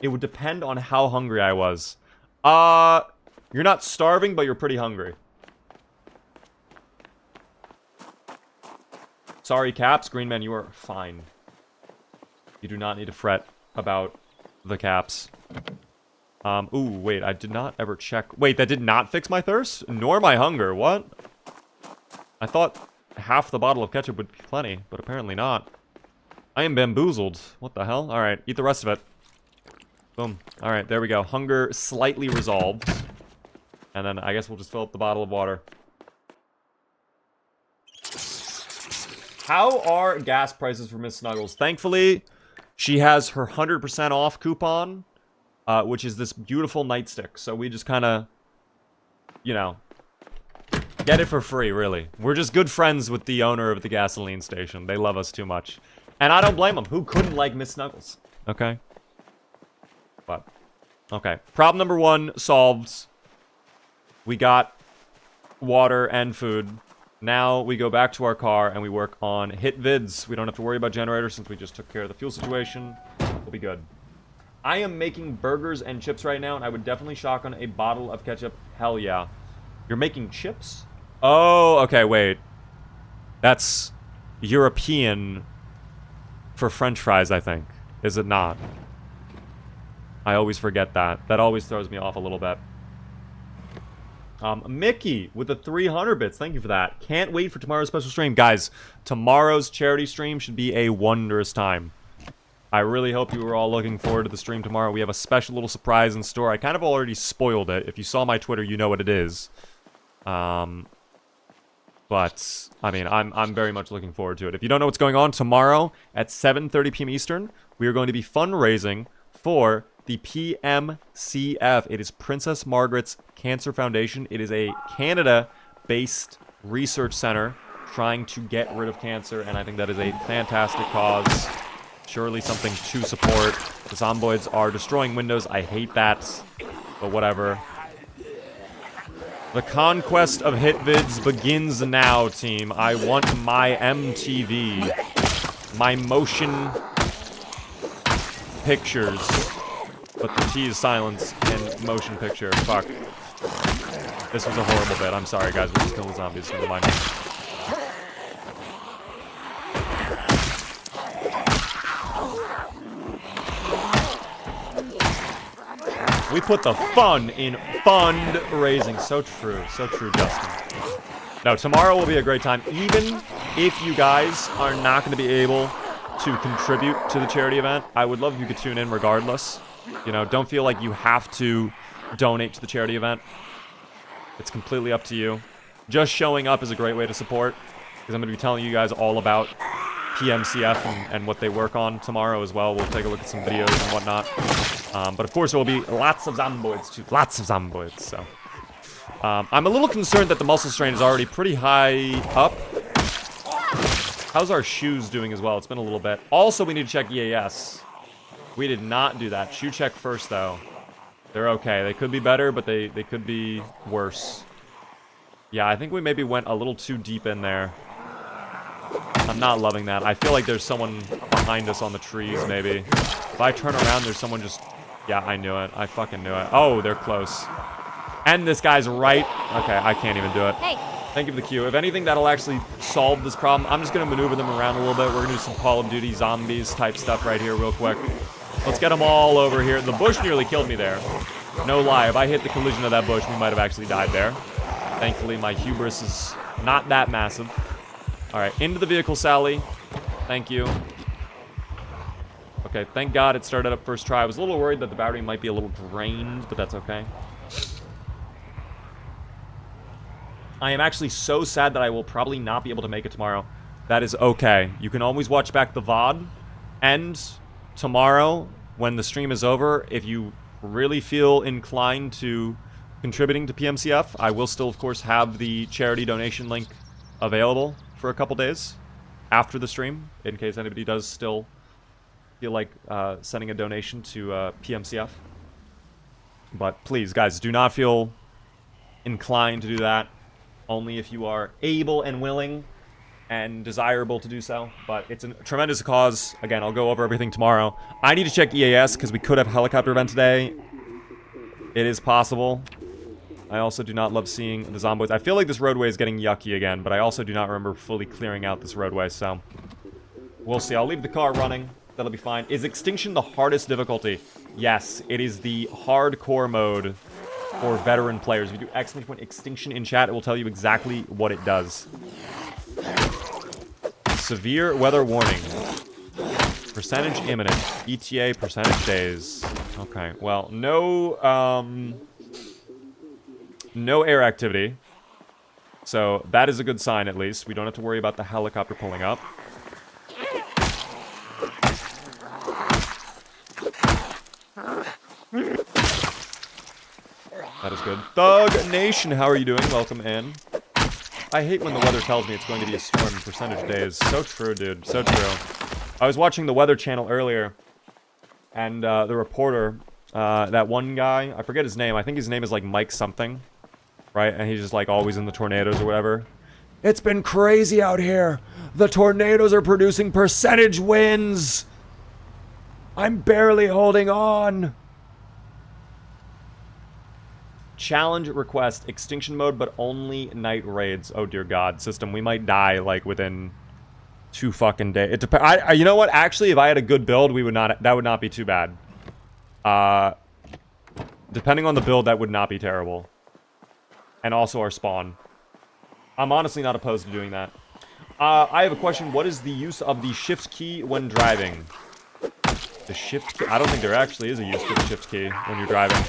It would depend on how hungry I was. You're not starving, but you're pretty hungry. Sorry, Caps. Green Man, you are fine. You do not need to fret about the Caps. Ooh, wait, I did not ever check. Wait, that did not fix my thirst? Nor my hunger. What? I thought half the bottle of ketchup would be plenty, but apparently not. I am bamboozled. What the hell? Alright, eat the rest of it. Boom. Alright, there we go. Hunger slightly resolved. And then I guess we'll just fill up the bottle of water. How are gas prices for Miss Snuggles? Thankfully, she has her 100% off coupon, which is this beautiful nightstick. So we just kind of, you know, get it for free, really. We're just good friends with the owner of the gasoline station. They love us too much. And I don't blame them. Who couldn't like Miss Snuggles? Okay? But, okay. Problem number 1 solved. We got water and food. Now we go back to our car and we work on hit vids. We don't have to worry about generators since we just took care of the fuel situation. We'll be good. I am making burgers and chips right now, and I would definitely shotgun a bottle of ketchup. Hell yeah. You're making chips? Oh, okay, wait. That's European for French fries, I think. Is it not? I always forget that. That always throws me off a little bit. Mickey with the 300 bits. Thank you for that. Can't wait for tomorrow's special stream. Guys, tomorrow's charity stream should be a wondrous time. I really hope you were all looking forward to the stream tomorrow. We have a special little surprise in store. I kind of already spoiled it. If you saw my Twitter, you know what it is. But, I mean, I'm very much looking forward to it. If you don't know what's going on, tomorrow at 7:30 p.m. Eastern, we are going to be fundraising for the PMCF. It is Princess Margaret's Cancer Foundation. It is a Canada-based research center trying to get rid of cancer, and I think that is a fantastic cause. Surely something to support. The Zomboids are destroying Windows. I hate that, but whatever. The conquest of hitvids begins now, team. I want my MTV. My motion pictures. But the T is silence and motion picture. Fuck. This was a horrible bit. I'm sorry, guys. We'll just kill the zombies. Never mind. We put the fun in fundraising. So true. So true, Justin. No, tomorrow will be a great time. Even if you guys are not going to be able to contribute to the charity event, I would love if you could tune in regardless. You know, don't feel like you have to donate to the charity event. It's completely up to you. Just showing up is a great way to support, because I'm going to be telling you guys all about PMCF and what they work on tomorrow as well. We'll take a look at some videos and whatnot. But of course, there will be lots of Zomboids too. Lots of Zomboids, so. I'm a little concerned that the muscle strain is already pretty high up. How's our shoes doing as well? It's been a little bit. Also, we need to check EAS. We did not do that. Shoe check first, though. They're okay. They could be better, but they could be worse. Yeah, I think we maybe went a little too deep in there. I'm not loving that. I feel like there's someone behind us on the trees, maybe. If I turn around, there's someone just... Yeah, I knew it. I fucking knew it. Oh, they're close. And this guy's right. Okay, I can't even do it. Hey. Thank you for the cue. If anything, that'll actually solve this problem. I'm just going to maneuver them around a little bit. We're going to do some Call of Duty zombies type stuff right here real quick. Let's get them all over here. The bush nearly killed me there. No lie. If I hit the collision of that bush, we might have actually died there. Thankfully, my hubris is not that massive. All right, into the vehicle, Sally. Thank you. Okay, thank God it started up first try. I was a little worried that the battery might be a little drained, but that's okay. I am actually so sad that I will probably not be able to make it tomorrow. That is okay. You can always watch back the VOD. And tomorrow, when the stream is over, if you really feel inclined to contributing to PMCF, I will still, of course, have the charity donation link available for a couple days after the stream, in case anybody does still feel like sending a donation to PMCF. But please, guys, do not feel inclined to do that. Only if you are able and willing and desirable to do so. But it's a tremendous cause. Again, I'll go over everything tomorrow. I need to check EAS because we could have a helicopter event today. It is possible. I also do not love seeing the Zomboids. I feel like this roadway is getting yucky again, but I also do not remember fully clearing out this roadway, so we'll see. I'll leave the car running. That'll be fine. Is Extinction the hardest difficulty? Yes, it is the hardcore mode for veteran players. If you do !Extinction in chat, it will tell you exactly what it does. Severe weather warning. Percentage imminent. ETA percentage days. Okay, well, no air activity. So that is a good sign, at least. We don't have to worry about the helicopter pulling up. That is good. Thug Nation, how are you doing? Welcome in. I hate when the weather tells me it's going to be a storm in percentage days. So true, dude. So true. I was watching the Weather Channel earlier, and the reporter, that one guy, I forget his name. I think his name is like Mike something, right? And he's just like always in the tornadoes or whatever. It's been crazy out here. The tornadoes are producing percentage wins. I'm barely holding on. Challenge request, extinction mode, but only night raids. Oh dear God, system, we might die like within 2 fucking days. It depends. You know what? Actually, if I had a good build, we would not. That would not be too bad. Depending on the build, that would not be terrible. And also our spawn. I'm honestly not opposed to doing that. I have a question. What is the use of the shift key when driving? The shift key? I don't think there actually is a use for the shift key when you're driving.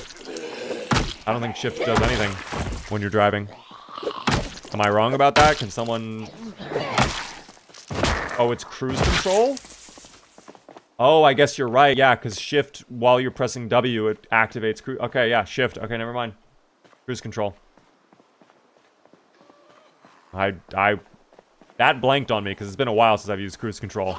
I don't think shift does anything when you're driving. Am I wrong about that? Can someone... Oh, it's cruise control? Oh, I guess you're right. Yeah, because shift, while you're pressing W, it activates cruise... Okay, yeah, shift. Okay, never mind. Cruise control. That blanked on me, because it's been a while since I've used cruise control.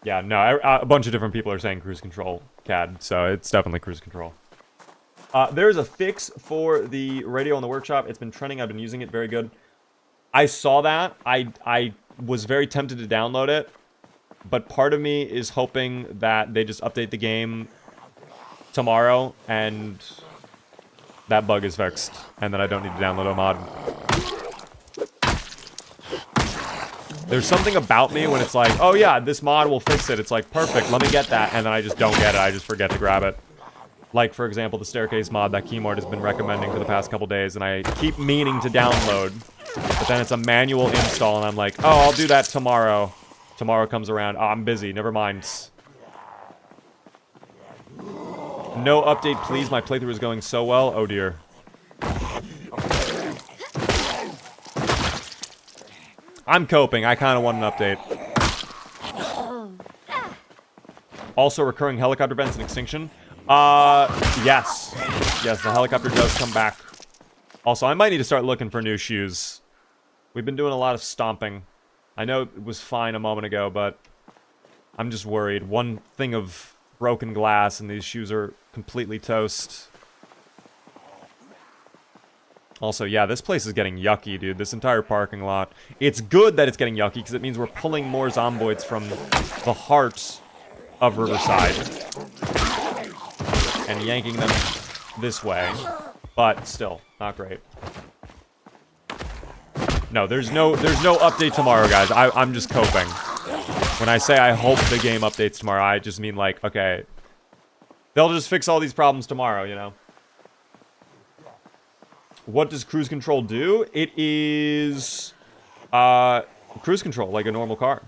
Yeah, no, a bunch of different people are saying cruise control, CAD, so it's definitely cruise control. There's a fix for the radio in the workshop. It's been trending. I've been using it. Very good. I saw that. I was very tempted to download it, but part of me is hoping that they just update the game tomorrow and that bug is fixed, and then I don't need to download a mod. There's something about me when it's like, oh yeah, this mod will fix it. It's like, perfect, let me get that. And then I just don't get it. I just forget to grab it. Like, for example, the staircase mod that Keymart has been recommending for the past couple days. And I keep meaning to download. But then it's a manual install. And I'm like, oh, I'll do that tomorrow. Tomorrow comes around. Oh, I'm busy. Never mind. No update, please. My playthrough is going so well. Oh, dear. I'm coping. I kind of want an update. Also, recurring helicopter events and extinction. Yes. Yes, the helicopter does come back. Also, I might need to start looking for new shoes. We've been doing a lot of stomping. I know it was fine a moment ago, but I'm just worried. One thing of broken glass and these shoes are completely toast. Also, yeah, this place is getting yucky, dude. This entire parking lot. It's good that it's getting yucky, because it means we're pulling more Zomboids from the heart of Riverside. And yanking them this way. But still, not great. No, there's no update tomorrow, guys. I'm just coping. When I say I hope the game updates tomorrow, I just mean like, okay, they'll just fix all these problems tomorrow, you know? What does cruise control do? It is cruise control, like a normal car.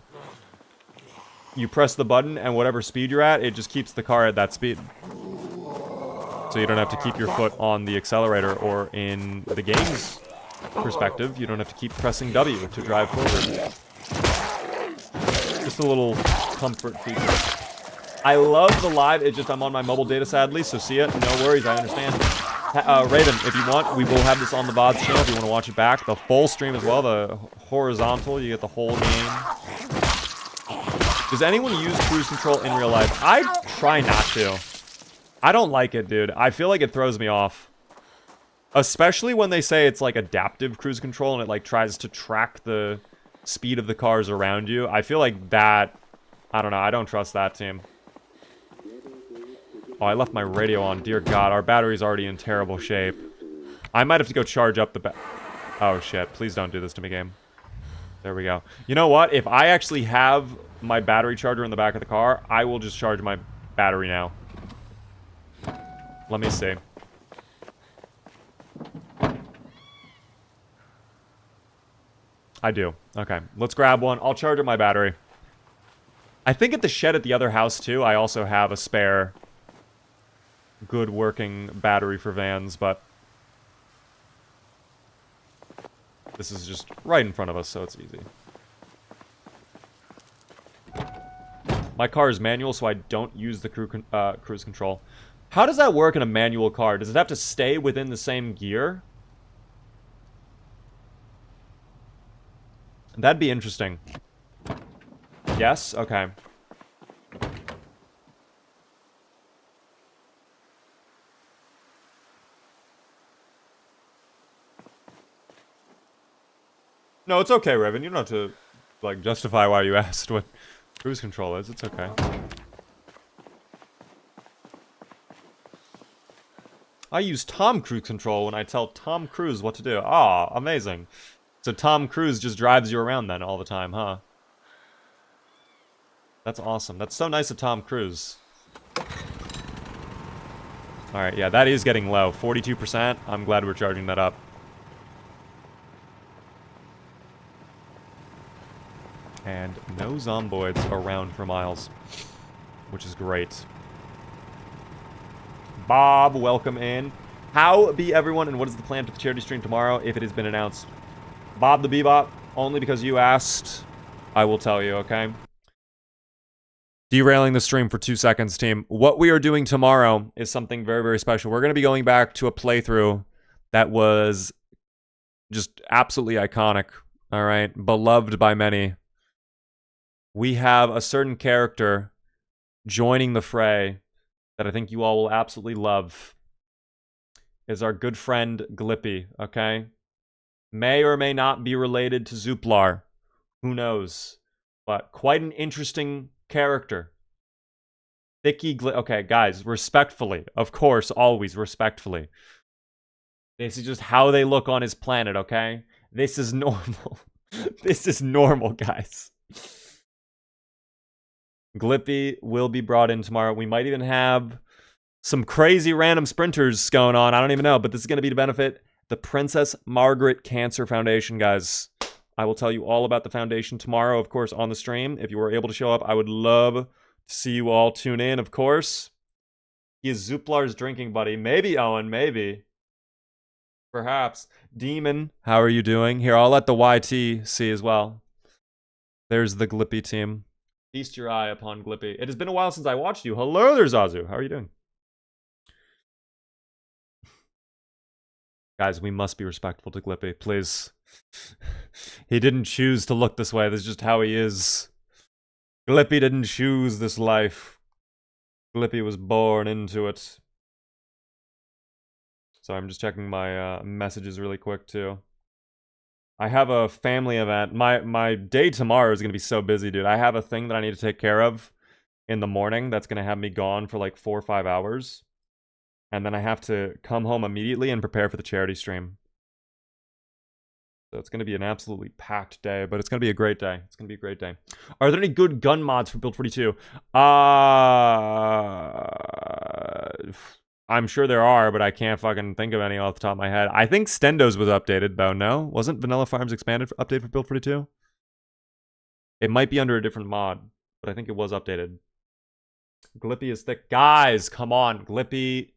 You press the button, and whatever speed you're at, it just keeps the car at that speed. So you don't have to keep your foot on the accelerator, or in the game's perspective, you don't have to keep pressing W to drive forward. Just a little comfort feature. I love the live, it's just I'm on my mobile data, sadly, so see it. No worries, I understand. Raven, if you want, we will have this on the VOD channel if you want to watch it back. The full stream as well, the horizontal, you get the whole game. Does anyone use cruise control in real life? I try not to. I don't like it, dude. I feel like it throws me off. Especially when they say it's like adaptive cruise control and it like tries to track the speed of the cars around you. I feel like that, I don't know, I don't trust that team. Oh, I left my radio on. Dear God, our battery's already in terrible shape. I might have to go charge up the oh, shit. Please don't do this to me, game. There we go. You know what? If I actually have my battery charger in the back of the car, I will just charge my battery now. Let me see. I do. Okay. Let's grab one. I'll charge up my battery. I think at the shed at the other house, too, I also have a spare good working battery for vans, but this is just right in front of us, so it's easy. My car is manual, so I don't use the cruise control. How does that work in a manual car? Does it have to stay within the same gear? That'd be interesting. Yes? Okay. No, it's okay, Revan. You don't have to, like, justify why you asked what cruise control is. It's okay. I use Tom Cruise control when I tell Tom Cruise what to do. Ah, amazing. So Tom Cruise just drives you around then all the time, huh? That's awesome. That's so nice of Tom Cruise. Alright, yeah, that is getting low. 42%. I'm glad we're charging that up. And no Zomboids around for miles, which is great. Bob, welcome in. How be everyone, and what is the plan for the charity stream tomorrow if it has been announced? Bob the Bebop, only because you asked, I will tell you, okay? Derailing the stream for 2 seconds, team. What we are doing tomorrow is something very, very special. We're going to be going back to a playthrough that was just absolutely iconic, all right? Beloved by many. We have a certain character joining the fray that I think you all will absolutely love. Is our good friend Glippy, okay? May or may not be related to Zooplar. Who knows? But quite an interesting character. Okay, guys, respectfully. Of course, always respectfully. This is just how they look on his planet, okay? This is normal. This is normal, guys. Glippy will be brought in tomorrow. We might even have some crazy random sprinters going on. I don't even know, but this is going to be to benefit the Princess Margaret Cancer Foundation, guys. I will tell you all about the foundation tomorrow, of course, on the stream. If you were able to show up, I would love to see you all tune in, of course. He is Zooplar's drinking buddy. Maybe, Owen, maybe. Perhaps. Demon, how are you doing? Here, I'll let the YT see as well. There's the Glippy team. Feast your eye upon Glippy. It has been a while since I watched you. Hello there, Zazu. How are you doing? Guys, we must be respectful to Glippy, please. He didn't choose to look this way. This is just how he is. Glippy didn't choose this life. Glippy was born into it. So I'm just checking my messages really quick, too. I have a family event. My day tomorrow is going to be so busy, dude. I have a thing that I need to take care of in the morning that's going to have me gone for like 4 or 5 hours. And then I have to come home immediately and prepare for the charity stream. So it's going to be an absolutely packed day, but it's going to be a great day. It's going to be a great day. Are there any good gun mods for Build 42? I'm sure there are, but I can't fucking think of any off the top of my head. I think Stendo's was updated, though, no? Wasn't Vanilla Farms expanded update for Build 42? It might be under a different mod, but I think it was updated. Glippy is thick. Guys, come on. Glippy.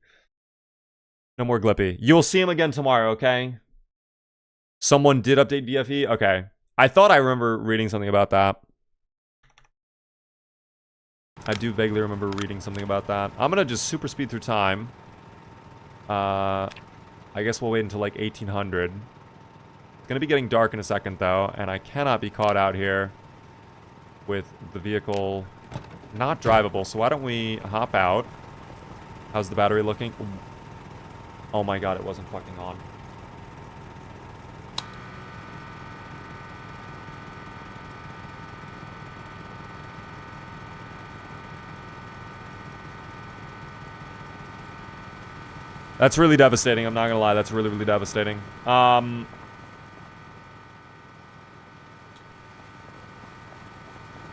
No more Glippy. You'll see him again tomorrow, okay? Someone did update BFE? Okay. I thought I remember reading something about that. I do vaguely remember reading something about that. I'm gonna just super speed through time. I guess we'll wait until like 1800. It's gonna be getting dark in a second though, and I cannot be caught out here with the vehicle not drivable. So why don't we hop out? How's the battery looking? Oh my god, it wasn't fucking on. That's really devastating, I'm not gonna lie, that's really, really devastating.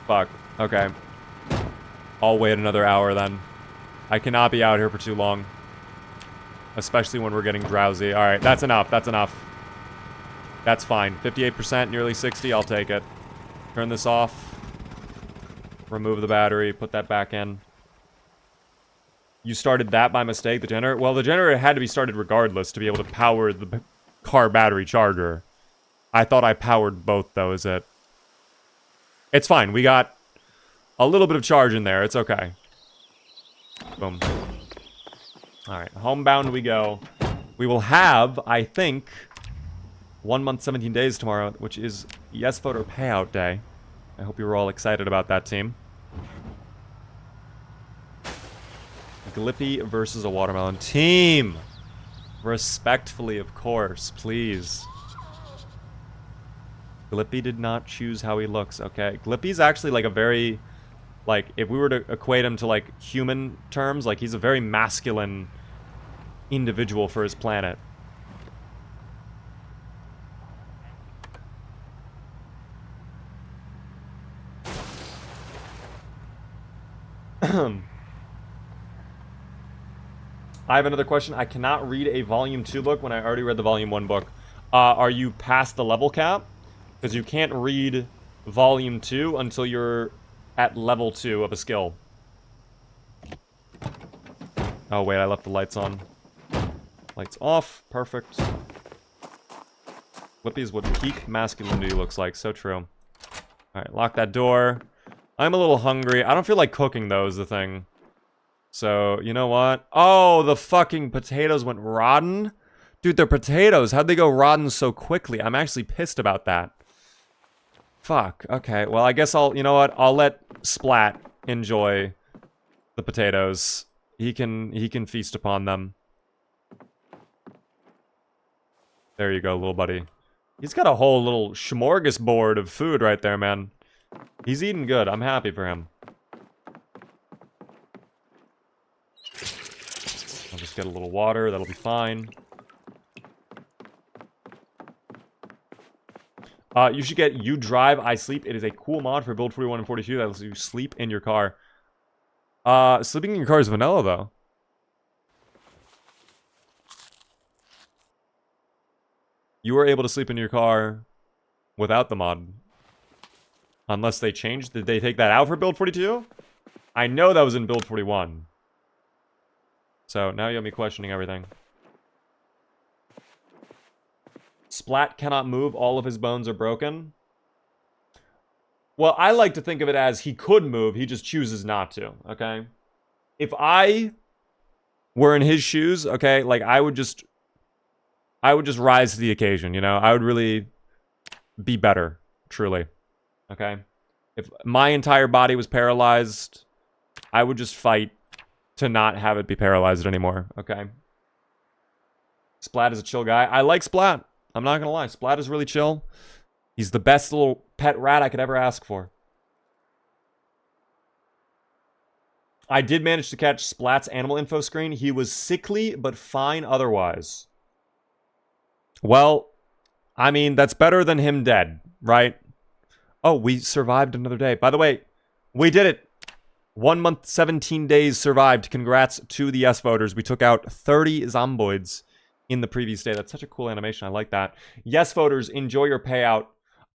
Fuck, okay. I'll wait another hour then. I cannot be out here for too long. Especially when we're getting drowsy. Alright, that's enough, that's enough. That's fine. 58%, nearly 60, I'll take it. Turn this off. Remove the battery, put that back in. You started that by mistake, the generator? Well, the generator had to be started regardless to be able to power the car battery charger. I thought I powered both, though, is it? It's fine. We got a little bit of charge in there. It's okay. Boom. Alright, homebound we go. We will have, I think, 1 month, 17 days tomorrow, which is Yes Voter Payout Day. I hope you were all excited about that team. Glippy versus a watermelon team. Respectfully, of course, please. Glippy did not choose how he looks, okay? Glippy's actually like a very, like, if we were to equate him to like human terms, like he's a very masculine individual for his planet. I have another question. I cannot read a Volume 2 book when I already read the Volume 1 book. Are you past the level cap? Because you can't read Volume 2 until you're at level 2 of a skill. Oh, wait, I left the lights on. Lights off. Perfect. Flippy is what peak masculinity looks like. So true. Alright, lock that door. I'm a little hungry. I don't feel like cooking, though, is the thing. So, you know what? Oh, the fucking potatoes went rotten? Dude, they're potatoes. How'd they go rotten so quickly? I'm actually pissed about that. Fuck. Okay, well, I guess I'll... You know what? I'll let Splat enjoy the potatoes. He can feast upon them. There you go, little buddy. He's got a whole little smorgasbord of food right there, man. He's eating good. I'm happy for him. I'll just get a little water. That'll be fine. You should get You Drive, I Sleep. It is a cool mod for Build 41 and 42 that lets you sleep in your car. Sleeping in your car is vanilla, though. You were able to sleep in your car without the mod. Unless they changed. Did they take that out for Build 42? I know that was in Build 41. So, now you have me questioning everything. Splat cannot move. All of his bones are broken. Well, I like to think of it as he could move. He just chooses not to, okay? If I were in his shoes, okay, like, I would just rise to the occasion, you know? I would really be better, truly. Okay? If my entire body was paralyzed, I would just fight to not have it be paralyzed anymore, okay? Splat is a chill guy. I like Splat. I'm not gonna lie. Splat is really chill. He's the best little pet rat I could ever ask for. I did manage to catch Splat's animal info screen. He was sickly, but fine otherwise. Well, I mean, that's better than him dead, right? Oh, we survived another day. By the way, we did it. 1 month, 17 days survived. Congrats to the yes voters. We took out 30 Zomboids in the previous day. That's such a cool animation. I like that. Yes voters, enjoy your payout.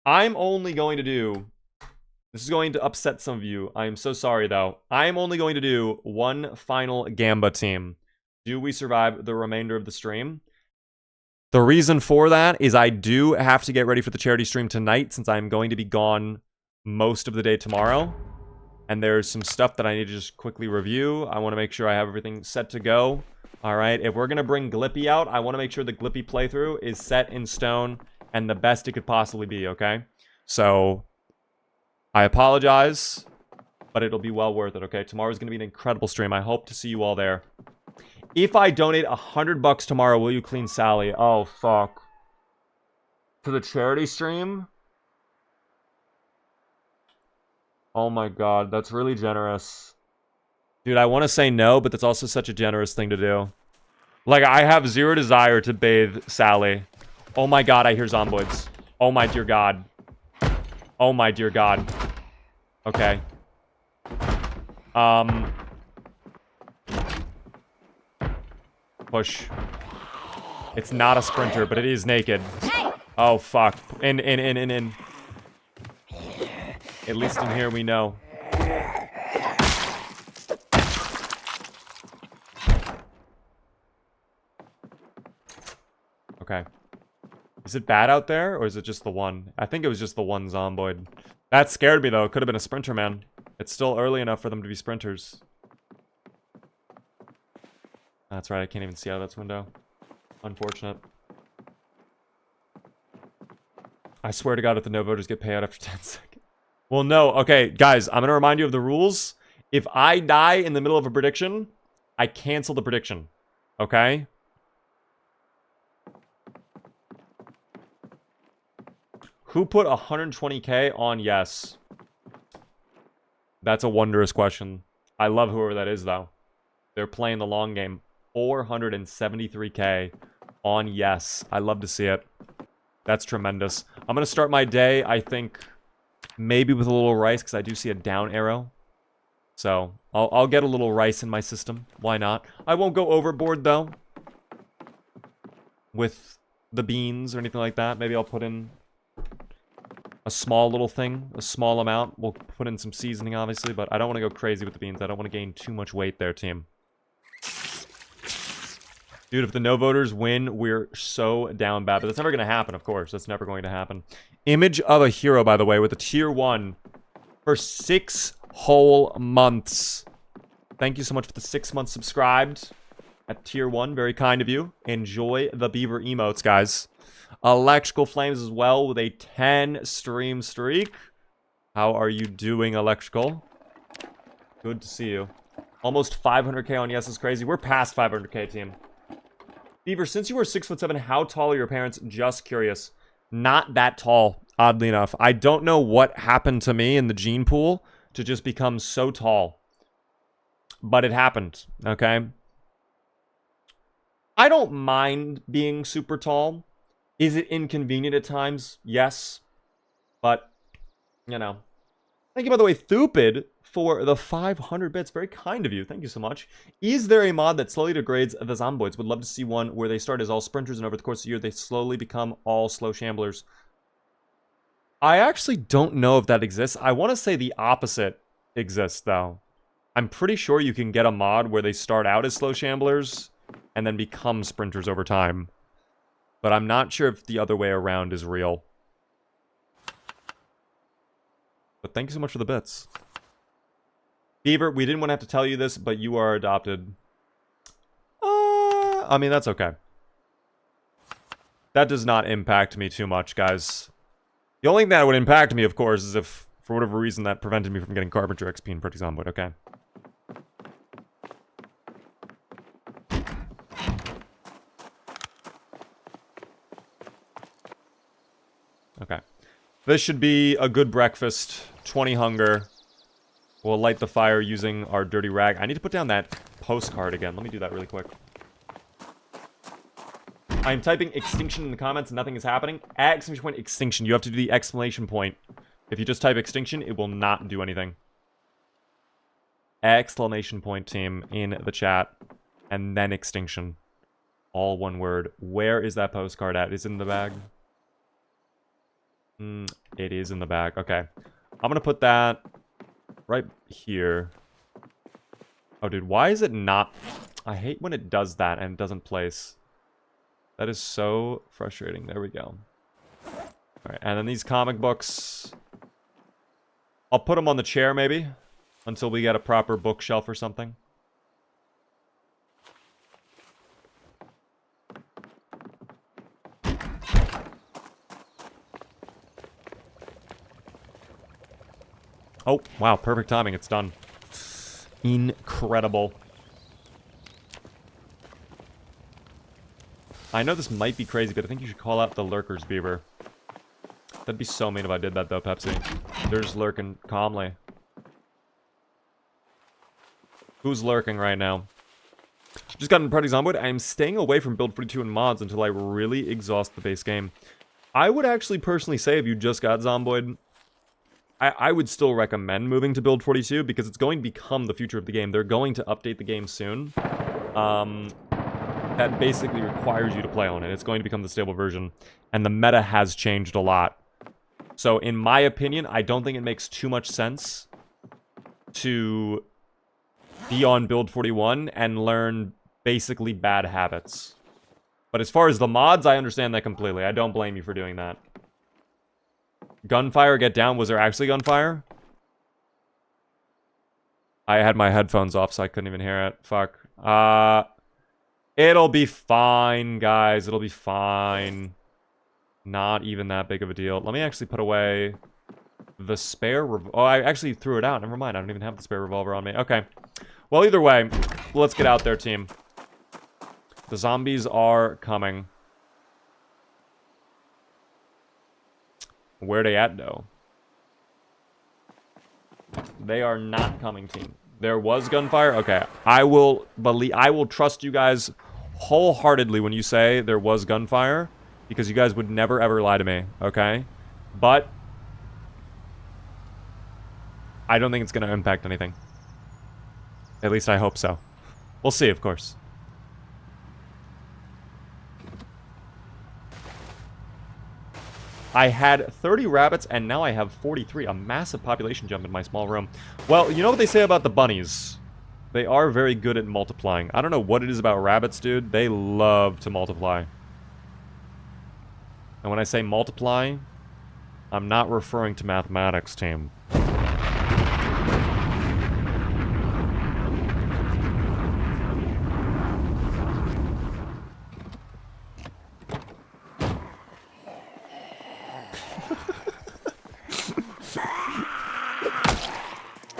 I'm only going to do... This is going to upset some of you. I am so sorry, though. I am only going to do one final Gamba team. Do we survive the remainder of the stream? The reason for that is I do have to get ready for the charity stream tonight since I'm going to be gone most of the day tomorrow. And there's some stuff that I need to just quickly review. I want to make sure I have everything set to go. Alright, if we're going to bring Glippy out, I want to make sure the Glippy playthrough is set in stone and the best it could possibly be, okay? So, I apologize, but it'll be well worth it, okay? Tomorrow's going to be an incredible stream. I hope to see you all there. If I donate $100 tomorrow, will you clean Sally? Oh, fuck. To the charity stream? Oh my god, that's really generous. Dude, I want to say no, but that's also such a generous thing to do. Like, I have zero desire to bathe Sally. Oh my god, I hear Zomboids. Oh my dear god. Oh my dear god. Okay. Push. It's not a sprinter, but it is naked. Oh, fuck. In. At least in here we know. Okay. Is it bad out there, or is it just the one? I think it was just the one Zomboid. That scared me, though. It could have been a sprinter, man. It's still early enough for them to be sprinters. That's right, I can't even see out of this window. Unfortunate. I swear to God, if the no voters get payout after 10 seconds. Well, no. Okay, guys, I'm going to remind you of the rules. If I die in the middle of a prediction, I cancel the prediction. Okay? Who put 120k on yes? That's a wondrous question. I love whoever that is, though. They're playing the long game. 473k on yes. I love to see it. That's tremendous. I'm going to start my day, I think, maybe with a little rice, because I do see a down arrow. So, I'll get a little rice in my system. Why not? I won't go overboard, though, with the beans or anything like that. Maybe I'll put in a small little thing, a small amount. We'll put in some seasoning, obviously, but I don't want to go crazy with the beans. I don't want to gain too much weight there, team. Dude, if the no voters win, we're so down bad. But that's never going to happen, of course. That's never going to happen. Image of a hero, by the way, with a tier 1 for 6 whole months. Thank you so much for the 6 months subscribed at tier 1. Very kind of you. Enjoy the beaver emotes, guys. Electrical Flames as well with a 10 stream streak. How are you doing, Electrical? Good to see you. Almost 500k on yes is crazy. We're past 500k, team. Beaver, since you were 6'7", how tall are your parents? Just curious. Not that tall, oddly enough. I don't know what happened to me in the gene pool to just become so tall. But it happened, okay? I don't mind being super tall. Is it inconvenient at times? Yes. But, you know. Thank you, by the way, Thupid, for the 500 bits. Very kind of you. Thank you so much. Is there a mod that slowly degrades the Zomboids? Would love to see one where they start as all sprinters and over the course of the year they slowly become all slow shamblers. I actually don't know if that exists. I want to say the opposite exists, though. I'm pretty sure you can get a mod where they start out as slow shamblers and then become sprinters over time. But I'm not sure if the other way around is real. But thank you so much for the bits. Beaver, we didn't want to have to tell you this, but you are adopted. I mean, that's okay. That does not impact me too much, guys. The only thing that would impact me, of course, is if, for whatever reason, that prevented me from getting Carpenter XP in Pretty Zomboid, okay? Okay. This should be a good breakfast. 20 hunger. We'll light the fire using our dirty rag. I need to put down that postcard again. Let me do that really quick. I'm typing extinction in the comments. Nothing is happening. At exclamation point extinction. You have to do the exclamation point. If you just type extinction, it will not do anything. Exclamation point, team, in the chat. And then extinction. All one word. Where is that postcard at? Is it in the bag? It is in the bag. Okay. I'm going to put that right here. Oh, dude, why is it not... I hate when it does that and it doesn't place. That is so frustrating. There we go. Alright, and then these comic books... I'll put them on the chair, maybe, until we get a proper bookshelf or something. Oh, wow, perfect timing. It's done. Incredible. I know this might be crazy, but I think you should call out the lurkers, Beaver. That'd be so mean if I did that, though, Pepsi. They're just lurking calmly. Who's lurking right now? Just got in Party Zomboid. I'm staying away from Build 42 and mods until I really exhaust the base game. I would actually personally say if you just got Zomboid... I would still recommend moving to Build 42 because it's going to become the future of the game. They're going to update the game soon. That basically requires you to play on it. It's going to become the stable version. And the meta has changed a lot. So in my opinion, I don't think it makes too much sense to be on Build 41 and learn basically bad habits. But as far as the mods, I understand that completely. I don't blame you for doing that. Gunfire, get down. Was there actually gunfire? I had my headphones off, so I couldn't even hear it. Fuck. It'll be fine, guys. It'll be fine. Not even that big of a deal. Let me actually put away the spare... Oh, I actually threw it out. Never mind. I don't even have the spare revolver on me. Okay. Well, either way, let's get out there, team. The zombies are coming. Where they at, though? They are not coming, team. There was gunfire? Okay. I will trust you guys wholeheartedly when you say there was gunfire, because you guys would never, ever lie to me, okay? But I don't think it's going to impact anything. At least I hope so. We'll see, of course. I had 30 rabbits, and now I have 43. A massive population jump in my small room. Well, you know what they say about the bunnies? They are very good at multiplying. I don't know what it is about rabbits, dude. They love to multiply. And when I say multiply, I'm not referring to mathematics, team.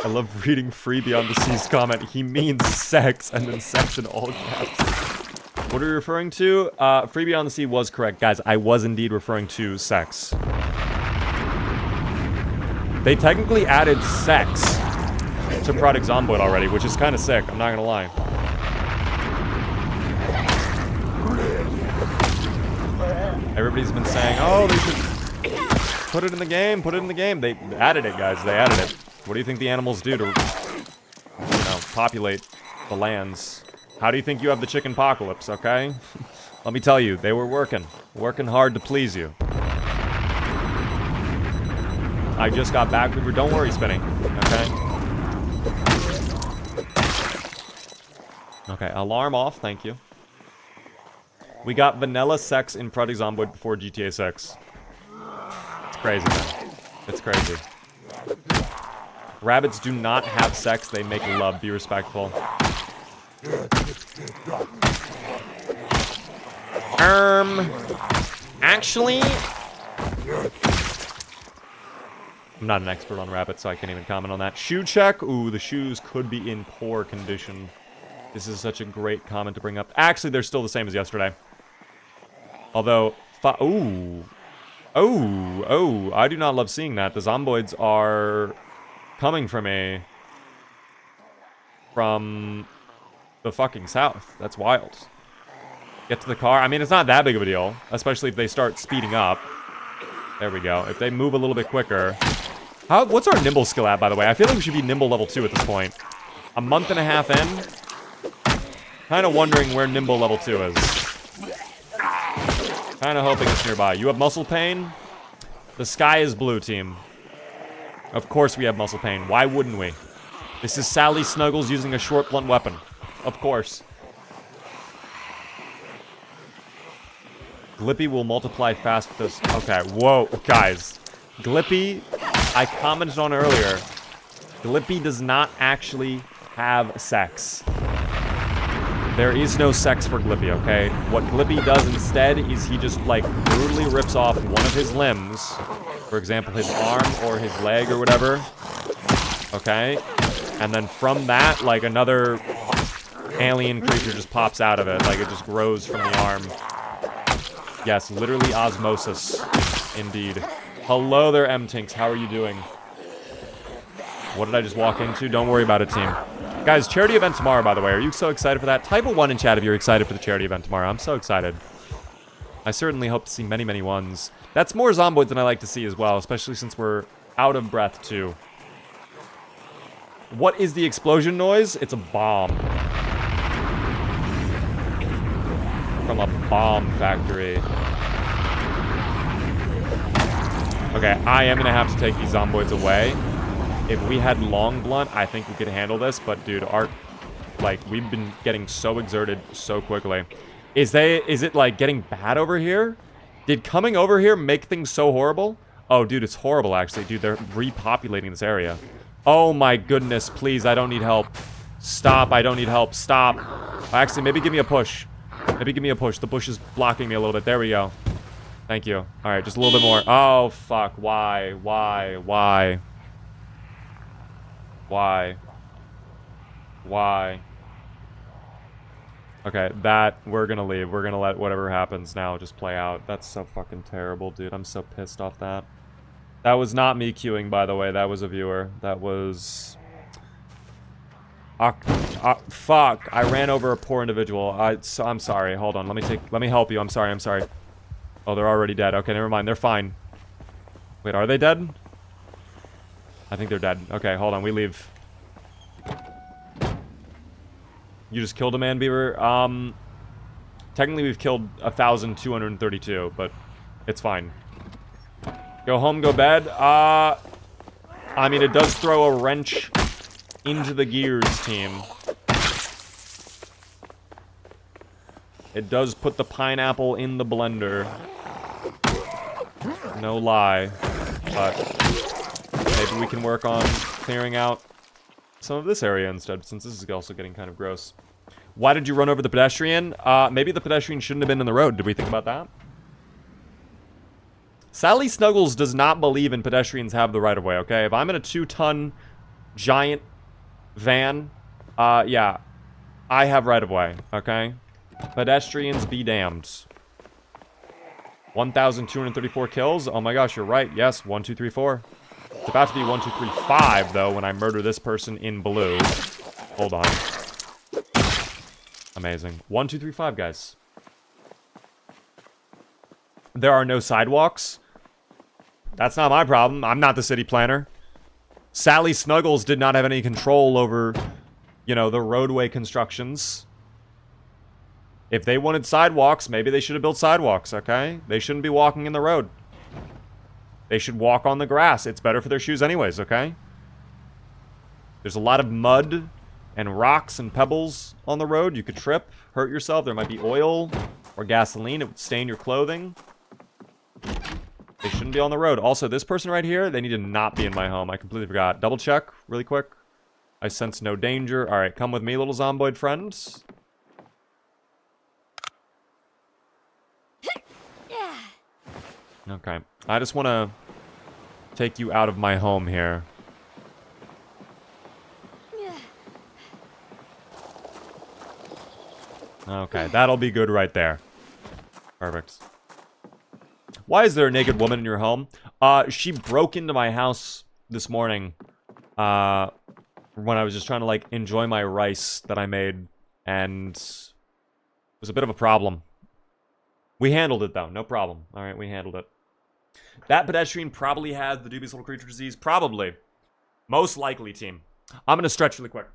I love reading Free Beyond the Seas comment. He means sex, and then sex in all caps. What are you referring to? Free Beyond the Sea was correct. Guys, I was indeed referring to sex. They technically added sex to Project Zomboid already, which is kind of sick. I'm not gonna lie. Everybody's been saying, oh, they should put it in the game, put it in the game. They added it, guys. They added it. What do you think the animals do to, you know, populate the lands? How do you think you have the chicken apocalypse, okay? Let me tell you, they were working hard to please you. I just got back. Don't worry, Spinning, okay? Okay, alarm off, thank you. We got vanilla sex in Project Zomboid before GTA 6. It's crazy, man. It's crazy. Rabbits do not have sex, they make love. Be respectful. Actually... I'm not an expert on rabbits, so I can't even comment on that. Shoe check? Ooh, the shoes could be in poor condition. This is such a great comment to bring up. Actually, they're still the same as yesterday. Although... Ooh. Oh, I do not love seeing that. The zomboids are... coming from the fucking south. That's wild. Get to the car. I mean, it's not that big of a deal, especially if they start speeding up. There we go. If they move a little bit quicker. What's our nimble skill at, by the way? I feel like we should be nimble level 2 at this point. A month and a half in. Kind of wondering where nimble level 2 is. Kind of hoping it's nearby. You have muscle pain? The sky is blue, team. Of course we have muscle pain. Why wouldn't we? This is Sally Snuggles using a short blunt weapon. Of course. Glippy will multiply fast with this. Okay, whoa, guys. Glippy, I commented on earlier. Glippy does not actually have sex. There is no sex for Glippy, okay? What Glippy does instead is he just, like, brutally rips off one of his limbs. For example, his arm or his leg or whatever. Okay? And then from that, like, another alien creature just pops out of it. Like, it just grows from the arm. Yes, literally osmosis. Indeed. Hello there, M-Tinks. How are you doing? What did I just walk into? Don't worry about it, team. Guys, charity event tomorrow, by the way. Are you so excited for that? Type a 1 in chat if you're excited for the charity event tomorrow. I'm so excited. I certainly hope to see many, many ones. That's more zomboids than I like to see as well, especially since we're out of breath, too. What is the explosion noise? It's a bomb. From a bomb factory. Okay, I am going to have to take these zomboids away. If we had long blunt, I think we could handle this, but dude, we've been getting so exerted so quickly. Is it like getting bad over here? Did coming over here make things so horrible? Oh, dude, it's horrible, actually. Dude, they're repopulating this area. Oh my goodness, please, I don't need help. Stop, I don't need help, stop. Actually, maybe give me a push. Maybe give me a push. The bush is blocking me a little bit. There we go. Thank you. Alright, just a little bit more. Oh, fuck. Why? Why? Why? Why? Why? Okay, we're gonna leave. We're gonna let whatever happens now just play out. That's so fucking terrible, dude. I'm so pissed off that. That was not me queuing, by the way. That was a viewer. That was... fuck. I ran over a poor individual. I'm sorry. Hold on. Let me help you. I'm sorry. I'm sorry. Oh, they're already dead. Okay, never mind. They're fine. Wait, are they dead? I think they're dead. Okay, hold on. We leave. You just killed a man, Beaver? Technically we've killed 1,232, but it's fine. Go home, go bed. I mean, it does throw a wrench into the gears, team. It does put the pineapple in the blender. No lie. But maybe we can work on clearing out some of this area instead, since this is also getting kind of gross. Why did you run over the pedestrian? Maybe the pedestrian shouldn't have been in the road. Did we think about that? Sally Snuggles does not believe in pedestrians have the right-of-way, okay? If I'm in a 2-ton giant van, yeah, I have right-of-way, okay? Pedestrians be damned. 1,234 kills? Oh my gosh, you're right. Yes, 1, 2, 3, 4. It's about to be 1, 2, 3, 5, though, when I murder this person in blue. Hold on. Amazing. 1, 2, 3, 5, guys. There are no sidewalks. That's not my problem. I'm not the city planner. Sally Snuggles did not have any control over, you know, the roadway constructions. If they wanted sidewalks, maybe they should have built sidewalks, okay? They shouldn't be walking in the road. They should walk on the grass. It's better for their shoes anyways, okay? There's a lot of mud and rocks and pebbles on the road. You could trip, hurt yourself. There might be oil or gasoline. It would stain your clothing. They shouldn't be on the road. Also, this person right here, they need to not be in my home. I completely forgot. Double check really quick. I sense no danger. All right, come with me, little Zomboid friends. Okay. I just want to take you out of my home here. Okay, that'll be good right there. Perfect. Why is there a naked woman in your home? She broke into my house this morning, when I was just trying to, like, enjoy my rice that I made, and it was a bit of a problem. We handled it, though. No problem. Alright, we handled it. That pedestrian probably has the dubious little creature disease. Probably. Most likely, team. I'm gonna stretch really quick.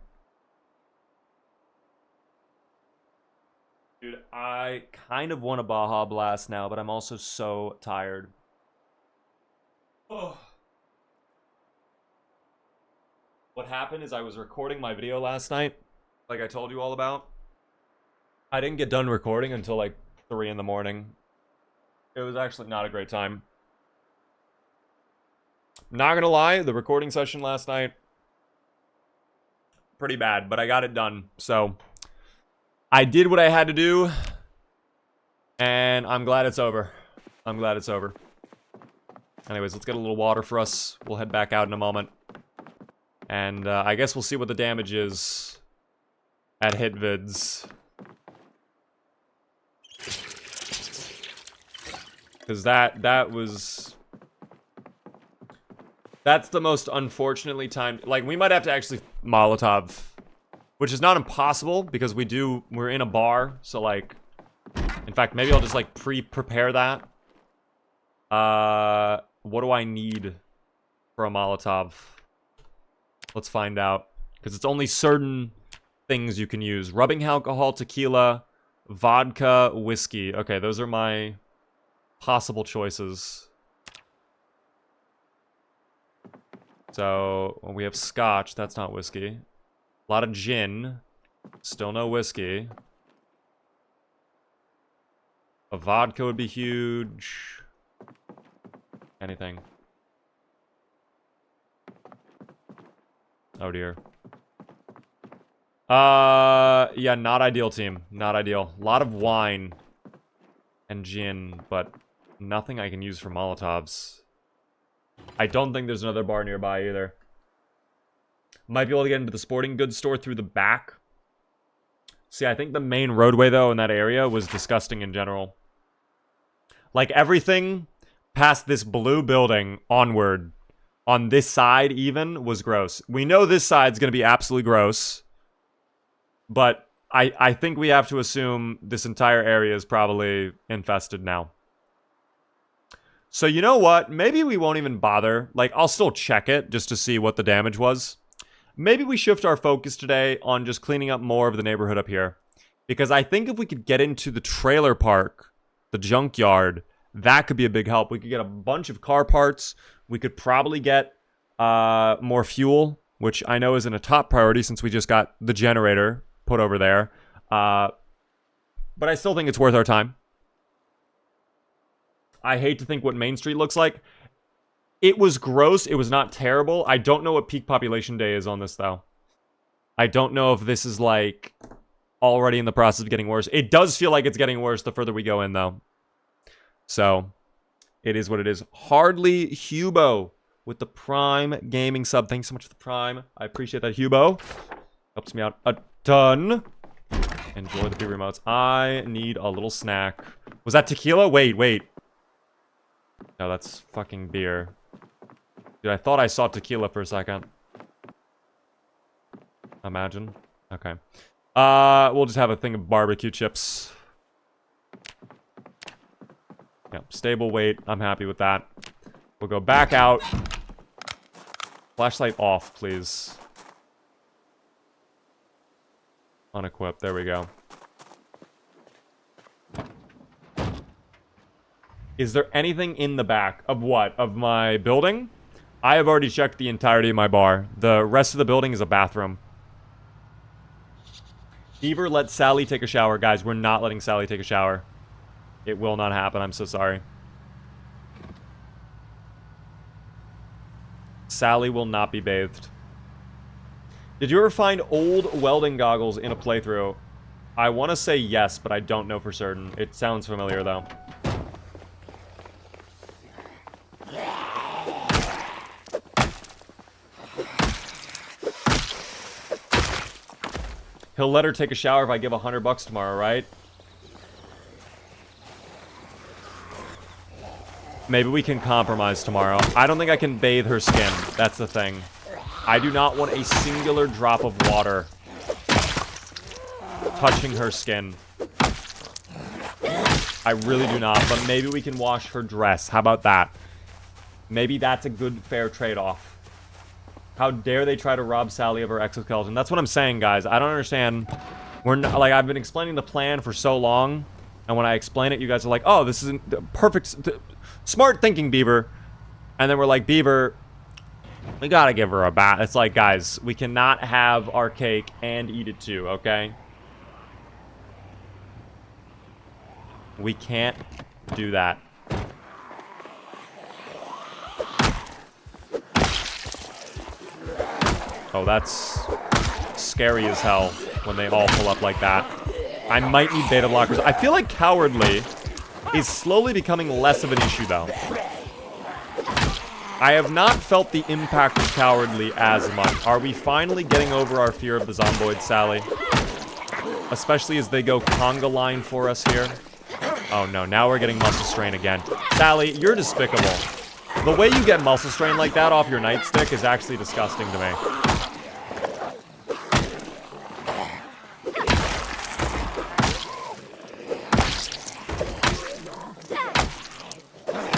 Dude, I kind of want a Baja Blast now, but I'm also so tired. Oh. What happened is I was recording my video last night, like I told you all about. I didn't get done recording until like 3 in the morning. It was actually not a great time. Not gonna lie, the recording session last night, pretty bad, but I got it done. So, I did what I had to do, and I'm glad it's over. I'm glad it's over. Anyways, let's get a little water for us. We'll head back out in a moment. And I guess we'll see what the damage is at Hitvids. Because that was... That's the most unfortunately timed... Like, we might have to actually Molotov... Which is not impossible, because we're in a bar, so, like... In fact, maybe I'll just, like, prepare that. What do I need for a Molotov? Let's find out. Because it's only certain things you can use. Rubbing alcohol, tequila, vodka, whiskey. Okay, those are my possible choices. So, we have scotch. That's not whiskey. A lot of gin. Still no whiskey. A vodka would be huge. Anything. Oh dear. Yeah, not ideal, team. Not ideal. A lot of wine and gin, but nothing I can use for Molotovs. I don't think there's another bar nearby either. Might be able to get into the sporting goods store through the back. See, I think the main roadway, though, in that area was disgusting in general. Like, everything past this blue building onward, on this side even, was gross. We know this side's going to be absolutely gross. But I think we have to assume this entire area is probably infested now. So you know what? Maybe we won't even bother. Like, I'll still check it just to see what the damage was. Maybe we shift our focus today on just cleaning up more of the neighborhood up here. Because I think if we could get into the trailer park, the junkyard, that could be a big help. We could get a bunch of car parts. We could probably get more fuel, which I know isn't a top priority since we just got the generator put over there. But I still think it's worth our time. I hate to think what Main Street looks like. It was gross. It was not terrible. I don't know what peak population day is on this, though. I don't know if this is, like, already in the process of getting worse. It does feel like it's getting worse the further we go in, though. So, it is what it is. Hardly Hubo with the Prime Gaming sub. Thanks so much for the Prime. I appreciate that, Hubo. Helps me out a ton. Enjoy the beer remotes. I need a little snack. Was that tequila? Wait. No, that's fucking beer. Dude, I thought I saw tequila for a second. Imagine. Okay. We'll just have a thing of barbecue chips. Yep, stable weight. I'm happy with that. We'll go back out. Flashlight off, please. Unequipped. There we go. Is there anything in the back of what? Of my building? I have already checked the entirety of my bar. The rest of the building is a bathroom. Beaver, let Sally take a shower. Guys, we're not letting Sally take a shower. It will not happen. I'm so sorry. Sally will not be bathed. Did you ever find old welding goggles in a playthrough? I want to say yes, but I don't know for certain. It sounds familiar, though. He'll let her take a shower if I give $100 tomorrow, right? Maybe we can compromise tomorrow. I don't think I can bathe her skin. That's the thing. I do not want a singular drop of water touching her skin. I really do not. But maybe we can wash her dress. How about that? Maybe that's a good, fair trade-off. How dare they try to rob Sally of her exoskeleton? That's what I'm saying, guys. I don't understand. We're not, like, I've been explaining the plan for so long, and when I explain it, you guys are like, oh, this is perfect, smart thinking, Beaver. And then we're like, Beaver, we gotta give her a bath. It's like, guys, we cannot have our cake and eat it too, okay? We can't do that. Oh, that's scary as hell when they all pull up like that. I might need beta blockers. I feel like Cowardly is slowly becoming less of an issue, though. I have not felt the impact of Cowardly as much. Are we finally getting over our fear of the Zomboid, Sally? Especially as they go conga line for us here. Oh no, now we're getting muscle strain again. Sally, you're despicable. The way you get muscle strain like that off your nightstick is actually disgusting to me.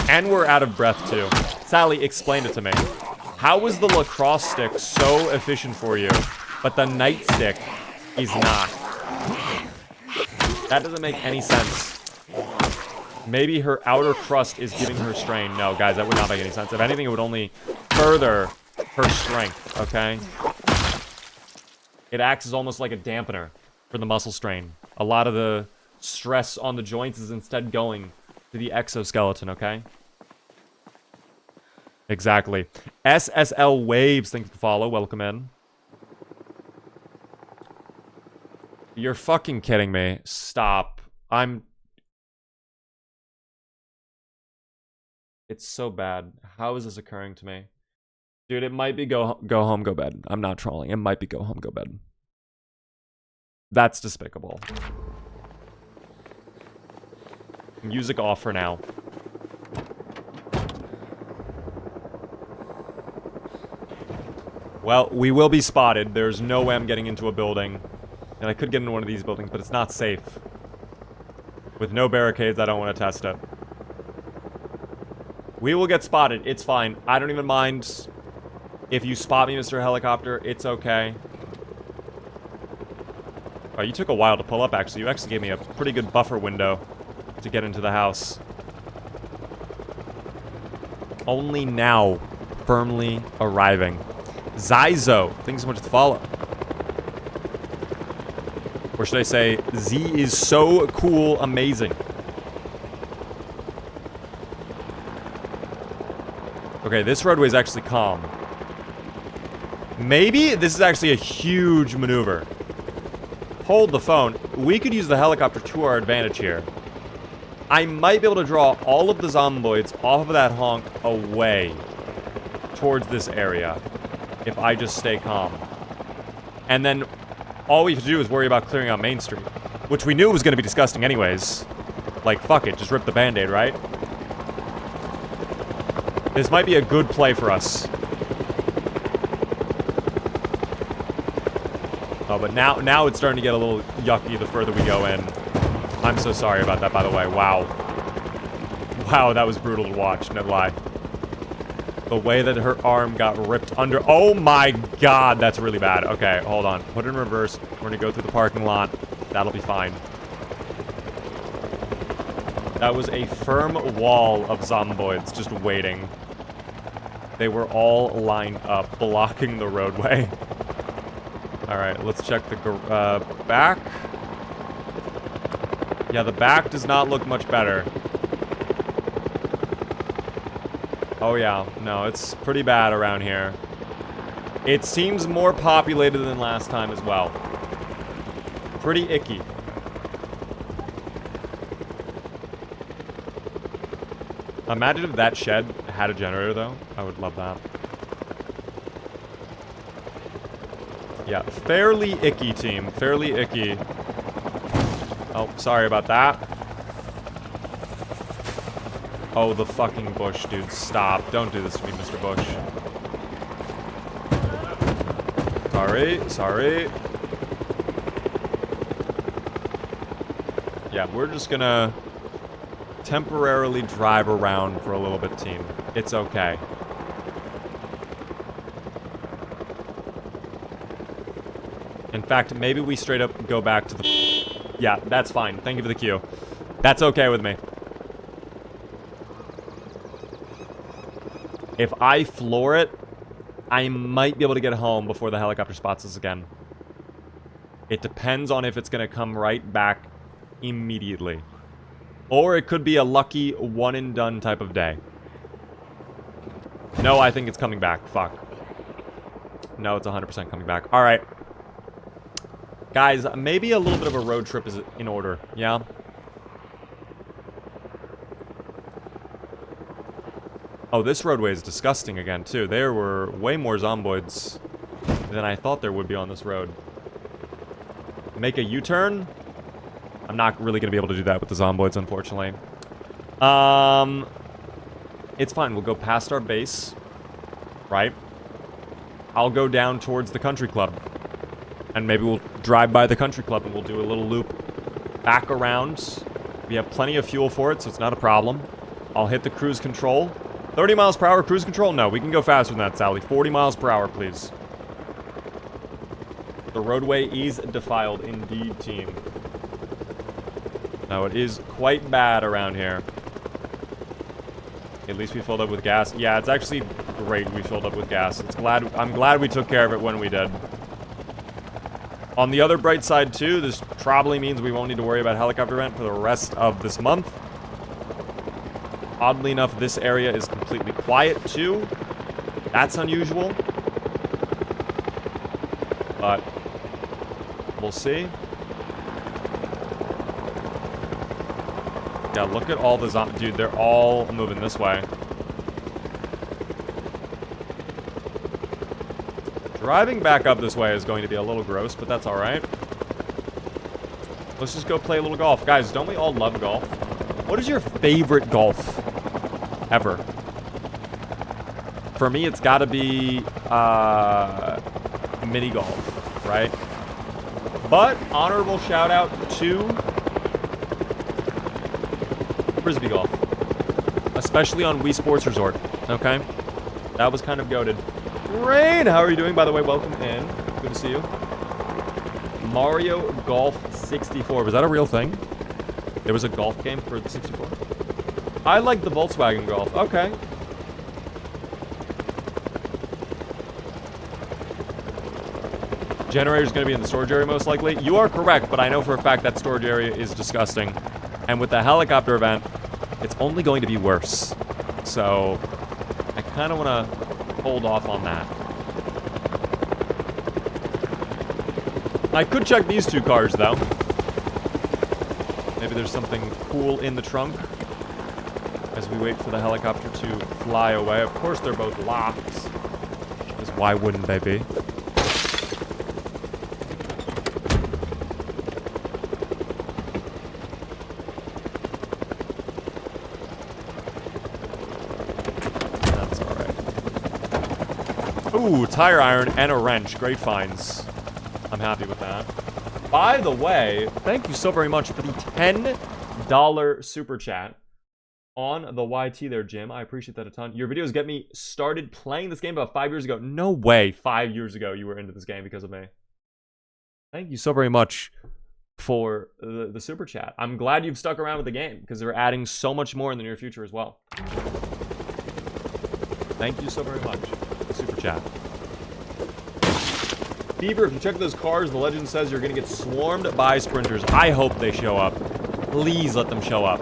And we're out of breath, too. Sally, explain it to me. How was the lacrosse stick so efficient for you, but the nightstick is not? That doesn't make any sense. Maybe her outer crust is giving her strain. No, guys, that would not make any sense. If anything, it would only further her strength, okay? It acts as almost like a dampener for the muscle strain. A lot of the stress on the joints is instead going to the exoskeleton, okay? Exactly. SSL Waves, thanks for the follow. Welcome in. You're fucking kidding me. Stop. It's so bad. How is this occurring to me? Dude, it might be go home, go bed. I'm not trolling. It might be go home, go bed. That's despicable. Music off for now. Well, we will be spotted. There's no way I'm getting into a building. And I could get into one of these buildings, but it's not safe. With no barricades, I don't want to test it. We will get spotted. It's fine. I don't even mind if you spot me, Mr. Helicopter. It's okay. Oh, you took a while to pull up, actually. You actually gave me a pretty good buffer window to get into the house. Only now, firmly arriving. Zyzo, thanks so much for the follow. Or should I say, Z is so cool, amazing. Okay, this roadway is actually calm. Maybe this is actually a huge maneuver. Hold the phone. We could use the helicopter to our advantage here. I might be able to draw all of the zomboids off of that honk away towards this area if I just stay calm. And then all we have to do is worry about clearing out Main Street, which we knew was going to be disgusting anyways. Like, fuck it, just rip the band-aid, right? This might be a good play for us. Oh, but now it's starting to get a little yucky the further we go in. I'm so sorry about that, by the way. Wow. Wow, that was brutal to watch, no lie. The way that her arm got ripped under... Oh my god, that's really bad. Okay, hold on. Put it in reverse. We're gonna go through the parking lot. That'll be fine. That was a firm wall of zomboids just waiting. They were all lined up, blocking the roadway. Alright, let's check the back. Yeah, the back does not look much better. Oh yeah, no, it's pretty bad around here. It seems more populated than last time as well. Pretty icky. Imagine if that shed had a generator, though. I would love that. Yeah, fairly icky, team. Fairly icky. Oh, sorry about that. Oh, the fucking bush, dude. Stop. Don't do this to me, Mr. Bush. Sorry. Yeah, we're just gonna temporarily drive around for a little bit, team. It's okay. In fact, maybe we straight up go back to the... Yeah, that's fine. Thank you for the cue. That's okay with me. If I floor it, I might be able to get home before the helicopter spots us again. It depends on if it's going to come right back immediately. Or it could be a lucky one-and-done type of day. No, I think it's coming back. Fuck. No, it's 100% coming back. Alright. Guys, maybe a little bit of a road trip is in order. Yeah? Oh, this roadway is disgusting again, too. There were way more zomboids than I thought there would be on this road. Make a U-turn? I'm not really going to be able to do that with the zomboids, unfortunately. It's fine. We'll go past our base. Right? I'll go down towards the country club. And maybe we'll drive by the country club and we'll do a little loop back around. We have plenty of fuel for it, so it's not a problem. I'll hit the cruise control. 30 miles per hour cruise control? No, we can go faster than that, Sally. 40 miles per hour, please. The roadway is defiled indeed, team. No, it is quite bad around here. At least we filled up with gas. Yeah, it's actually great we filled up with gas. I'm glad we took care of it when we did. On the other bright side, too, this probably means we won't need to worry about helicopter event for the rest of this month. Oddly enough, this area is completely quiet, too. That's unusual. But we'll see. Yeah, look at all the zombies. Dude, they're all moving this way. Driving back up this way is going to be a little gross, but that's alright. Let's just go play a little golf. Guys, don't we all love golf? What is your favorite golf ever? For me, it's gotta be mini golf, right? But honorable shout out to Frisbee golf. Especially on Wii Sports Resort, okay? That was kind of goated. Rain, how are you doing? By the way, welcome in. Good to see you. Mario Golf 64. Was that a real thing? There was a golf game for the 64? I like the Volkswagen Golf. Okay. Generator's going to be in the storage area most likely. You are correct, but I know for a fact that storage area is disgusting. And with the helicopter event, it's only going to be worse. So, I kind of want to hold off on that. I could check these two cars, though. Maybe there's something cool in the trunk as we wait for the helicopter to fly away. Of course, they're both locked. Because why wouldn't they be? Ooh, tire iron and a wrench. Great finds. I'm happy with that. By the way, thank you so very much for the $10 super chat on the YT there, Jim. I appreciate that a ton. Your videos get me started playing this game about 5 years ago. No way 5 years ago you were into this game because of me. Thank you so very much for the super chat. I'm glad you've stuck around with the game because they're adding so much more in the near future as well. Thank you so very much. Super chat. Beaver, if you check those cars, the legend says you're going to get swarmed by sprinters. I hope they show up. Please let them show up.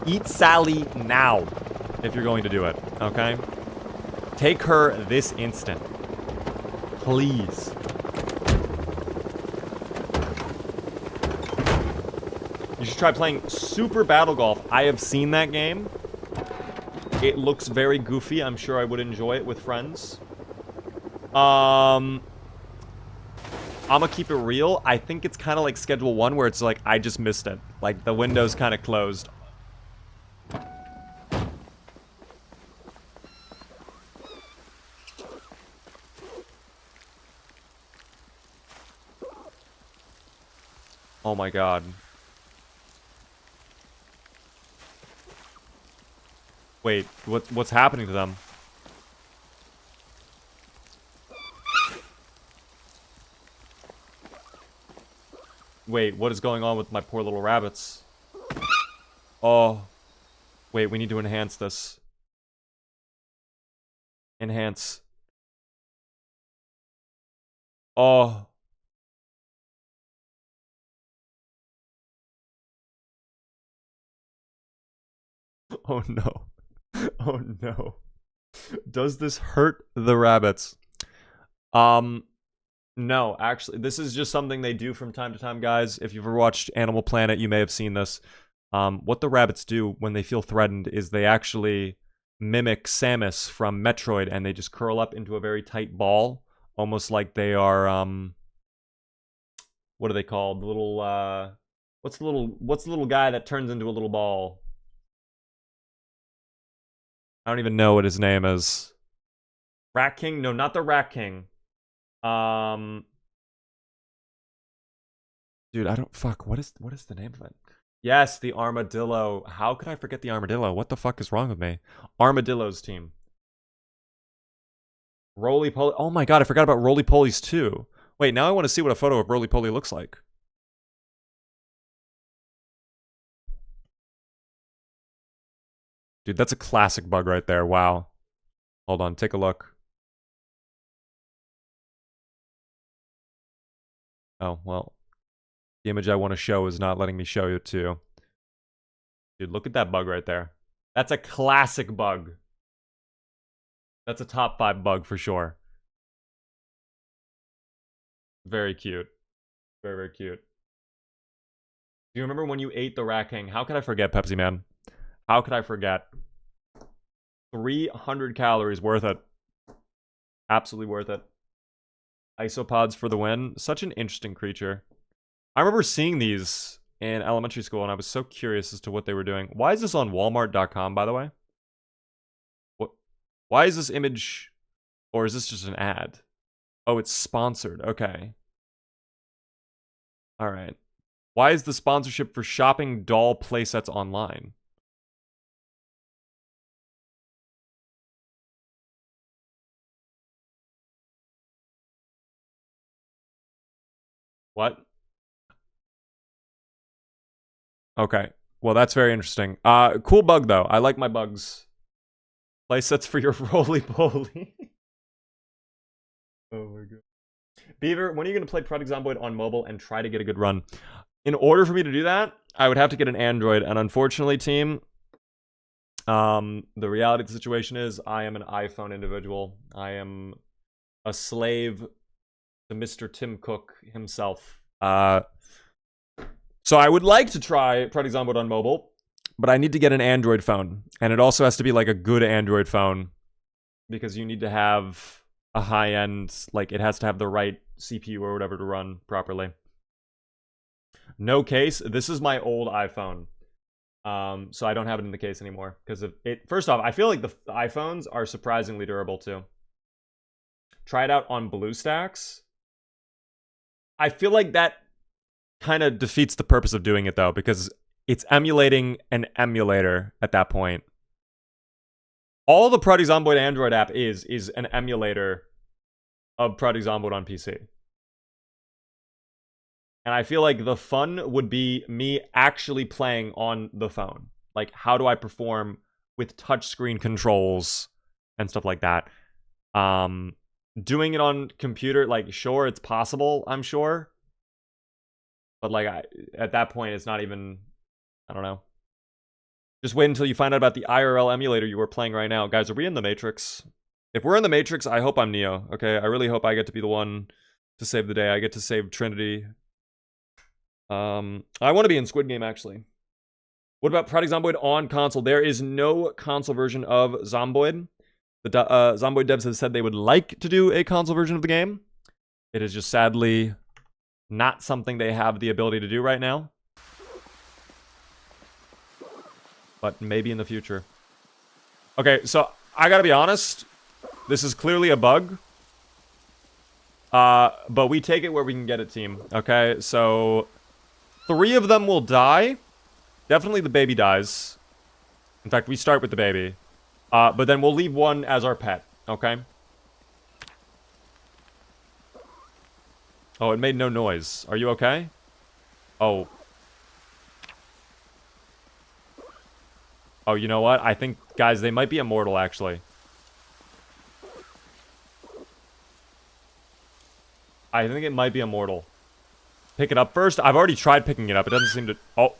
Eat Sally now, if you're going to do it, okay? Take her this instant. Please. You should try playing Super Battle Golf. I have seen that game. It looks very goofy. I'm sure I would enjoy it with friends. I'm gonna keep it real. I think it's kind of like Schedule 1 where it's like, I just missed it. Like, the window's kind of closed. Oh my god. Wait, what's happening to them? Wait, what is going on with my poor little rabbits? Oh. Wait, we need to enhance this. Enhance. Oh. Oh no. Oh no. Does this hurt the rabbits? No, actually, this is just something they do from time to time, guys. If you've ever watched Animal Planet, you may have seen this. What the rabbits do when they feel threatened is they actually mimic Samus from Metroid, and they just curl up into a very tight ball, almost like they are, what are they called? The little, what's the little guy that turns into a little ball? I don't even know what his name is. Rat King? No, not the Rat King. Dude, I don't... Fuck, what is the name of it? Yes, the Armadillo. How could I forget the Armadillo? What the fuck is wrong with me? Armadillo's team. Roly-poly... Oh my god, I forgot about Roly-polies too. Wait, now I want to see what a photo of Roly-poly looks like. Dude, that's a classic bug right there. Wow. Hold on, take a look. Oh, well. The image I want to show is not letting me show it to you. Dude, look at that bug right there. That's a classic bug. That's a top 5 bug for sure. Very cute. Very, very cute. Do you remember when you ate the Rat King? How could I forget, Pepsi Man? How could I forget? 300 calories, worth it. Absolutely worth it. Isopods for the win. Such an interesting creature. I remember seeing these in elementary school, and I was so curious as to what they were doing. Why is this on Walmart.com, by the way? What? Why is this image... Or is this just an ad? Oh, it's sponsored. Okay. Alright. Why is the sponsorship for shopping doll playsets online? What? Okay. Well, that's very interesting. Cool bug, though. I like my bugs. Playsets for your roly-poly. Oh my god. Beaver, when are you going to play Project Zomboid on mobile and try to get a good run? In order for me to do that, I would have to get an Android. And unfortunately, team, the reality of the situation is I am an iPhone individual. I am a slave to Mr. Tim Cook himself. So I would like to try Project Zomboid on mobile, but I need to get an Android phone. And it also has to be like a good Android phone, because you need to have a high-end, like it has to have the right CPU or whatever to run properly. No case. This is my old iPhone. So I don't have it in the case anymore. Because of it. First off, I feel like the iPhones are surprisingly durable too. Try it out on BlueStacks. I feel like that kind of defeats the purpose of doing it though, because it's emulating an emulator at that point. All the Project Zomboid Android app is an emulator of Project Zomboid on PC. And I feel like the fun would be me actually playing on the phone. Like, how do I perform with touchscreen controls and stuff like that? Doing it on computer, like, sure, it's possible, I'm sure. But, like, at that point, it's not even... I don't know. Just wait until you find out about the IRL emulator you were playing right now. Guys, are we in the Matrix? If we're in the Matrix, I hope I'm Neo, okay? I really hope I get to be the one to save the day. I get to save Trinity. I want to be in Squid Game, actually. What about Project Zomboid on console? There is no console version of Zomboid. The Zomboid devs have said they would like to do a console version of the game. It is just sadly not something they have the ability to do right now. But maybe in the future. Okay, so I gotta be honest. This is clearly a bug. But we take it where we can get it, team. Okay, so 3 of them will die. Definitely the baby dies. In fact, we start with the baby. But then we'll leave 1 as our pet, okay? Oh, it made no noise. Are you okay? Oh. Oh, you know what? I think, guys, they might be immortal, actually. I think it might be immortal. Pick it up first. I've already tried picking it up. It doesn't seem to... Oh,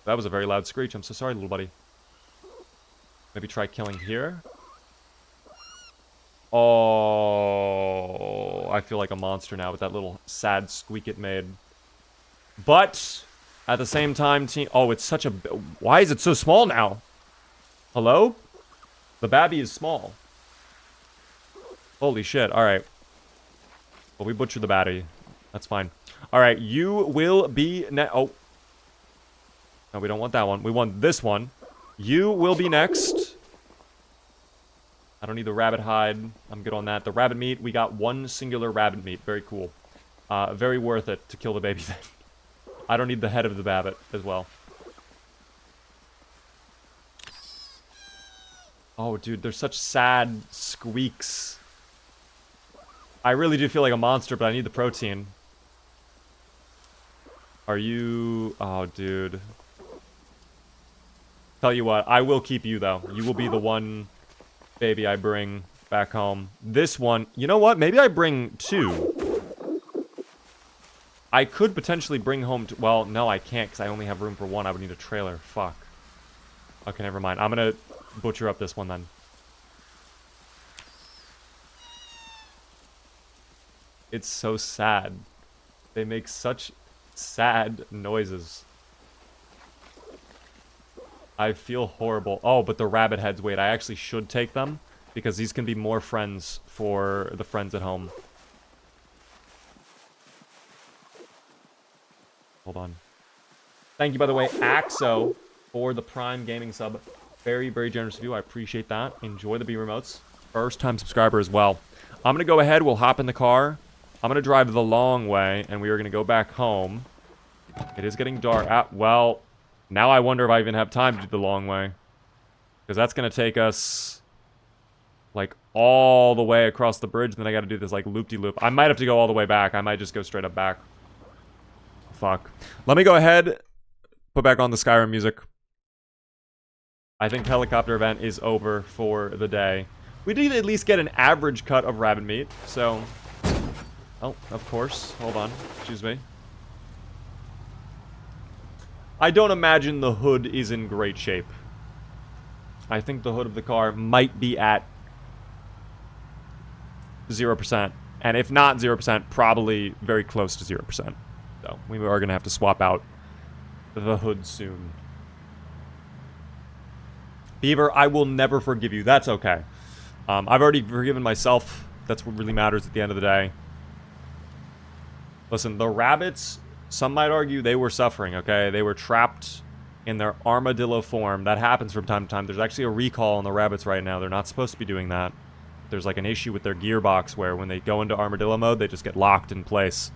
that was a very loud screech. I'm so sorry, little buddy. Maybe try killing here. Oh, I feel like a monster now with that little sad squeak it made. But, at the same time, team... Oh, it's such a... Why is it so small now? Hello? The babby is small. Holy shit, alright. Well, we butchered the batty. That's fine. Alright, you will be oh. No, we don't want that one. We want this one. You will be next. I don't need the rabbit hide. I'm good on that. The rabbit meat, we got 1 singular rabbit meat. Very cool. Very worth it to kill the baby then. I don't need the head of the babbit as well. Oh, dude, they're such sad squeaks. I really do feel like a monster, but I need the protein. Are you... Oh, dude. Tell you what, I will keep you, though. You will be the one baby I bring back home. This one... You know what? Maybe I bring 2. I could potentially bring home... well, no, I can't, because I only have room for one. I would need a trailer. Fuck. Okay, never mind. I'm gonna butcher up this one, then. It's so sad. They make such sad noises. I feel horrible. Oh, but the rabbit heads, wait, I actually should take them, because these can be more friends for the friends at home. Hold on. Thank you, by the way, Axo, for the Prime Gaming sub. Very, very generous of you. I appreciate that. Enjoy the B remotes. First time subscriber as well. I'm going to go ahead. We'll hop in the car. I'm going to drive the long way, and we are going to go back home. It is getting dark. Well, now I wonder if I even have time to do the long way. Because that's going to take us, like, all the way across the bridge. Then I got to do this, like, loop-de-loop. I might have to go all the way back. I might just go straight up back. Fuck. Let me go ahead, put back on the Skyrim music. I think helicopter event is over for the day. We did at least get an average cut of rabbit meat, so... oh, of course. Hold on. Excuse me. I don't imagine the hood is in great shape. I think the hood of the car might be at 0%. And if not 0%, probably very close to 0%. So we are going to have to swap out the hood soon. Beaver, I will never forgive you. That's okay. I've already forgiven myself. That's what really matters at the end of the day. Listen, the rabbits, some might argue they were suffering, okay? They were trapped in their armadillo form. That happens from time to time. There's actually a recall on the rabbits right now. They're not supposed to be doing that. There's like an issue with their gearbox where when they go into armadillo mode, they just get locked in place.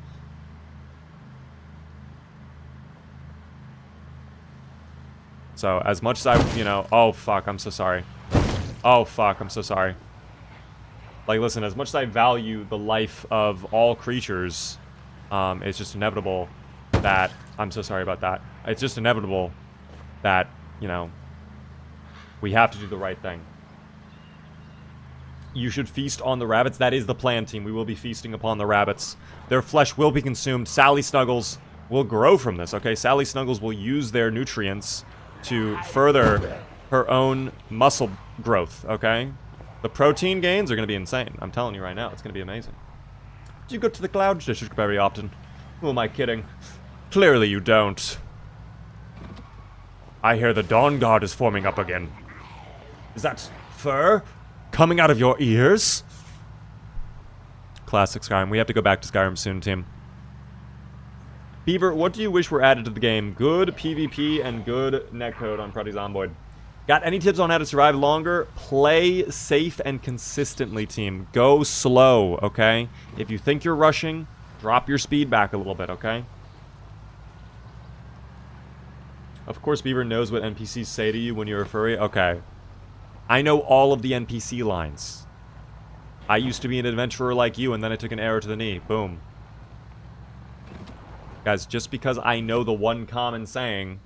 So, as much as I, you know... oh, fuck, I'm so sorry. Oh, fuck, I'm so sorry. Like, listen, as much as I value the life of all creatures, it's just inevitable that... I'm so sorry about that. It's just inevitable that, you know, we have to do the right thing. You should feast on the rabbits. That is the plan, team. We will be feasting upon the rabbits. Their flesh will be consumed. Sally Snuggles will grow from this, okay? Sally Snuggles will use their nutrients to further her own muscle growth, okay? The protein gains are going to be insane. I'm telling you right now, it's going to be amazing. Do you go to the Cloud District very often? Who am I kidding? Clearly you don't. I hear the Dawn Guard is forming up again. Is that fur coming out of your ears? Classic Skyrim. We have to go back to Skyrim soon, team. Beaver, what do you wish were added to the game? Good PvP and good netcode on Pruddy Zomboid. Got any tips on how to survive longer? Play safe and consistently, team. Go slow, okay? If you think you're rushing, drop your speed back a little bit, okay? Of course, Beaver knows what NPCs say to you when you're a furry. Okay. I know all of the NPC lines. I used to be an adventurer like you, and then I took an arrow to the knee. Boom. Guys, just because I know the one common saying...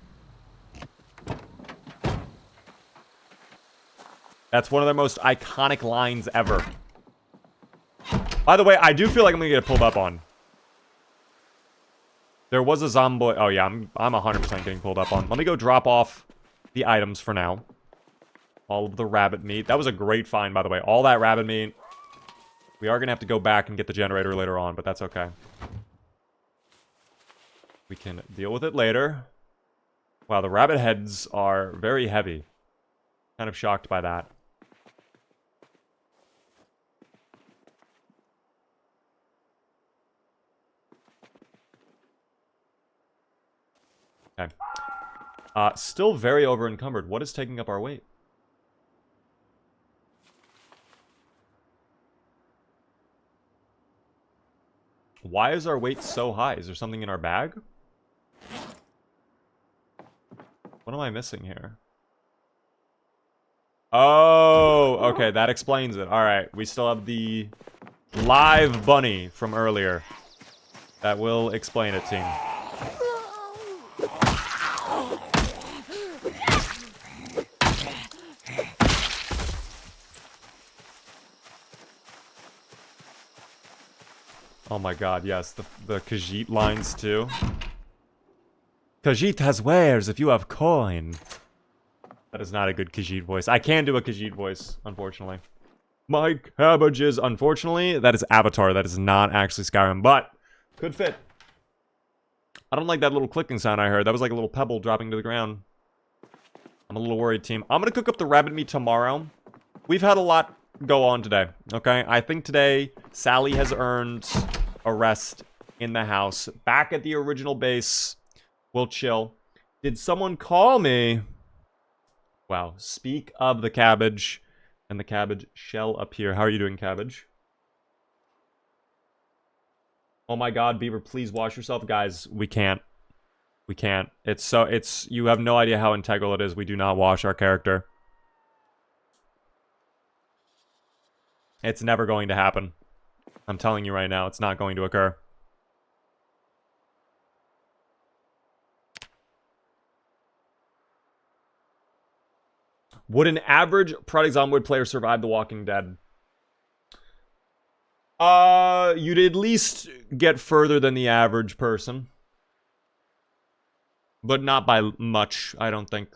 that's one of their most iconic lines ever. By the way, I do feel like I'm gonna get pulled up on. There was a Zomboid... oh yeah, I'm 100% getting pulled up on. Let me go drop off the items for now. All of the rabbit meat. That was a great find, by the way. All that rabbit meat. We are gonna have to go back and get the generator later on, but that's okay. We can deal with it later. Wow, the rabbit heads are very heavy. Kind of shocked by that. Okay. Still very over-encumbered. What is taking up our weight? Why is our weight so high? Is there something in our bag? What am I missing here? Oh, okay, that explains it. Alright, we still have the live bunny from earlier. That will explain it, team. Oh my god, yes. The Khajiit lines, too. Khajiit has wares if you have coin. That is not a good Khajiit voice. I can do a Khajiit voice, unfortunately. My cabbages, unfortunately, that is Avatar. That is not actually Skyrim, but could fit. I don't like that little clicking sound I heard. That was like a little pebble dropping to the ground. I'm a little worried, team. I'm gonna cook up the rabbit meat tomorrow. We've had a lot go on today, okay? I think today, Sally has earned a rest in the house. Back at the original base, we'll chill. Did someone call me? Wow. Speak of the cabbage, and the cabbage shall appear. How are you doing, cabbage? Oh my god, Beaver, please wash yourself. Guys, we can't. We can't. You have no idea how integral it is. We do not wash our character. It's never going to happen. I'm telling you right now, it's not going to occur. Would an average Project Zomboid player survive The Walking Dead? You'd at least get further than the average person. But not by much, I don't think.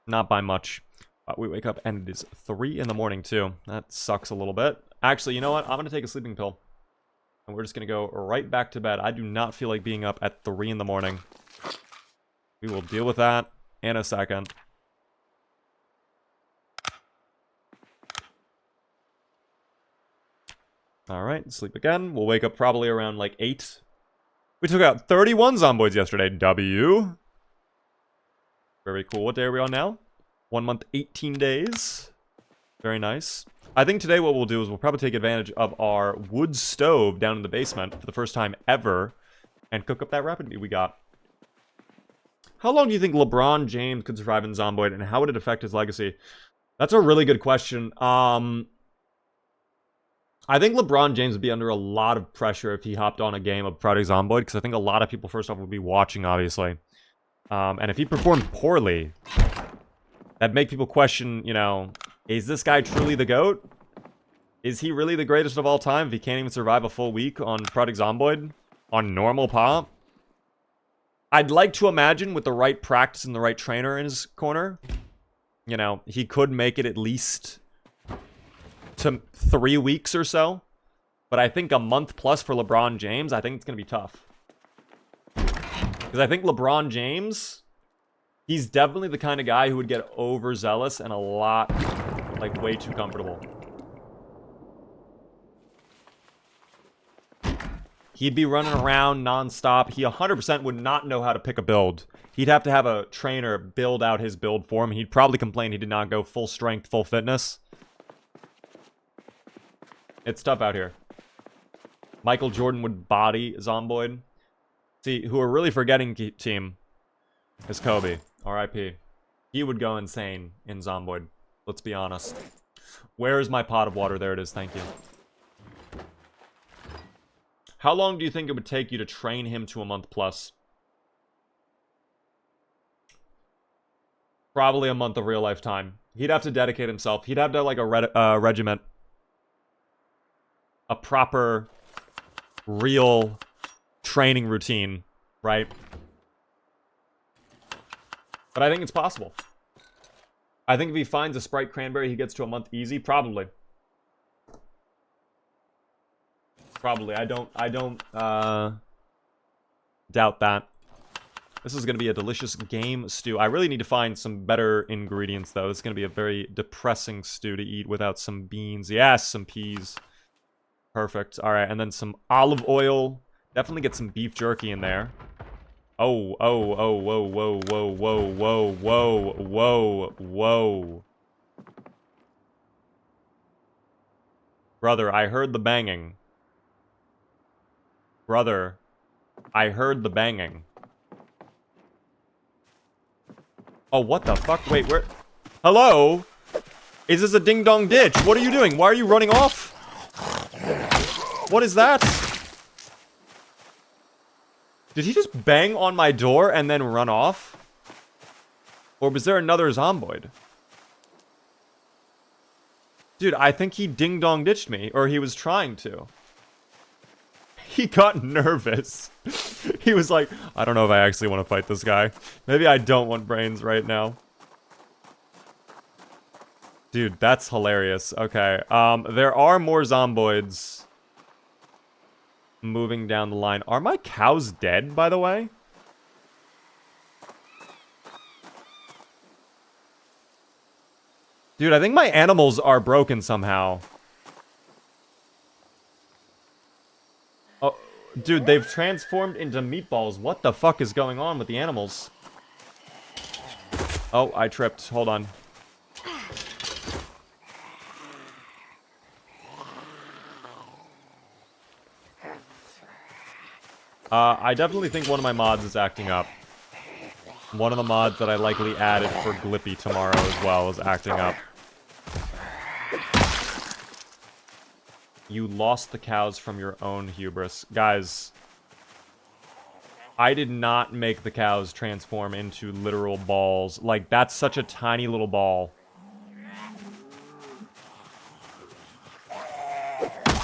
Not by much. We wake up and it is 3 in the morning too. That sucks a little bit. Actually, you know what? I'm going to take a sleeping pill. And we're just going to go right back to bed. I do not feel like being up at 3 in the morning. We will deal with that in a second. Alright, sleep again. We'll wake up probably around like 8. We took out 31 Zomboids yesterday. W. Very cool. What day are we on now? 1 month, 18 days. Very nice. I think today what we'll do is we'll probably take advantage of our wood stove down in the basement for the first time ever and cook up that rapid meat we got. How long do you think LeBron James could survive in Zomboid, and how would it affect his legacy? That's a really good question. I think LeBron James would be under a lot of pressure if he hopped on a game of Project Zomboid, because I think a lot of people, first off, would be watching, obviously. And if he performed poorly, that'd make people question, you know, is this guy truly the GOAT? Is he really the greatest of all time if he can't even survive a full week on Project Zomboid? On normal pop? I'd like to imagine with the right practice and the right trainer in his corner, you know, he could make it at least to 3 weeks or so. But I think a month plus for LeBron James, I think it's going to be tough. Because I think LeBron James, he's definitely the kind of guy who would get overzealous and a lot, like, way too comfortable. He'd be running around nonstop. He 100% would not know how to pick a build. He'd have to have a trainer build out his build for him. He'd probably complain he did not go full strength, full fitness. It's tough out here. Michael Jordan would body Zomboid. See, who are really forgetting, team, is Kobe. R.I.P. He would go insane in Zomboid. Let's be honest. Where is my pot of water? There it is. Thank you. How long do you think it would take you to train him to a month plus? Probably a month of real life time. He'd have to dedicate himself. He'd have to have like a regiment. A proper, real training routine, right? But I think it's possible. I think if he finds a Sprite Cranberry, he gets to a month easy. Probably. Probably. I don't doubt that. This is going to be a delicious game stew. I really need to find some better ingredients, though. This is going to be a very depressing stew to eat without some beans. Yes, some peas. Perfect. All right, and then some olive oil. Definitely get some beef jerky in there. Oh, whoa, whoa, whoa, whoa. Brother, I heard the banging. Brother, I heard the banging. Oh, what the fuck? Wait, where? Hello? Is this a ding-dong ditch? What are you doing? Why are you running off? What is that? Did he just bang on my door and then run off? Or was there another Zomboid? Dude, I think he ding-dong ditched me. Or he was trying to. He got nervous. He was like, I don't know if I actually want to fight this guy. Maybe I don't want brains right now. Dude, that's hilarious. Okay, there are more zomboids moving down the line. Are my cows dead, by the way? Dude, I think my animals are broken somehow. Oh, dude, they've transformed into meatballs. What the fuck is going on with the animals? Oh, I tripped. Hold on. I definitely think one of my mods is acting up. One of the mods that I likely added for Glippy tomorrow as well is acting up. You lost the cows from your own hubris. Guys, I did not make the cows transform into literal balls. Like, that's such a tiny little ball.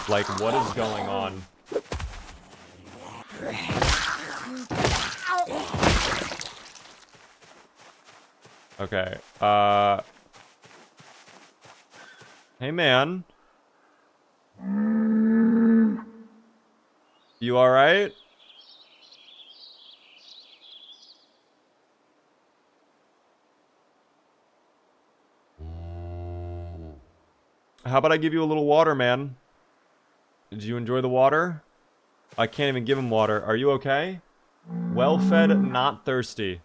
Like, what is going on? Okay, hey, man. You alright? How about I give you a little water, man? Did you enjoy the water? I can't even give him water. Are you okay? Well-fed, not thirsty.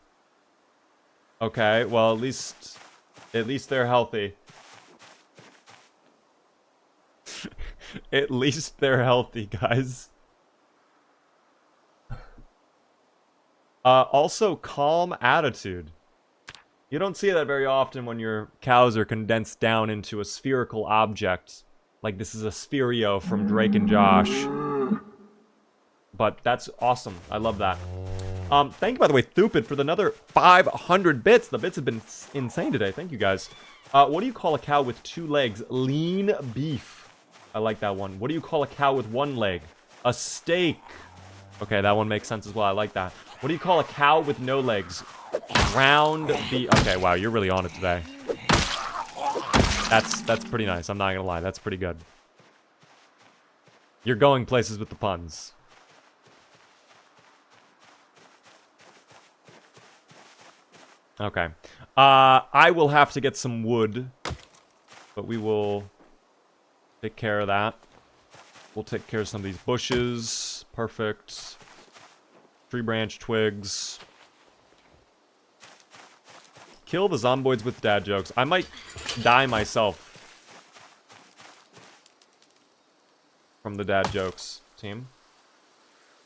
Okay, well, at least they're healthy. At least they're healthy, guys. Also, calm attitude. You don't see that very often when your cows are condensed down into a spherical object. Like this is a Spherio from Drake and Josh. But that's awesome. I love that. Thank you, by the way, Thupid, for another 500 bits. The bits have been insane today. Thank you, guys. What do you call a cow with 2 legs? Lean beef. I like that one. What do you call a cow with 1 leg? A steak. Okay, that one makes sense as well. I like that. What do you call a cow with no legs? Ground beef. Okay, wow, you're really on it today. That's pretty nice. I'm not gonna lie. That's pretty good. You're going places with the puns. Okay. I will have to get some wood, but we will take care of that. We'll take care of some of these bushes. Perfect. Tree branch twigs. Kill the zomboids with dad jokes. I might die myself from the dad jokes, team.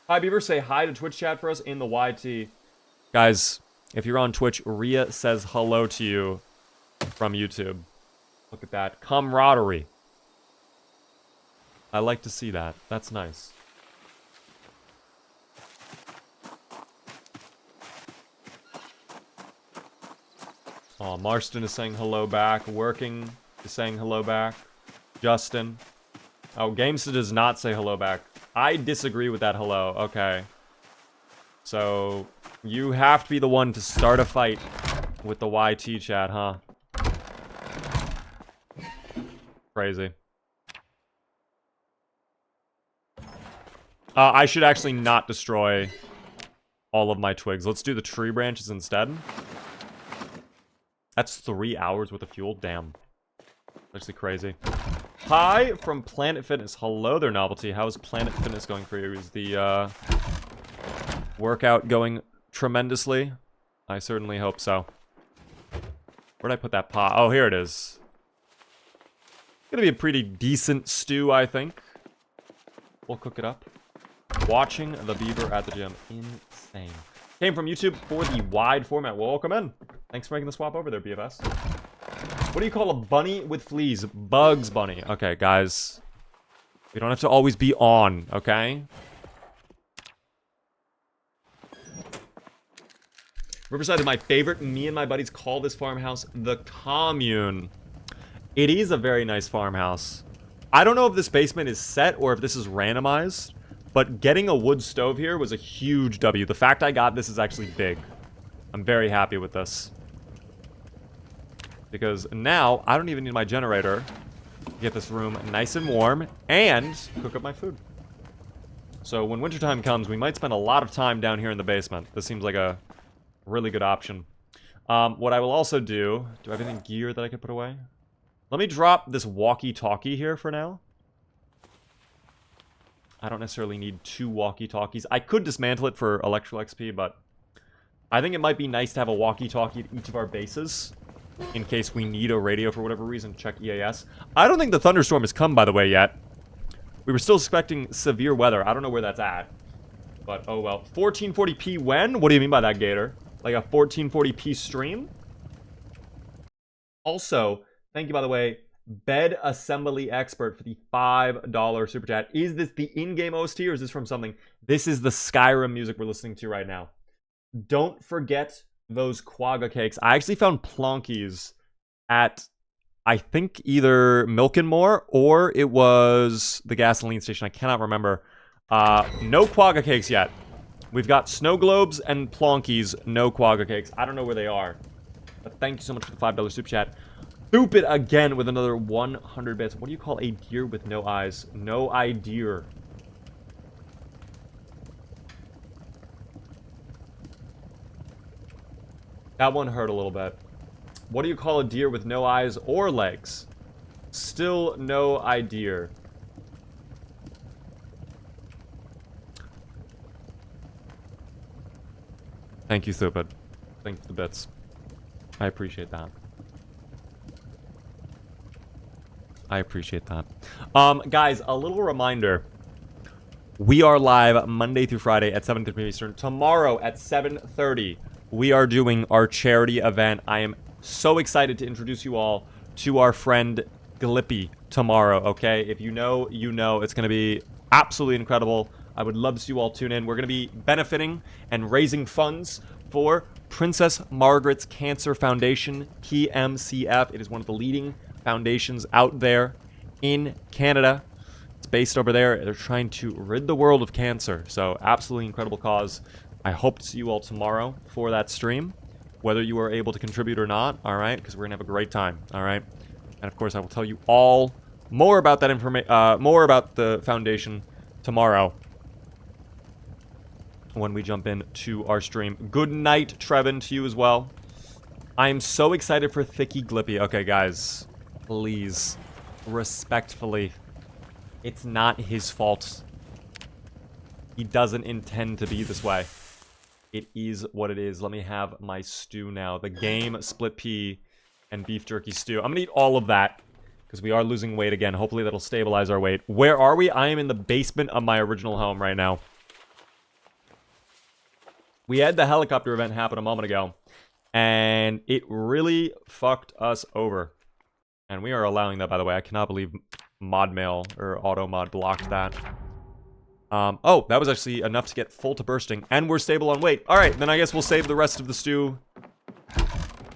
Hi, Beaver. Say hi to Twitch chat for us in the YT. Guys, if you're on Twitch, Rhea says hello to you from YouTube. Look at that. Camaraderie. I like to see that. That's nice. Oh, Marston is saying hello back. Working is saying hello back. Justin. Oh, Gamester does not say hello back. I disagree with that hello. Okay. So, you have to be the one to start a fight with the YT chat, huh? Crazy. I should actually not destroy all of my twigs. Let's do the tree branches instead. That's 3 hours worth of fuel. Damn. Actually crazy. Hi from Planet Fitness. Hello there, Novelty. How is Planet Fitness going for you? Is the workout going tremendously? I certainly hope so. Where'd I put that pot? Oh, here it is. Gonna be a pretty decent stew, I think. We'll cook it up. Watching the beaver at the gym. Insane. Came from YouTube for the wide format. Welcome in. Thanks for making the swap over there, BFS. What do you call a bunny with fleas? Bugs Bunny. Okay, guys. We don't have to always be on, okay? Riverside is my favorite. Me and my buddies call this farmhouse the commune. It is a very nice farmhouse. I don't know if this basement is set or if this is randomized, but getting a wood stove here was a huge W. The fact I got this is actually big. I'm very happy with this. Because now, I don't even need my generator to get this room nice and warm and cook up my food. So when wintertime comes, we might spend a lot of time down here in the basement. This seems like a really good option. What I will also do I have any gear that I could put away? Let me drop this walkie-talkie here for now. I don't necessarily need 2 walkie-talkies. I could dismantle it for electrical XP, but I think it might be nice to have a walkie-talkie at each of our bases in case we need a radio for whatever reason. Check EAS. I don't think the thunderstorm has come, by the way, yet. We were still expecting severe weather. I don't know where that's at. But, oh well. 1440p when? What do you mean by that, Gator? Like a 1440p stream? Also, thank you, by the way, Bed Assembly Expert for the $5 super chat. Is this the in-game OST or is this from something? This is the Skyrim music we're listening to right now. Don't forget those quagga cakes. I actually found plonkies at, I think, either Milk and More or it was the gasoline station. I cannot remember. No quagga cakes yet. We've got snow globes and plonkies, no quagga cakes. I don't know where they are. But thank you so much for the $5 super chat. Boop it again with another 100 bits. What do you call a deer with no eyes? No idea. That one hurt a little bit. What do you call a deer with no eyes or legs? Still no idea. Thank you, stupid. Thank you for the bits. I appreciate that. I appreciate that. Guys, a little reminder. We are live Monday through Friday at 7:30 Eastern. Tomorrow at 7:30, we are doing our charity event. I am so excited to introduce you all to our friend Glippy tomorrow, okay? If you know, you know. It's going to be absolutely incredible. I would love to see you all tune in. We're going to be benefiting and raising funds for Princess Margaret's Cancer Foundation, PMCF. It is one of the leading foundations out there in Canada. It's based over there. They're trying to rid the world of cancer. So absolutely incredible cause. I hope to see you all tomorrow for that stream, whether you are able to contribute or not, all right? Because we're going to have a great time, all right? And of course, I will tell you all more about that information, more about the foundation tomorrow when we jump into our stream. Good night, Trevin, to you as well. I am so excited for Thicky Glippy. Okay, guys, please, respectfully, it's not his fault. He doesn't intend to be this way. It is what it is. Let me have my stew now. The game split pea and beef jerky stew. I'm gonna eat all of that because we are losing weight again. Hopefully that'll stabilize our weight. Where are we? I am in the basement of my original home right now. We had the helicopter event happen a moment ago, and it really fucked us over. And we are allowing that, by the way. I cannot believe ModMail or AutoMod blocked that. Oh, that was actually enough to get full to bursting, and we're stable on weight. All right, then I guess we'll save the rest of the stew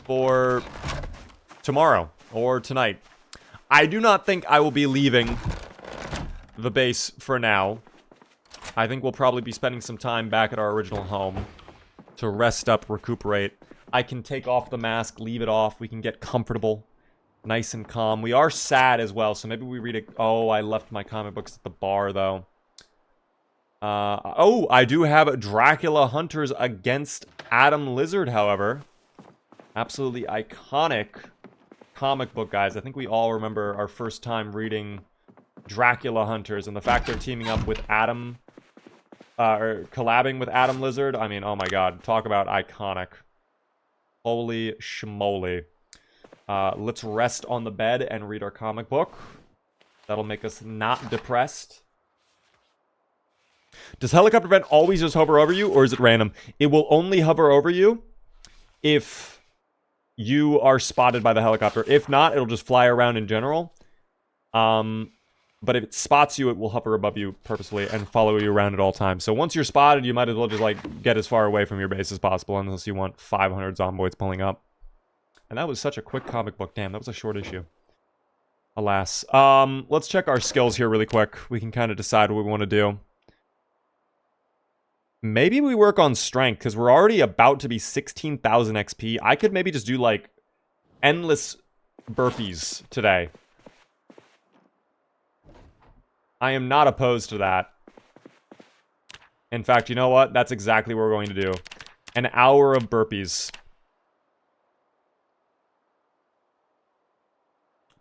for tomorrow or tonight. I do not think I will be leaving the base for now. I think we'll probably be spending some time back at our original home to rest up, recuperate. I can take off the mask, leave it off. We can get comfortable, nice and calm. We are sad as well, so maybe we read it. Oh, I left my comic books at the bar, though. Oh, I do have Dracula Hunters against Adam Lizard, however. Absolutely iconic comic book, guys. I think we all remember our first time reading Dracula Hunters and the fact they're teaming up with Adam, or collabing with Adam Lizard. I mean, oh my god, talk about iconic. Holy schmoly. Let's rest on the bed and read our comic book. That'll make us not depressed. Does helicopter event always just hover over you, or is it random? It will only hover over you if you are spotted by the helicopter. If not, it'll just fly around in general. But if it spots you, it will hover above you purposely and follow you around at all times. So once you're spotted, you might as well just, like, get as far away from your base as possible, unless you want 500 zomboids pulling up. And that was such a quick comic book. Damn, that was a short issue. Alas. Let's check our skills here really quick. We can kind of decide what we want to do. Maybe we work on strength, because we're already about to be 16,000 XP. I could maybe just do, like, endless burpees today. I am not opposed to that. In fact, you know what? That's exactly what we're going to do. An hour of burpees.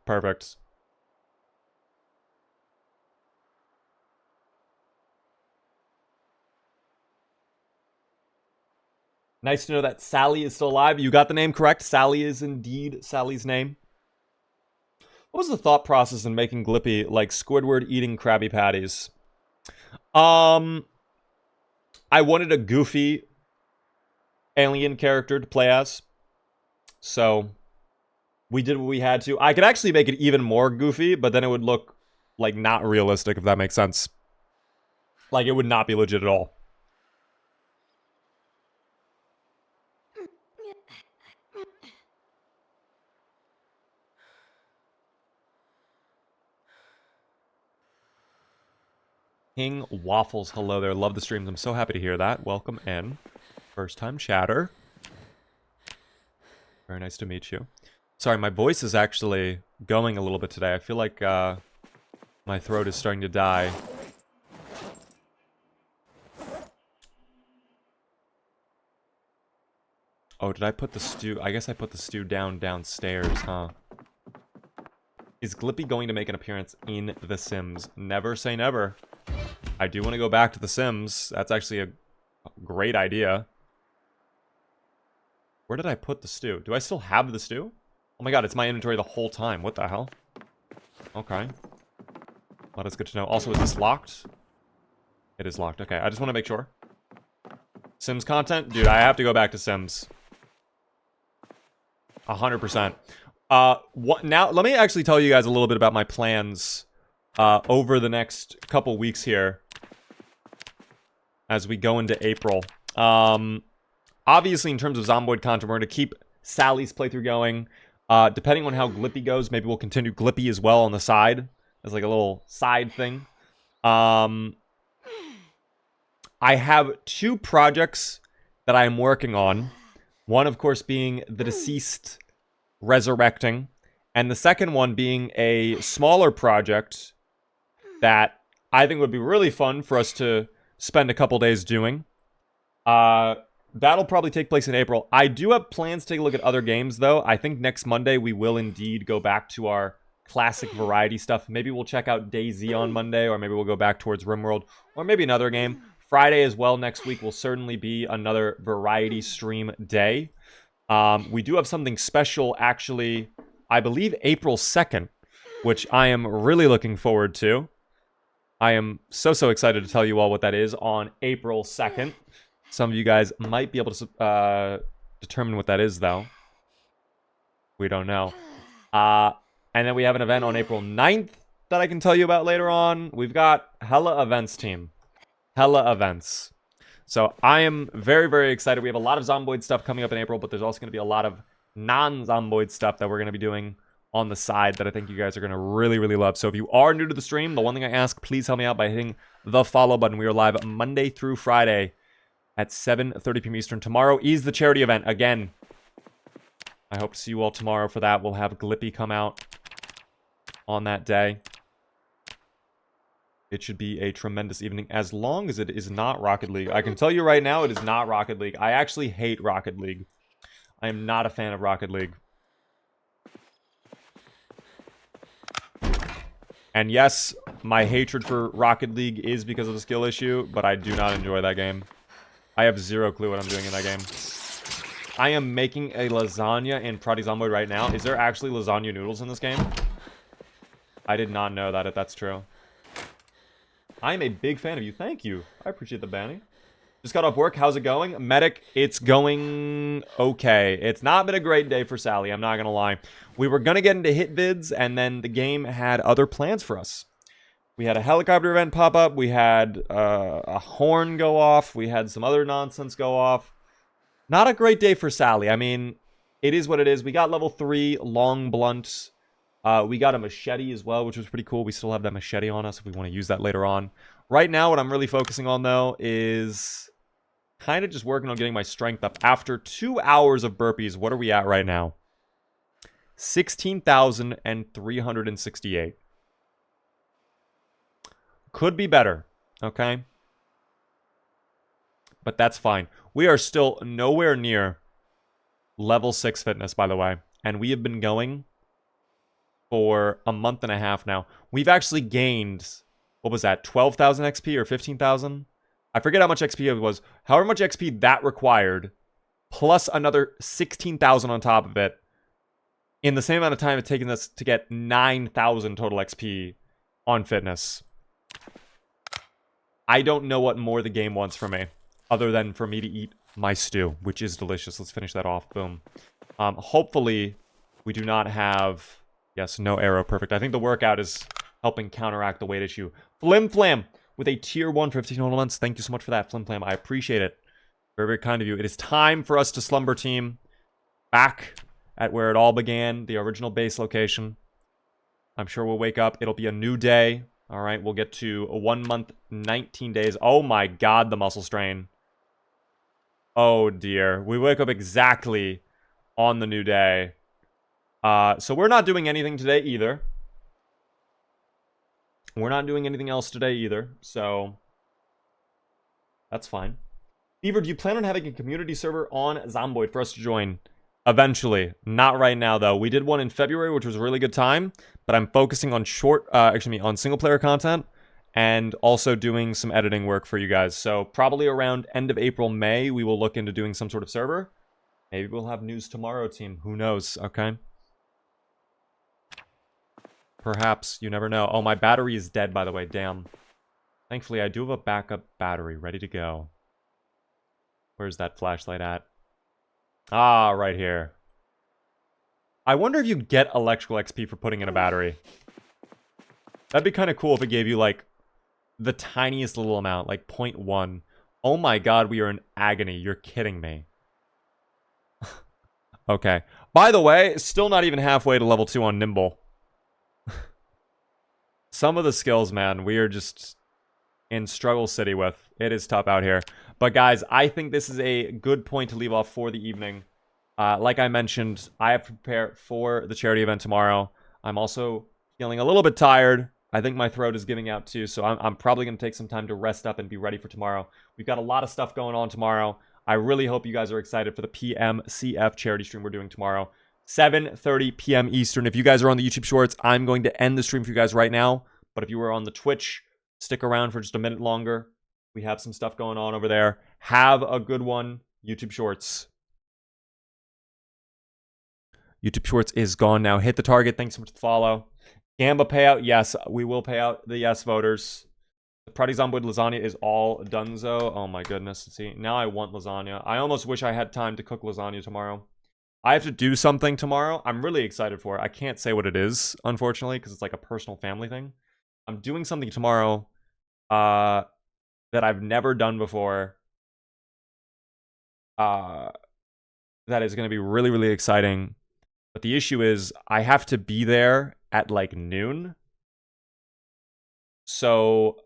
Perfect. Nice to know that Sally is still alive. You got the name correct. Sally is indeed Sally's name. What was the thought process in making Glippy like Squidward eating Krabby Patties? I wanted a goofy alien character to play as. So we did what we had to. I could actually make it even more goofy, but then it would look like not realistic, if that makes sense. Like it would not be legit at all. King Waffles, hello there. Love the streams. I'm so happy to hear that. Welcome in. First time chatter. Very nice to meet you. Sorry, my voice is actually going a little bit today. I feel like my throat is starting to die. Oh, did I put the stew? I guess I put the stew downstairs, huh? Is Glippy going to make an appearance in The Sims? Never say never. I do want to go back to The Sims. That's actually a great idea. Where did I put the stew? Do I still have the stew? Oh my god, it's my inventory the whole time. What the hell? Okay. Well, that's good to know. Also, is this locked? It is locked. Okay, I just want to make sure. Sims content? Dude, I have to go back to Sims. 100%. Now, let me actually tell you guys a little bit about my plans over the next couple weeks here as we go into April. Obviously, in terms of Zomboid content, we're going to keep Sally's playthrough going. Depending on how Glippy goes, maybe we'll continue Glippy as well on the side as like a little side thing. I have 2 projects that I am working on. One, of course, being The Deceased Resurrecting, and the second one being a smaller project that I think would be really fun for us to spend a couple days doing. That'll probably take place in April. I do have plans to take a look at other games, though. I think next Monday we will indeed go back to our classic variety stuff. Maybe we'll check out DayZ on Monday, or maybe we'll go back towards RimWorld, or maybe another game. Friday as well next week will certainly be another variety stream day. We do have something special, actually, I believe April 2nd, which I am really looking forward to. I am so excited to tell you all what that is on April 2nd. Some of you guys might be able to determine what that is, though. We don't know. And then we have an event on April 9th that I can tell you about later on. We've got hella events, team. Hella events. So I am very excited. We have a lot of Zomboid stuff coming up in April, but there's also going to be a lot of non-Zomboid stuff that we're going to be doing on the side that I think you guys are going to really love. So if you are new to the stream, the one thing I ask, please help me out by hitting the follow button. We are live Monday through Friday at 7:30 p.m. Eastern. Tomorrow is the charity event again. I hope to see you all tomorrow for that. We'll have Glippy come out on that day. It should be a tremendous evening, as long as it is not Rocket League. I can tell you right now, it is not Rocket League. I actually hate Rocket League. I am not a fan of Rocket League. And yes, my hatred for Rocket League is because of the skill issue, but I do not enjoy that game. I have zero clue what I'm doing in that game. I am making a lasagna in Prodigy Zomboid right now. Is there actually lasagna noodles in this game? I did not know that, if that's true. I'm a big fan of you. Thank you. I appreciate the banning. Just got off work. How's it going? Medic, it's going okay. It's not been a great day for Sally. I'm not going to lie. We were going to get into hit vids, and then the game had other plans for us. We had a helicopter event pop up. We had a horn go off. We had some other nonsense go off. Not a great day for Sally. I mean, it is what it is. We got level 3 long blunt We got a machete as well, which was pretty cool. We still have that machete on us if we want to use that later on. Right now, what I'm really focusing on, though, is kind of just working on getting my strength up. After 2 hours of burpees, what are we at right now? 16,368. Could be better, okay? But that's fine. We are still nowhere near level 6 fitness, by the way. And we have been going for a month and a half now. We've actually gained, what was that, 12,000 XP or 15,000? I forget how much XP it was. However much XP that required, plus another 16,000 on top of it, in the same amount of time it's taken us to get 9,000 total XP on fitness. I don't know what more the game wants from me, other than for me to eat my stew, which is delicious. Let's finish that off. Boom. Hopefully, we do not have... Yes, no arrow. Perfect. I think the workout is helping counteract the weight issue. Flim Flam with a tier 1 for 15 months. Thank you so much for that, Flim Flam. I appreciate it. Very, very kind of you. It is time for us to slumber team back at where it all began, the original base location. I'm sure we'll wake up. It'll be a new day. All right, we'll get to a 1 month, 19 days. Oh my god, the muscle strain. Oh dear. We wake up exactly on the new day. So we're not doing anything today either. We're not doing anything else today either. So that's fine. Beaver, do you plan on having a community server on Zomboid for us to join? Eventually. Not right now, though. We did one in February, which was a really good time. But I'm focusing on on single-player content. And also doing some editing work for you guys. So probably around end of April, May, we will look into doing some sort of server. Maybe we'll have news tomorrow, team. Who knows, okay? Perhaps. You never know. Oh, my battery is dead, by the way. Damn. Thankfully, I do have a backup battery ready to go. Where's that flashlight at? Ah, right here. I wonder if you get electrical XP for putting in a battery. That'd be kind of cool if it gave you, like, the tiniest little amount, like 0.1. Oh my god, we are in agony. You're kidding me. Okay. By the way, still not even halfway to level 2 on Nimble. Some of the skills, man, we are just in struggle city with. It is tough out here. But guys, I think this is a good point to leave off for the evening. Like I mentioned, I have to prepare for the charity event tomorrow. I'm also feeling a little bit tired. I think my throat is giving out too, so I'm probably going to take some time to rest up and be ready for tomorrow. We've got a lot of stuff going on tomorrow. I really hope you guys are excited for the PMCF charity stream we're doing tomorrow. 7:30 p.m. Eastern. If you guys are on the YouTube Shorts, I'm going to end the stream for you guys right now. But if you were on the Twitch, stick around for just a minute longer. We have some stuff going on over there. Have a good one. YouTube Shorts. YouTube Shorts is gone now. Hit the target. Thanks so much for the follow. Gamba payout. Yes, we will pay out the yes voters. The Prati Zomboid lasagna is all donezo. Oh my goodness. See, now I want lasagna. I almost wish I had time to cook lasagna tomorrow. I have to do something tomorrow. I'm really excited for it. I can't say what it is, unfortunately, because it's like a personal family thing. I'm doing something tomorrow that I've never done before. That is going to be really, really exciting. But the issue is I have to be there at like noon. So,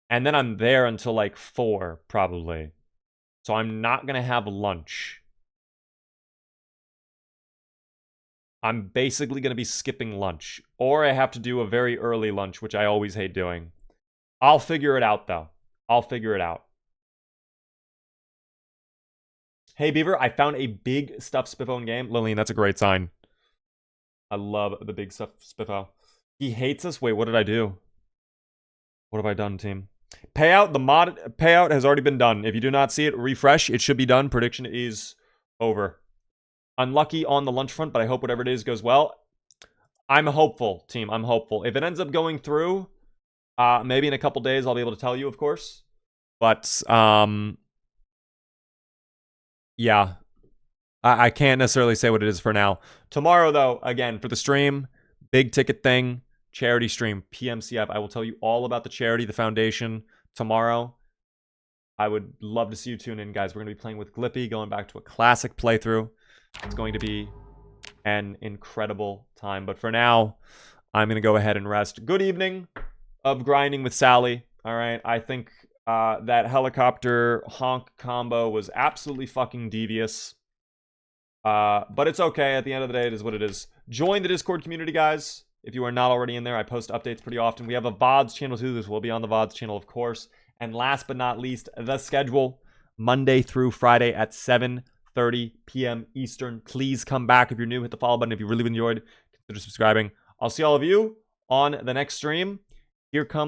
and then I'm there until like 4, probably. So I'm not going to have lunch. I'm basically going to be skipping lunch. Or I have to do a very early lunch, which I always hate doing. I'll figure it out, though. I'll figure it out. Hey, Beaver, I found a big stuffed Spiffo in game. Lillian, that's a great sign. I love the big stuffed Spiffo. He hates us? Wait, what did I do? What have I done, team? Payout, the mod payout has already been done. If you do not see it, refresh. It should be done. Prediction is over. Unlucky on the lunch front, but I hope whatever it is goes well. I'm hopeful, team. I'm hopeful. If it ends up going through, maybe in a couple days I'll be able to tell you, of course. But, yeah. I can't necessarily say what it is for now. Tomorrow, though, again, for the stream, big ticket thing, charity stream, PMCF. I will tell you all about the charity, the foundation, tomorrow. I would love to see you tune in, guys. We're going to be playing with Glippy, going back to a classic playthrough. It's going to be an incredible time. But for now, I'm going to go ahead and rest. Good evening of grinding with Sally. All right. I think that helicopter honk combo was absolutely fucking devious. But it's okay. At the end of the day, it is what it is. Join the Discord community, guys. If you are not already in there, I post updates pretty often. We have a VODs channel too. This will be on the VODs channel, of course. And last but not least, the schedule. Monday through Friday at 7:30 p.m. Eastern. Please come back if you're new. Hit the follow button. If you really enjoyed, consider subscribing. I'll see all of you on the next stream. Here comes